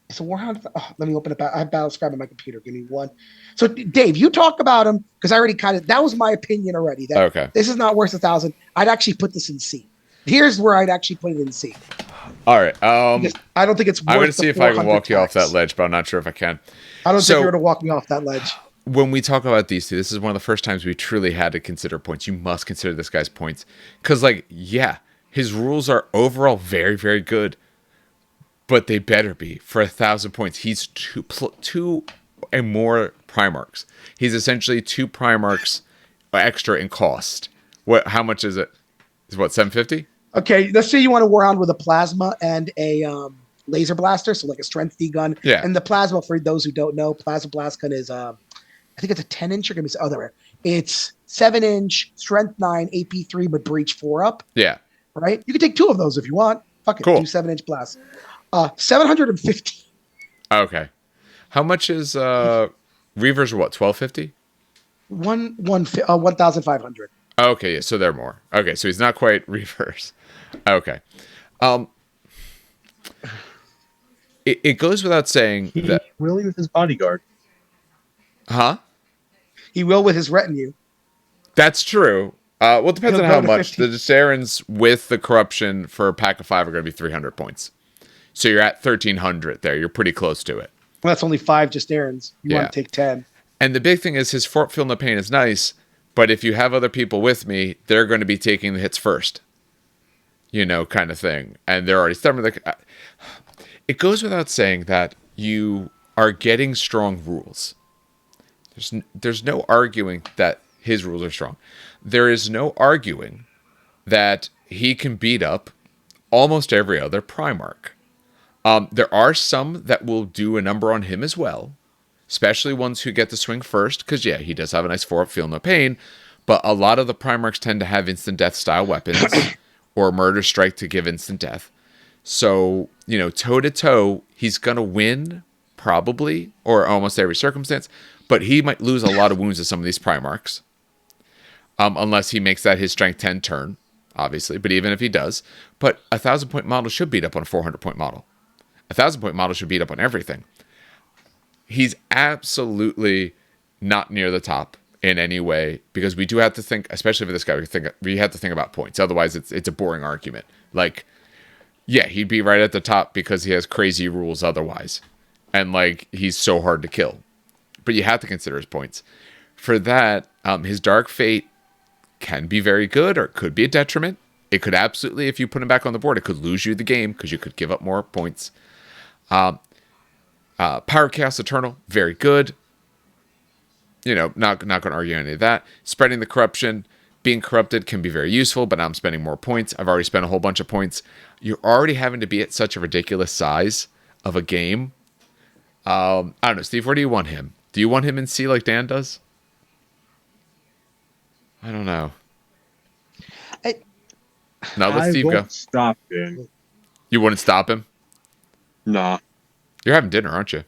It's a Warhound. Oh, let me open it. I have Battlescribe on my computer. Give me one. So, Dave, you talk about him because I already that was my opinion already. That okay. This is not worth 1,000. I'd actually put this in C. Here's where I'd actually put it in C. All right. I don't think it's worth I'm going to see if I can walk you off that tax. ledge, but I'm not sure if I can. I don't think you're going to walk me off that ledge. When we talk about these two, this is one of the first times we truly had to consider points. You must consider this guy's points. Because, his rules are overall very, very good. But they better be for 1,000 points. He's two and more Primarchs. He's essentially 2 Primarchs extra in cost. How much is it? Is what, 750? Okay, let's say you want to war around with a plasma and a laser blaster, so like a strength D gun. Yeah. And the plasma, for those who don't know, plasma blast gun is I think it's a 10-inch or other. It's 7-inch, strength 9, AP 3, but breach 4 up. Yeah. Right? You can take 2 of those if you want. Fuck it, cool. Do 7-inch blast. 750. Okay. How much is Reavers are what, 1,250? 1,500. Okay, yeah, so they're more. Okay, so he's not quite Reavers. Okay. It goes without saying that really with his bodyguard. Huh? He will with his retinue. That's true. Well, it depends on how much. 50. The Disarans with the corruption for a pack of 5 are going to be 300 points. So you're at 1,300 there. You're pretty close to it. Well, that's only 5 just errands. You want to take 10. And the big thing is his Fort Feel No Pain is nice, but if you have other people with me, they're going to be taking the hits first. kind of thing. And they're already stubborn. It goes without saying that you are getting strong rules. There's no arguing that his rules are strong. There is no arguing that he can beat up almost every other Primarch. There are some that will do a number on him as well, especially ones who get the swing first, because, yeah, he does have a nice 4-up Feel No Pain, but a lot of the Primarchs tend to have instant death style weapons or Murder Strike to give instant death. So, toe-to-toe, he's going to win, probably, or almost every circumstance, but he might lose a lot of wounds to some of these Primarchs, unless he makes that his strength 10 turn, obviously, but even if he does. But a 1,000-point model should beat up on a 400-point model. A 1,000-point model should beat up on everything. He's absolutely not near the top in any way, because we do have to think, especially for this guy, we have to think about points. Otherwise, it's a boring argument. Like, yeah, he'd be right at the top because he has crazy rules otherwise. And, like, he's so hard to kill. But you have to consider his points. For that, his Dark Fate can be very good, or it could be a detriment. It could absolutely, if you put him back on the board, it could lose you the game because you could give up more points. Power Chaos Eternal, very good. Not going to argue any of that. Spreading the corruption, being corrupted can be very useful, but now I'm spending more points. I've already spent a whole bunch of points. You're already having to be at such a ridiculous size of a game. I don't know, Steve, where do you want him? Do you want him in C like Dan does? I don't know. No, let Steve go. Stop him. You wouldn't stop him? Nah. You're having dinner, aren't you?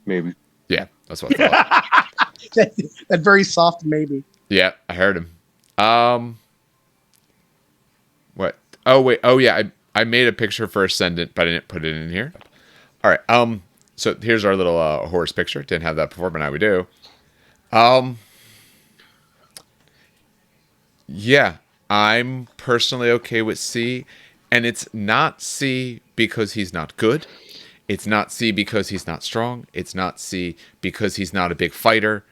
Maybe. Yeah, that's what I thought. that very soft maybe. Yeah, I heard him. What? Oh, wait. Oh, yeah. I made a picture for Ascendant, but I didn't put it in here. All right. So here's our little horse picture. Didn't have that before, but now we do. Yeah, I'm personally okay with C, and it's not C because he's not good. It's not C because he's not strong. It's not C because he's not a big fighter.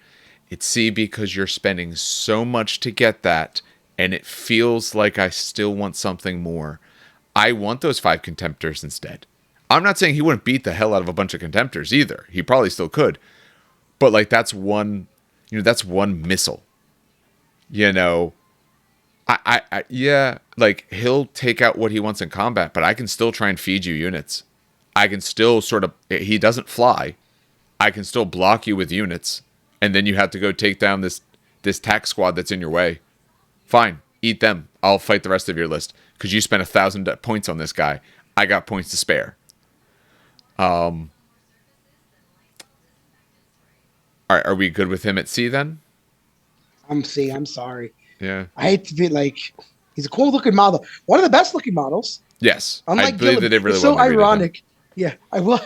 It's C because you're spending so much to get that, and it feels like I still want something more. I want those 5 Contemptors instead. I'm not saying he wouldn't beat the hell out of a bunch of Contemptors either. He probably still could. But, like, that's one missile. Yeah, like, he'll take out what he wants in combat, but I can still try and feed you units. I can still he doesn't fly. I can still block you with units, and then you have to go take down this tack squad that's in your way. Fine, eat them. I'll fight the rest of your list, because you spent 1,000 points on this guy. I got points to spare. All right, are we good with him at C then? I'm C. I'm sorry. Yeah. I hate to be like, he's a cool looking model. One of the best looking models. Yes. Unlike I believe Gilliman. they did really It's so well. ironic. Yeah, I will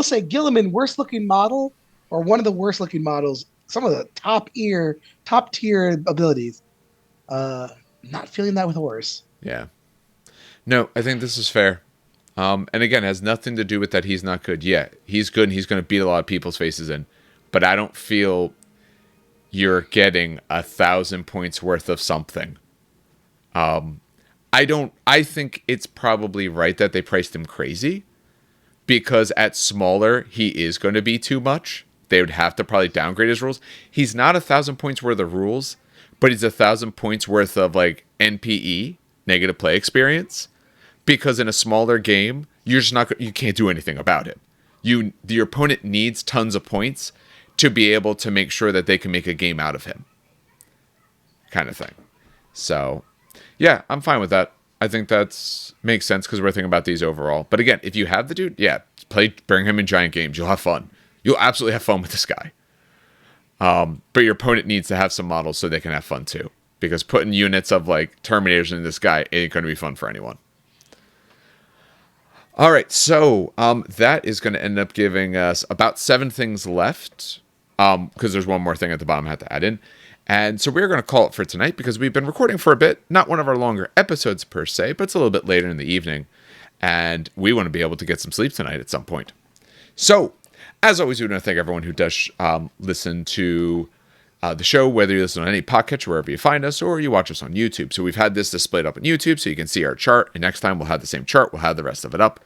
say Gilliman, worst looking model, or one of the worst looking models. Some of the top tier abilities. Not feeling that with horse. Yeah. No, I think this is fair. And again, it has nothing to do with that he's not good. Yeah, he's good and he's going to beat a lot of people's faces in. But I don't feel you're getting 1,000 points worth of something. I think it's probably right that they priced him crazy, because at smaller, he is going to be too much. They would have to probably downgrade his rules. He's not 1,000 points worth of rules, but he's 1,000 points worth of, like, NPE, negative play experience, because in a smaller game, you can't do anything about it. Your opponent needs tons of points to be able to make sure that they can make a game out of him, kind of thing. So, yeah, I'm fine with that. I think that makes sense because we're thinking about these overall. But again, if you have the dude, yeah, bring him in giant games. You'll have fun. You'll absolutely have fun with this guy. But your opponent needs to have some models so they can have fun too. Because putting units of, like, Terminators in this guy ain't going to be fun for anyone. All right, so that is going to end up giving us about 7 things left. Because there's one more thing at the bottom I have to add in. And so we're going to call it for tonight because we've been recording for a bit. Not one of our longer episodes per se, but it's a little bit later in the evening. And we want to be able to get some sleep tonight at some point. So, as always, we want to thank everyone who does listen to the show, whether you listen on any podcatcher, wherever you find us, or you watch us on YouTube. So we've had this displayed up on YouTube so you can see our chart. And next time we'll have the same chart. We'll have the rest of it up.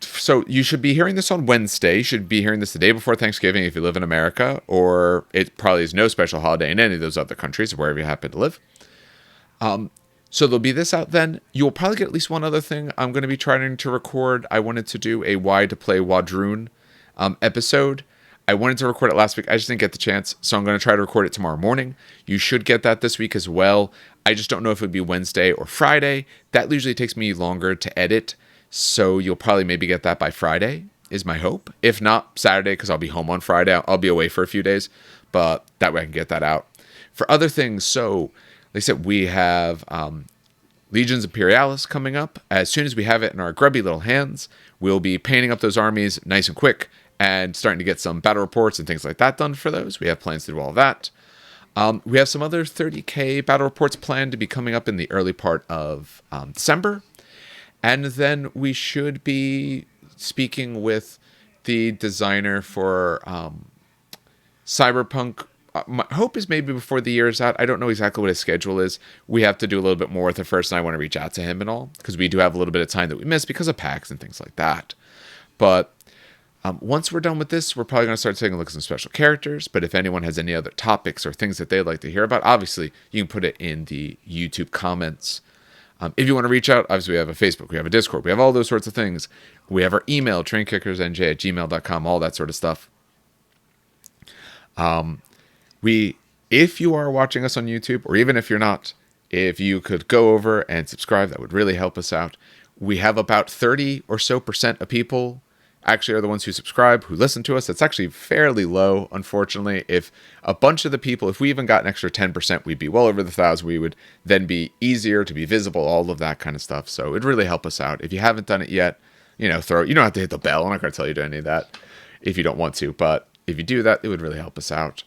So you should be hearing this on Wednesday. You should be hearing this the day before Thanksgiving if you live in America, or it probably is no special holiday in any of those other countries, wherever you happen to live. So there'll be this out then. You'll probably get at least one other thing I'm going to be trying to record. I wanted to do a Why to Play Wadroon episode. I wanted to record it last week. I just didn't get the chance, so I'm going to try to record it tomorrow morning. You should get that this week as well. I just don't know if it would be Wednesday or Friday. That usually takes me longer to edit, so you'll probably maybe get that by Friday, is my hope. If not, Saturday, because I'll be home on Friday. I'll be away for a few days, but that way I can get that out. For other things, so like I said, we have Legions Imperialis coming up. As soon as we have it in our grubby little hands, we'll be painting up those armies nice and quick and starting to get some battle reports and things like that done for those. We have plans to do all of that. We have some other 30k battle reports planned to be coming up in the early part of December. And then we should be speaking with the designer for Cyberpunk. My hope is maybe before the year is out. I don't know exactly what his schedule is. We have to do a little bit more with it first, and I want to reach out to him and all, because we do have a little bit of time that we missed because of PAX and things like that. But once we're done with this, we're probably going to start taking a look at some special characters. But if anyone has any other topics or things that they'd like to hear about, obviously, you can put it in the YouTube comments. If you want to reach out, obviously we have a Facebook, we have a Discord, we have all those sorts of things. We have our email, trainkickersnj@gmail.com, all that sort of stuff. If you are watching us on YouTube, or even if you're not, if you could go over and subscribe, that would really help us out. We have about 30% or so of people actually are the ones who subscribe, who listen to us. That's actually fairly low, unfortunately. If a bunch of the people, if we even got an extra 10%, we'd be well over the 1,000. We would then be easier to be visible, all of that kind of stuff. So it'd really help us out. If you haven't done it yet, you don't have to hit the bell. I'm not going to tell you to do any of that if you don't want to. But if you do that, it would really help us out.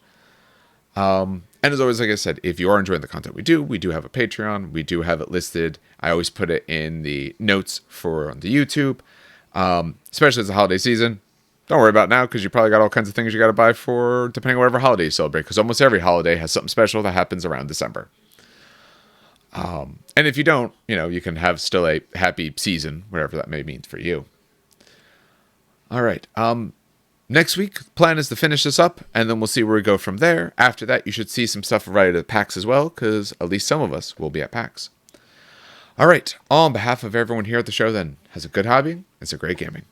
And as always, like I said, if you are enjoying the content we do have a Patreon. We do have it listed. I always put it in the notes for the YouTube. Especially as the holiday season. Don't worry about it now, because you probably got all kinds of things you got to buy for depending on whatever holiday you celebrate, because almost every holiday has something special that happens around December. And if you don't, you can have still a happy season, whatever that may mean for you. All right. Next week, the plan is to finish this up, and then we'll see where we go from there. After that, you should see some stuff right at PAX as well, because at least some of us will be at PAX. All right. On behalf of everyone here at the show, then, has a good hobby and some great gaming.